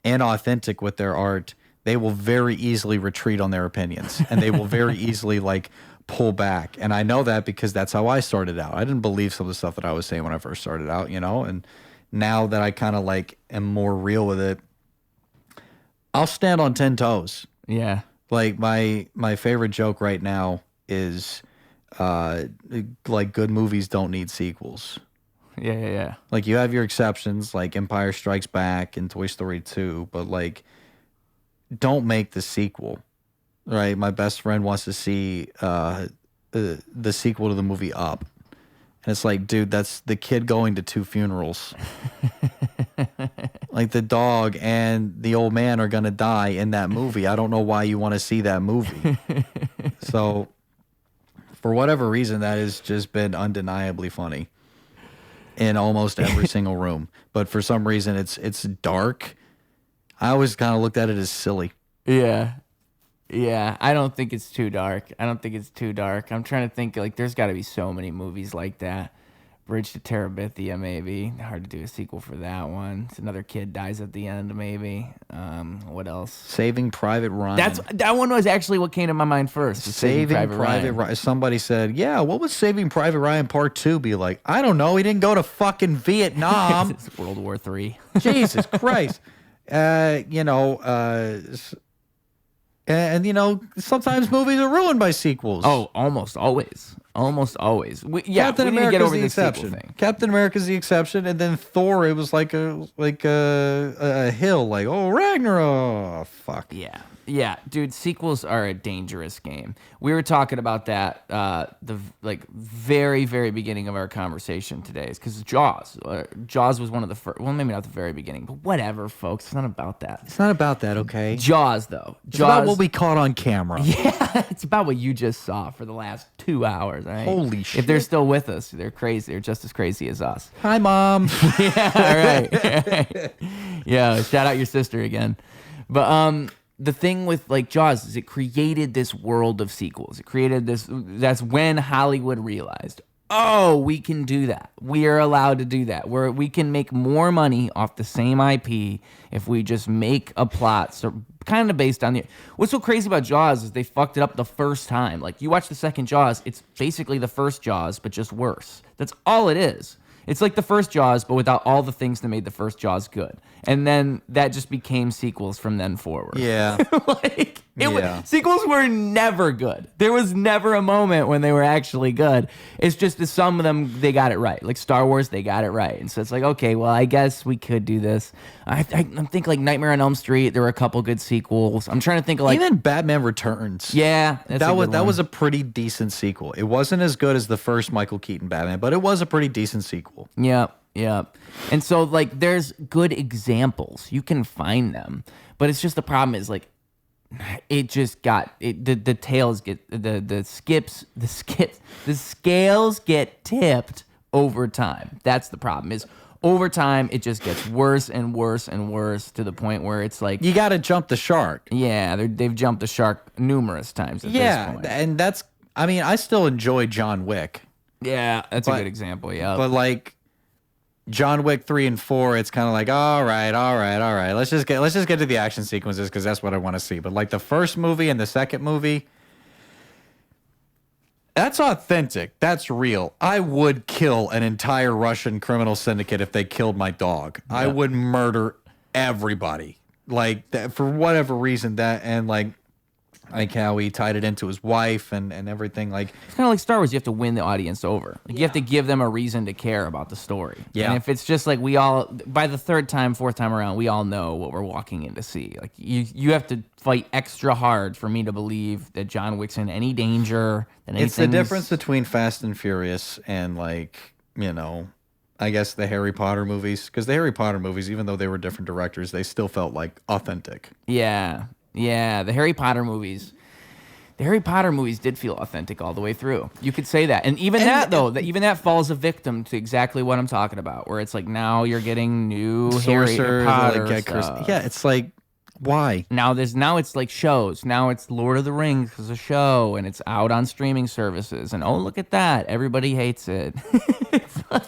inauthentic with their art, they will very easily retreat on their opinions and they will very easily like pull back. And I know that because that's how I started out. I didn't believe some of the stuff that I was saying when I first started out, and now that I kind of like am more real with it, I'll stand on 10 toes. Yeah. Like my favorite joke right now is like good movies don't need sequels. Yeah. Like you have your exceptions like Empire Strikes Back and Toy Story 2, but like don't make the sequel. Right? My best friend wants to see the sequel to the movie Up. And it's like, dude, that's the kid going to 2 funerals. Like the dog and the old man are going to die in that movie. I don't know why you want to see that movie. So for whatever reason, that has just been undeniably funny in almost every single room. But for some reason, it's dark. I always kind of looked at it as silly. Yeah. Yeah, I don't think it's too dark. I'm trying to think, like, there's got to be so many movies like that. Bridge to Terabithia, maybe. Hard to do a sequel for that one. It's another kid dies at the end, maybe. What else? Saving Private Ryan. That one was actually what came to my mind first. Saving Private Ryan. Somebody said, yeah, what would Saving Private Ryan Part 2 be like? I don't know. He didn't go to fucking Vietnam. It's World War III. Jesus Christ. And sometimes movies are ruined by sequels. Oh, almost always. Almost always. We need to America's get over the the exception. sequel thing. Captain America's the exception, and then Thor, it was like a hill, like, oh, Ragnarok. Fuck. Yeah, dude, sequels are a dangerous game. We were talking about that the very, very beginning of our conversation today, because Jaws was one of the first. Well, maybe not the very beginning, but whatever, folks. It's not about that. It's not about that, okay? Jaws, though. It's about what we caught on camera. Yeah, it's about what you just saw for the last 2 hours. Right? Holy shit! If they're still with us, they're crazy. They're just as crazy as us. Hi, Mom. Yeah, right. Yeah, shout out your sister again. But the thing with like Jaws is it created this world of sequels. It created this. That's when Hollywood realized, oh, we can do that. We are allowed to do that. We can make more money off the same IP if we just make a plot. So kind of based on the. What's so crazy about Jaws is they fucked it up the first time. Like you watch the second Jaws, it's basically the first Jaws but just worse. That's all it is. It's like the first Jaws, but without all the things that made the first Jaws good. And then that just became sequels from then forward. Yeah. Sequels were never good. There was never a moment when they were actually good. It's just that some of them, they got it right. Like Star Wars, they got it right. And so it's like, okay, well, I guess we could do this. I think like Nightmare on Elm Street, there were a couple good sequels. I'm trying to think of like... Even Batman Returns. Yeah. That was a pretty decent sequel. It wasn't as good as the first Michael Keaton Batman, but it was a pretty decent sequel. Yeah. And so like there's good examples. You can find them. But it's just the problem is like it just got the tails get the scales get tipped over time. That's the problem. Is over time it just gets worse and worse and worse to the point where it's like you got to jump the shark. Yeah, they've jumped the shark numerous times at this point. And that's I still enjoy John Wick. Yeah, that's a good example. Yeah, but like John Wick 3 and 4, it's kind of like all right. Let's just get to the action sequences because that's what I want to see. But like the first movie and the second movie, that's authentic. That's real. I would kill an entire Russian criminal syndicate if they killed my dog. Yeah. I would murder everybody. Like that, for whatever reason and like how he tied it into his wife and everything. Like it's kind of like Star Wars. You have to win the audience over. Like you have to give them a reason to care about the story. Yeah. And if it's just like by the third time, fourth time around, we all know what we're walking in to see. Like you have to fight extra hard for me to believe that John Wick's in any danger. It's the difference between Fast and Furious and like, I guess the Harry Potter movies. Because the Harry Potter movies, even though they were different directors, they still felt like authentic. Yeah. Yeah, the Harry Potter movies did feel authentic all the way through. You could say that. And even that falls a victim to exactly what I'm talking about, where it's like now you're getting new Harry Potter stuff. Yeah, it's like, why? Now it's like shows. Now it's Lord of the Rings as a show, and it's out on streaming services. And oh, look at that. Everybody hates it.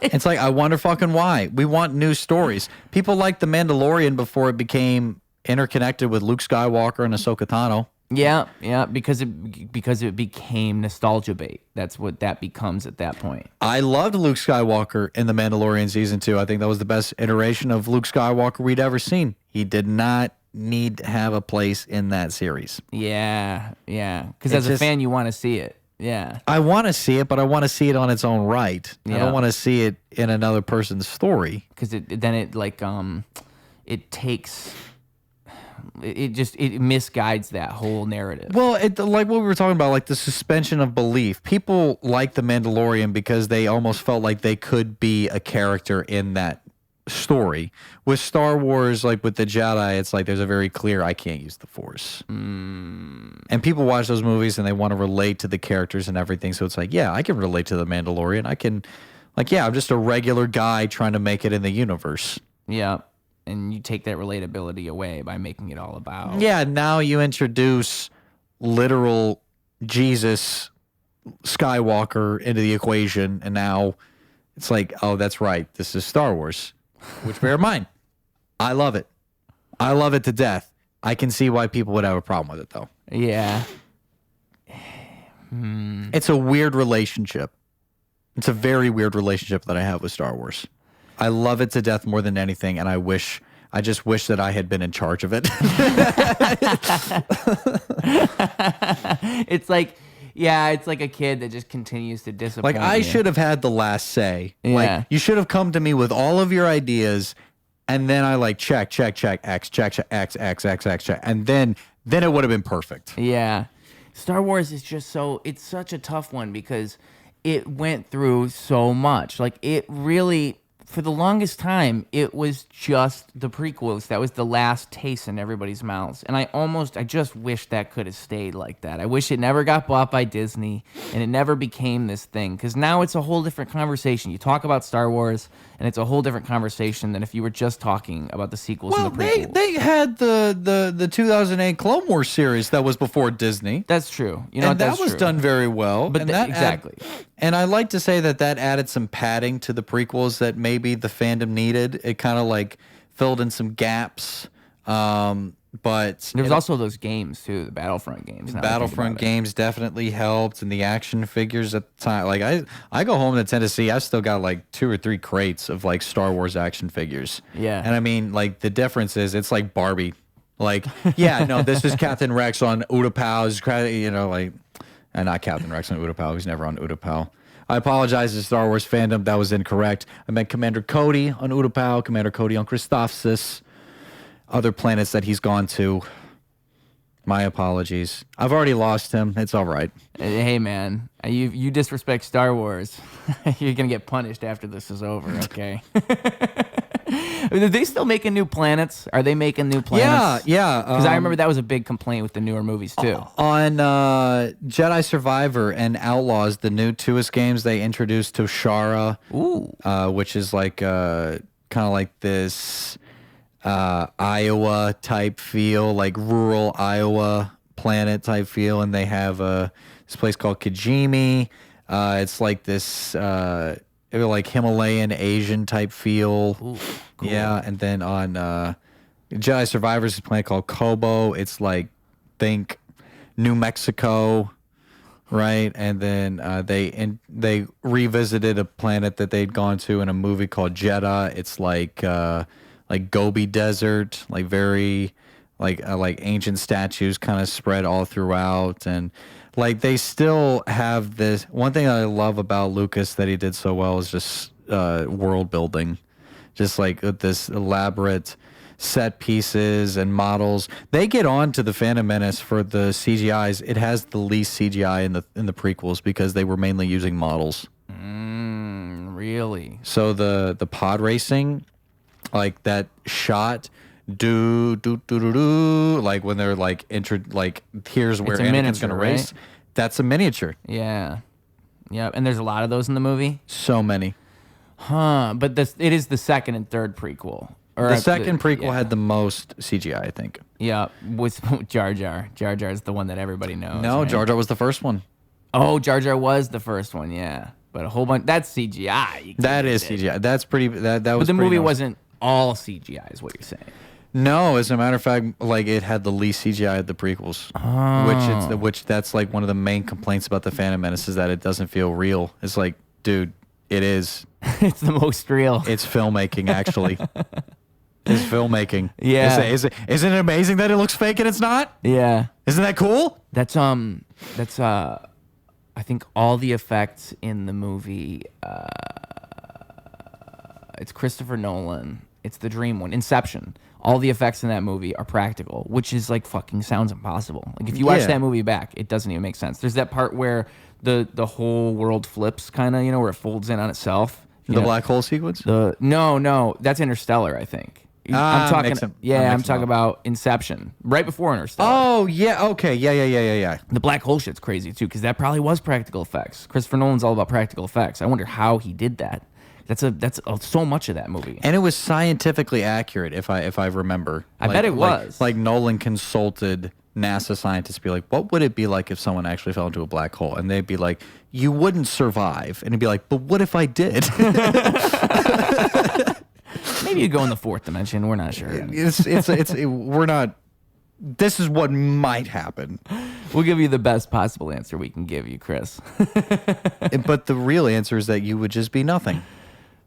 It's like, I wonder fucking why. We want new stories. People liked The Mandalorian before it became interconnected with Luke Skywalker and Ahsoka Tano. Yeah, because it became nostalgia bait. That's what that becomes at that point. I loved Luke Skywalker in The Mandalorian Season 2. I think that was the best iteration of Luke Skywalker we'd ever seen. He did not need to have a place in that series. Yeah. Because as a fan, you want to see it. Yeah. I want to see it, but I want to see it on its own right. Yeah. I don't want to see it in another person's story. Because it misguides that whole narrative. Well, like what we were talking about, like the suspension of belief. People like The Mandalorian because they almost felt like they could be a character in that story. With Star Wars, like with the Jedi, it's like there's a very clear, I can't use the Force. And people watch those movies and they want to relate to the characters and everything. So it's like, yeah, I can relate to The Mandalorian. I can, like, yeah, I'm just a regular guy trying to make it in the universe. Yeah. And you take that relatability away by making it all about... Yeah, now you introduce literal Jesus Skywalker into the equation, and now it's like, oh, that's right, this is Star Wars. Which, bear in mind, I love it. I love it to death. I can see why people would have a problem with it, though. Yeah. It's a weird relationship. It's a very weird relationship that I have with Star Wars. I love it to death more than anything, and I just wish that I had been in charge of it. It's like Yeah, it's like a kid that just continues to disappoint. Like, I you. should have had the last say. Yeah. Like, you should have come to me with all of your ideas, and then I like check, X, check, X, check, and then it would have been perfect. Yeah. Star Wars is just it's such a tough one because it went through so much. Like, it really, for the longest time, it was just the prequels. That was the last taste in everybody's mouths. And I just wish that could have stayed like that. I wish it never got bought by Disney and it never became this thing. Because now it's a whole different conversation. You talk about Star Wars and it's a whole different conversation than if you were just talking about the sequels and the prequels. They had the 2008 Clone Wars series that was before Disney. That's true. You know, And that was done very well. But and exactly. And I like to say that added some padding to the prequels that maybe the fandom needed. It kind of like filled in some gaps. But there was also those games too, the Battlefront games. Battlefront games definitely helped, and the action figures at the time. Like I go home to Tennessee, I still got like 2 or 3 crates of like Star Wars action figures. Yeah. And I mean, like the difference is it's like Barbie. Like, yeah, no, this is Captain Rex on Utapau's, you know, like, and not Captain Rex on Utapau. He's never on Utapau. I apologize to Star Wars fandom. That was incorrect. I meant Commander Cody on Utapau, Commander Cody on Christophsis, other planets that he's gone to. My apologies. I've already lost him. It's all right. Hey, man, you disrespect Star Wars. You're going to get punished after this is over, okay? Are they still making new planets? Are they making new planets? Yeah. Because I remember that was a big complaint with the newer movies, too. On Jedi Survivor and Outlaws, the new Tuas games, they introduced Toshara, which is like kind of like this Iowa type feel, like rural Iowa planet type feel. And they have this place called Kijimi. It's like this... like Himalayan Asian type feel. Ooh, cool. Yeah, and then on Jedi Survivors is a planet called Kobo. It's like, think New Mexico, right? And then they revisited a planet that they'd gone to in a movie called Jeddah. It's like Gobi Desert, like very like ancient statues kind of spread all throughout. And like they still have this. One thing I love about Lucas that he did so well is just world building, just like with this elaborate set pieces and models. They get on to the Phantom Menace for the CGIs. It has the least CGI in the prequels because they were mainly using models. Really? So the pod racing, like that shot. Like when they're like here's where Anakin's gonna race. Right? That's a miniature. Yeah. And there's a lot of those in the movie. So many. But it is the second and third prequel. Or the second prequel had the most CGI, I think. Yeah, with Jar Jar. Jar Jar is the one that everybody knows. No, right? Jar Jar was the first one. Oh, Jar Jar was the first one. Yeah, but a whole bunch. That's CGI. That is CGI. That's pretty. That was. But the movie nice. wasn't all CGI, is what you're saying. No, as a matter of fact, like it had the least CGI of the prequels, which that's like one of the main complaints about the Phantom Menace is that it doesn't feel real. It's like, dude, it is. It's the most real. It's filmmaking, actually. It's filmmaking. Yeah. Isn't it amazing that it looks fake and it's not? Yeah. Isn't that cool? That's I think all the effects in the movie. It's Christopher Nolan. It's the dream one, Inception. All the effects in that movie are practical, which is like fucking sounds impossible. Like if you watch that movie back, it doesn't even make sense. There's that part where the whole world flips, kind of, where it folds in on itself. The black hole sequence? No, that's Interstellar, I think. I'm talking about Inception, right before Interstellar. Oh yeah, okay, yeah. The black hole shit's crazy too, because that probably was practical effects. Christopher Nolan's all about practical effects. I wonder how he did that. That's so much of that movie, and it was scientifically accurate. If I remember, I bet it was. Like Nolan consulted NASA scientists, be like, what would it be like if someone actually fell into a black hole? And they'd be like, you wouldn't survive. And he'd be like, but what if I did? Maybe you go in the fourth dimension. We're not sure. We're not. This is what might happen. We'll give you the best possible answer we can give you, Chris. But the real answer is that you would just be nothing.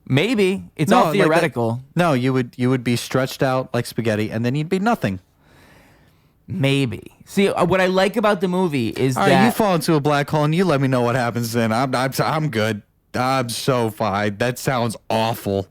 Maybe it's all theoretical. No, you would be stretched out like spaghetti, and then you'd be nothing. Maybe. See, what I like about the movie is All that right, you fall into a black hole and you let me know what happens then. I'm good. I'm so fine. That sounds awful.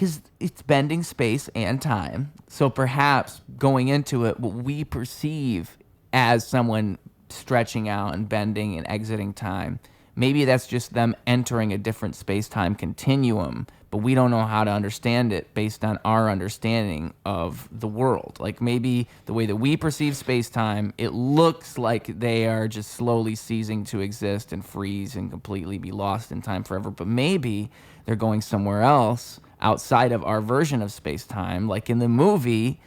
because it's bending space and time. So perhaps going into it, what we perceive as someone stretching out and bending and exiting time, maybe that's just them entering a different space-time continuum, but we don't know how to understand it based on our understanding of the world. Like maybe the way that we perceive space-time, it looks like they are just slowly ceasing to exist and freeze and completely be lost in time forever, but maybe they're going somewhere else outside of our version of space-time, like in the movie,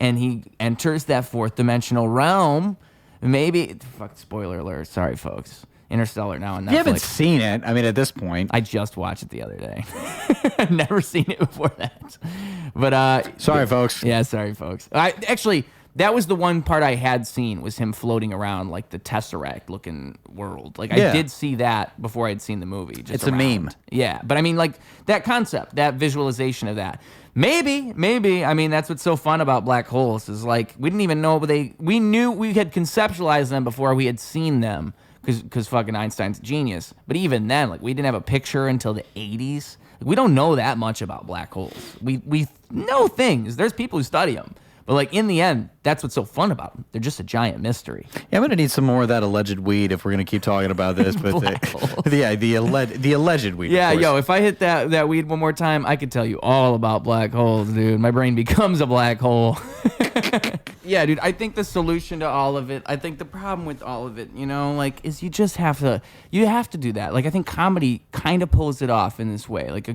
and he enters that fourth dimensional realm. Maybe, spoiler alert, sorry folks. Interstellar now on Netflix. You haven't seen it. I mean, at this point. I just watched it the other day. I've never seen it before that. But sorry, folks. Yeah, sorry, folks. Actually, that was the one part I had seen was him floating around like the Tesseract-looking world. Like I did see that before I had seen the movie. Just it's around. A meme. Yeah, but I mean, like that concept, that visualization of that. Maybe. I mean, that's what's so fun about black holes is like we didn't even know we knew we had conceptualized them before we had seen them. Because fucking Einstein's a genius. But even then, like, we didn't have a picture until the 80s. Like, we don't know that much about black holes. We know things. There's people who study them. But, like, in the end, that's what's so fun about them. They're just a giant mystery. Yeah, I'm going to need some more of that alleged weed if we're going to keep talking about this. But the alleged weed. Yeah, yo, if I hit that weed one more time, I could tell you all about black holes, dude. My brain becomes a black hole. Yeah, dude, I think the solution to all of it, I think the problem with all of it, you know, like, is you just have to do that. Like, I think comedy kind of pulls it off in this way. Like,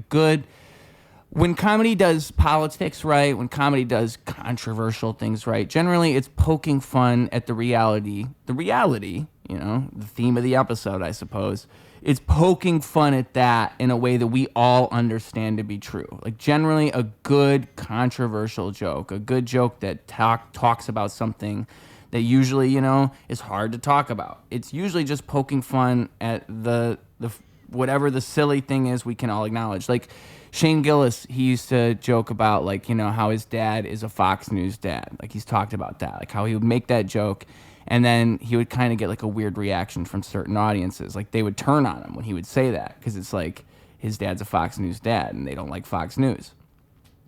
when comedy does politics right, when comedy does controversial things right, generally it's poking fun at the reality, you know, the theme of the episode, I suppose. It's poking fun at that in a way that we all understand to be true. Like generally a good controversial joke, a good joke that talks about something that usually, you know, is hard to talk about. It's usually just poking fun at the whatever the silly thing is we can all acknowledge. Like Shane Gillis, he used to joke about like, you know, how his dad is a Fox News dad. Like he's talked about that, like how he would make that joke and then he would kind of get like a weird reaction from certain audiences. Like they would turn on him when he would say that because it's like his dad's a Fox News dad and they don't like Fox News.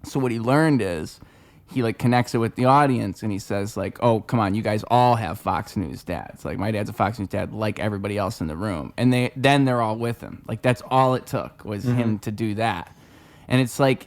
So what he learned is he like connects it with the audience and he says like, oh, come on, you guys all have Fox News dads. Like my dad's a Fox News dad like everybody else in the room. And they're all with him. Like that's all it took was him to do that. And it's like,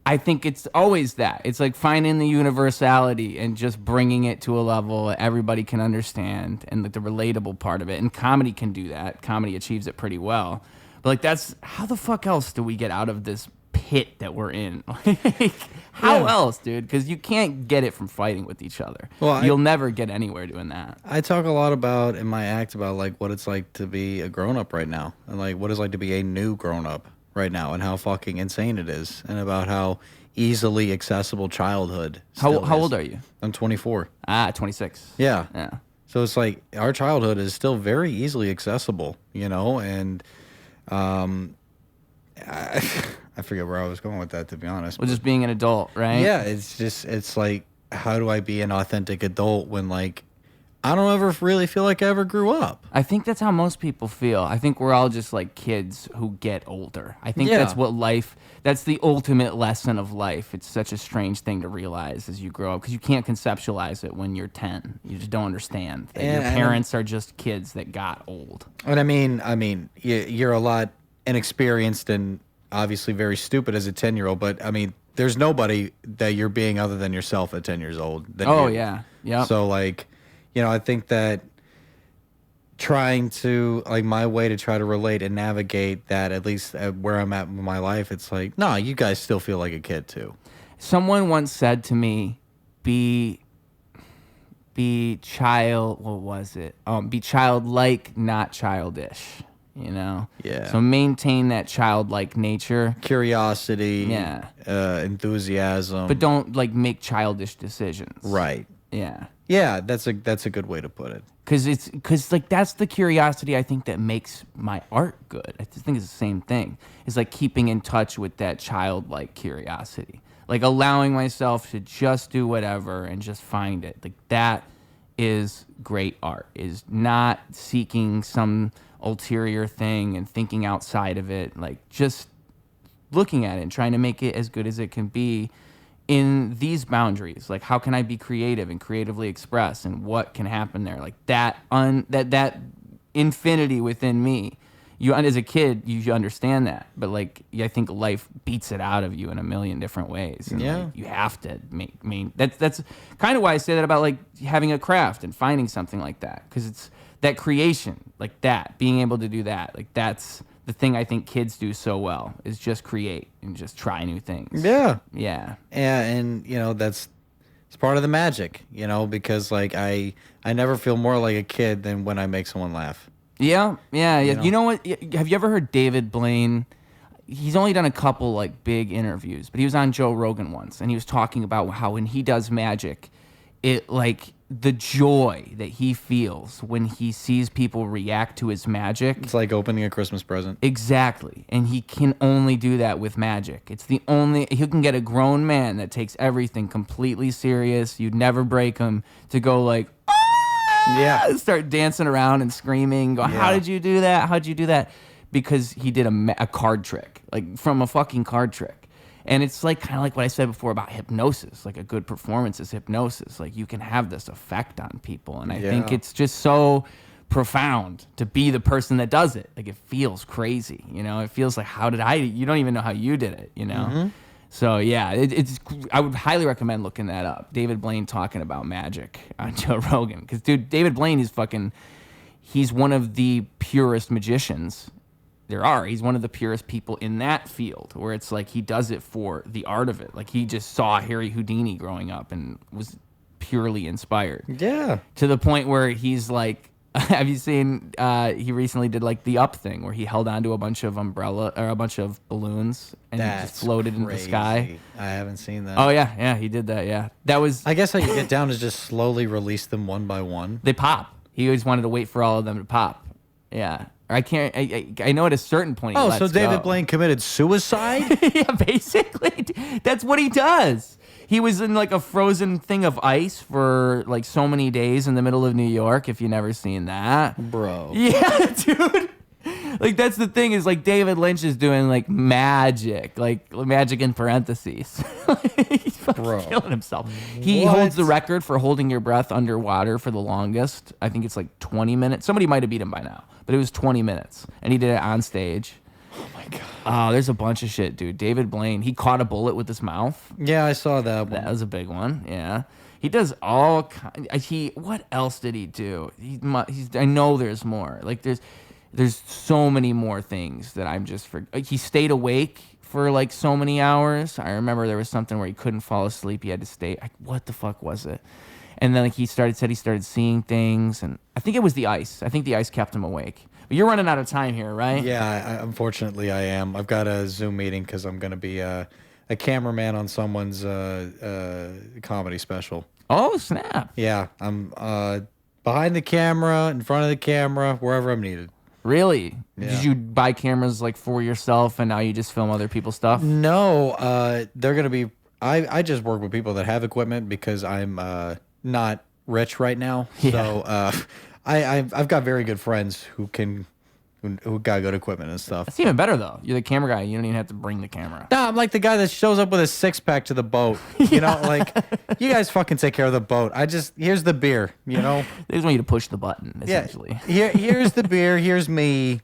I think it's always that. It's like finding the universality and just bringing it to a level that everybody can understand and like the relatable part of it. And comedy can do that. Comedy achieves it pretty well. But like that's, how the fuck else do we get out of this pit that we're in? Like, how else, dude? Because you can't get it from fighting with each other. Well, you'll never get anywhere doing that. I talk a lot about in my act about like what it's like to be a grown-up right now and like what it's like to be a new grown-up right now and how fucking insane it is and about how easily accessible childhood How is. old are you? I'm 24. 26. Yeah. Yeah. So it's like our childhood is still very easily accessible, you know, and I forget where I was going with that, to be honest. Well, just being an adult, right? Yeah, it's like, how do I be an authentic adult when like I don't ever really feel like I ever grew up? I think that's how most people feel. I think we're all just like kids who get older. I think that's what that's the ultimate lesson of life. It's such a strange thing to realize as you grow up because you can't conceptualize it when you're 10. You just don't understand that your parents are just kids that got old. And I mean, you're a lot inexperienced and obviously very stupid as a 10-year-old, but I mean, there's nobody that you're being other than yourself at 10 years old. Yeah. So like, you know, I think that trying to, like, my way to try to relate and navigate that, at least at where I'm at in my life, it's like, no, you guys still feel like a kid, too. Someone once said to me, be childlike, not childish, you know? Yeah. So maintain that childlike nature. Curiosity. Yeah. Enthusiasm. But don't, like, make childish decisions. Right. Yeah. Yeah, that's a good way to put it. Because like that's the curiosity I think that makes my art good. I just think it's the same thing. It's like keeping in touch with that childlike curiosity. Like allowing myself to just do whatever and just find it. Like that is great art, is not seeking some ulterior thing and thinking outside of it. Like just looking at it and trying to make it as good as it can be in these boundaries. Like how can I be creative and creatively express and what can happen there? Like that infinity within me. You, as a kid, you understand that, but like I think life beats it out of you in a million different ways. And Yeah. like, you have to that's kind of why I say that about like having a craft and finding something like that, because it's that creation, like that, being able to do that, like that's the thing I think kids do so well, is just create and just try new things. Yeah. Yeah. And you know, it's part of the magic, you know, because like I never feel more like a kid than when I make someone laugh. Yeah. know? You know what? Have you ever heard David Blaine? He's only done a couple like big interviews, but he was on Joe Rogan once, and he was talking about how when he does magic, it like the joy that he feels when he sees people react to his magic. It's like opening a Christmas present. Exactly. And he can only do that with magic. It's the only, he can get a grown man that takes everything completely serious. You'd never break him to go like, Yeah. start dancing around and screaming. Go, how Yeah. did you do that? How'd you do that? Because he did a card trick, like from a fucking card trick. And it's like kind of like what I said before about hypnosis. Like a good performance is hypnosis. Like you can have this effect on people. And I think Yeah. it's just so profound to be the person that does it. Like it feels crazy, you know? It feels like, how did you don't even know how you did it, you know? Mm-hmm. So yeah, I would highly recommend looking that up. David Blaine talking about magic on Joe Rogan. Because dude, David Blaine is he's one of the purest magicians there are. He's one of the purest people in that field, where it's like he does it for the art of it. Like he just saw Harry Houdini growing up and was purely inspired. Yeah. To the point where he's like, have you seen, he recently did like the Up thing, where he held onto a bunch of a bunch of balloons and just floated into the sky. I haven't seen that. Oh yeah, he did that. Yeah, that was. I guess how you get down is just slowly release them one by one. They pop. He always wanted to wait for all of them to pop. Yeah, or I can't. I know at a certain point. Oh, he so lets David go. Blaine committed suicide? Yeah, basically, that's what he does. He was in like a frozen thing of ice for like so many days in the middle of New York. If you've never seen that, Bro. Yeah, dude. Like that's the thing, is like David Lynch is doing like magic in parentheses. He's fucking Bro. killing himself. He What? holds the record for holding your breath underwater for the longest. I think it's like 20 minutes. Somebody might have beat him by now, but it was 20 minutes, and he did it on stage. Oh my god. Oh, there's a bunch of shit, dude. David Blaine, he caught a bullet with his mouth. Yeah, I saw that one. That was a big one. Yeah, he does all kind. What else did he do? I know there's more. Like there's so many more things that I'm just for. Like, he stayed awake for like so many hours. I remember there was something where he couldn't fall asleep. He had to stay. What the fuck was it? And then like he started seeing things, and I think it was the ice. I think the ice kept him awake. But you're running out of time here, right? Yeah, unfortunately I am. I've got a Zoom meeting because I'm going to be a cameraman on someone's comedy special. Oh snap! Yeah, I'm behind the camera, in front of the camera, wherever I'm needed. Really? Yeah. Did you buy cameras like for yourself, and now you just film other people's stuff? No, they're going to be... I just work with people that have equipment because I'm not rich right now. Yeah. So I've got very good friends who got good equipment and stuff. That's even better though. You're the camera guy. You don't even have to bring the camera. No, I'm like the guy that shows up with a six-pack to the boat. You know, like, you guys fucking take care of the boat. Here's the beer, you know? They just want you to push the button, essentially. Yeah. Here's the beer. Here's me.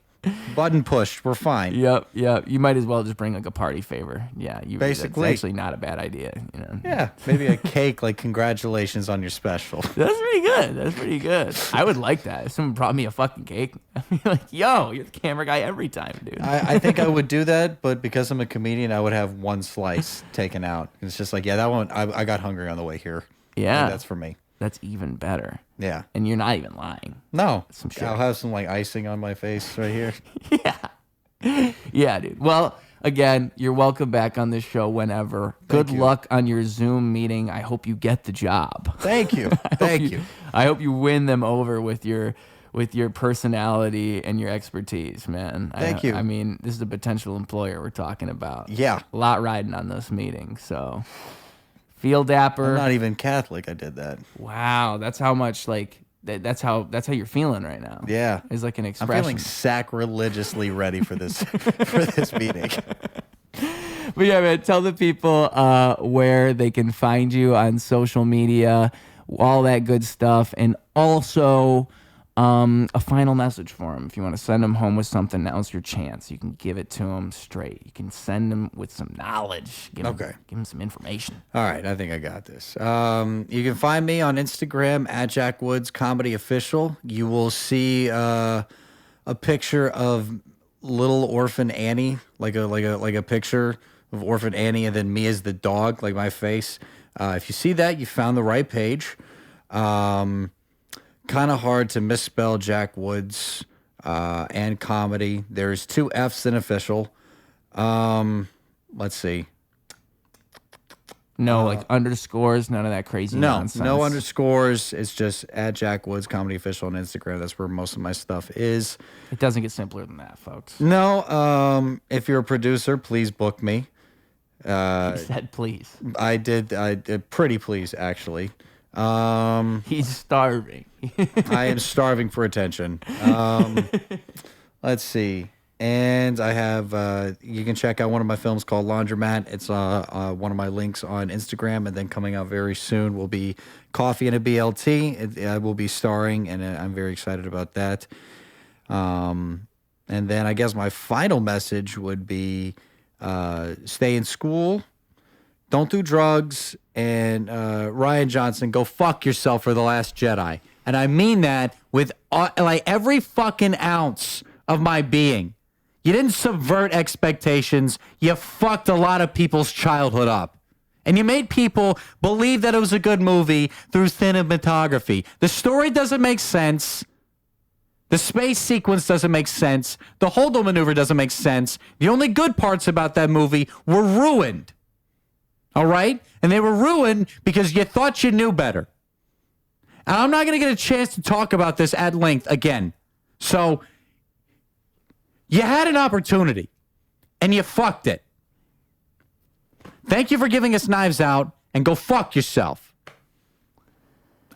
Button pushed. We're fine. Yep. You might as well just bring like a party favor. Yeah, Basically. that's actually not a bad idea. You know. Yeah, maybe a cake like congratulations on your special. That's pretty good. I would like that. If someone brought me a fucking cake, I'd be like, yo, you're the camera guy every time, dude. I think I would do that, but because I'm a comedian, I would have one slice taken out. It's just like, yeah, that one, I got hungry on the way here. Yeah. That's for me. That's even better. Yeah. And you're not even lying. No. Some shit. I'll have some like icing on my face right here. Yeah, dude. Well, again, you're welcome back on this show whenever. Good you. luck on your Zoom meeting. I hope you get the job. Thank you. Thank you. I hope you win them over with your with your personality and your expertise, man. Thank you. I mean, this is a potential employer we're talking about. Yeah. A lot riding on this meeting, so feel dapper. I'm not even Catholic. I did that. Wow, that's how much like that's how you're feeling right now. Yeah. It's like an I'm expression. feeling sacrilegiously ready for this for this meeting. But yeah, man, tell the people where they can find you on social media, all that good stuff, and also a final message for them. If you want to send them home with something, now's your chance. You can give it to them straight. You can send them with some knowledge. Give them some information. All right, I think I got this. You can find me on Instagram at Jack Woods Comedy Official. You will see a picture of little orphan Annie, like a picture of orphan Annie, and then me as the dog, like my face. If you see that, you found the right page. Kind of hard to misspell Jack Woods and comedy. There's 2 F's in official. Let's see. No, like underscores, none of that crazy nonsense. No underscores. It's just at Jack Woods Comedy Official on Instagram. That's where most of my stuff is. It doesn't get simpler than that, folks. No, if you're a producer, please book me. He said please. I did pretty please, actually. He's starving. I am starving for attention. Let's see. And I have, you can check out one of my films called Laundromat. It's one of my links on Instagram. And then coming out very soon will be Coffee and a BLT. I will be starring, and I'm very excited about that. And then I guess my final message would be stay in school, don't do drugs, and Rian Johnson, go fuck yourself for The Last Jedi. And I mean that with like every fucking ounce of my being. You didn't subvert expectations. You fucked a lot of people's childhood up. And you made people believe that it was a good movie through cinematography. The story doesn't make sense. The space sequence doesn't make sense. The Holdo maneuver doesn't make sense. The only good parts about that movie were ruined. All right? And they were ruined because you thought you knew better. And I'm not going to get a chance to talk about this at length again. So, you had an opportunity, and you fucked it. Thank you for giving us Knives Out, and go fuck yourself.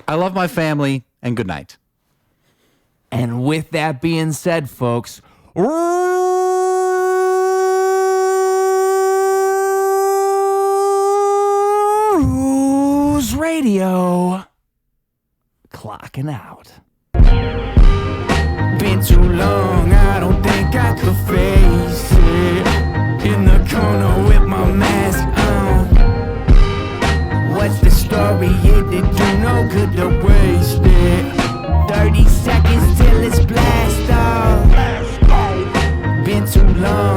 I love my family, and good night. And with that being said, folks, Ruse Radio clocking out. Been too long, I don't think I could face it. In the corner with my mask on. What's the story? It did do no good to waste it. 30 seconds till it's blast off. Been too long.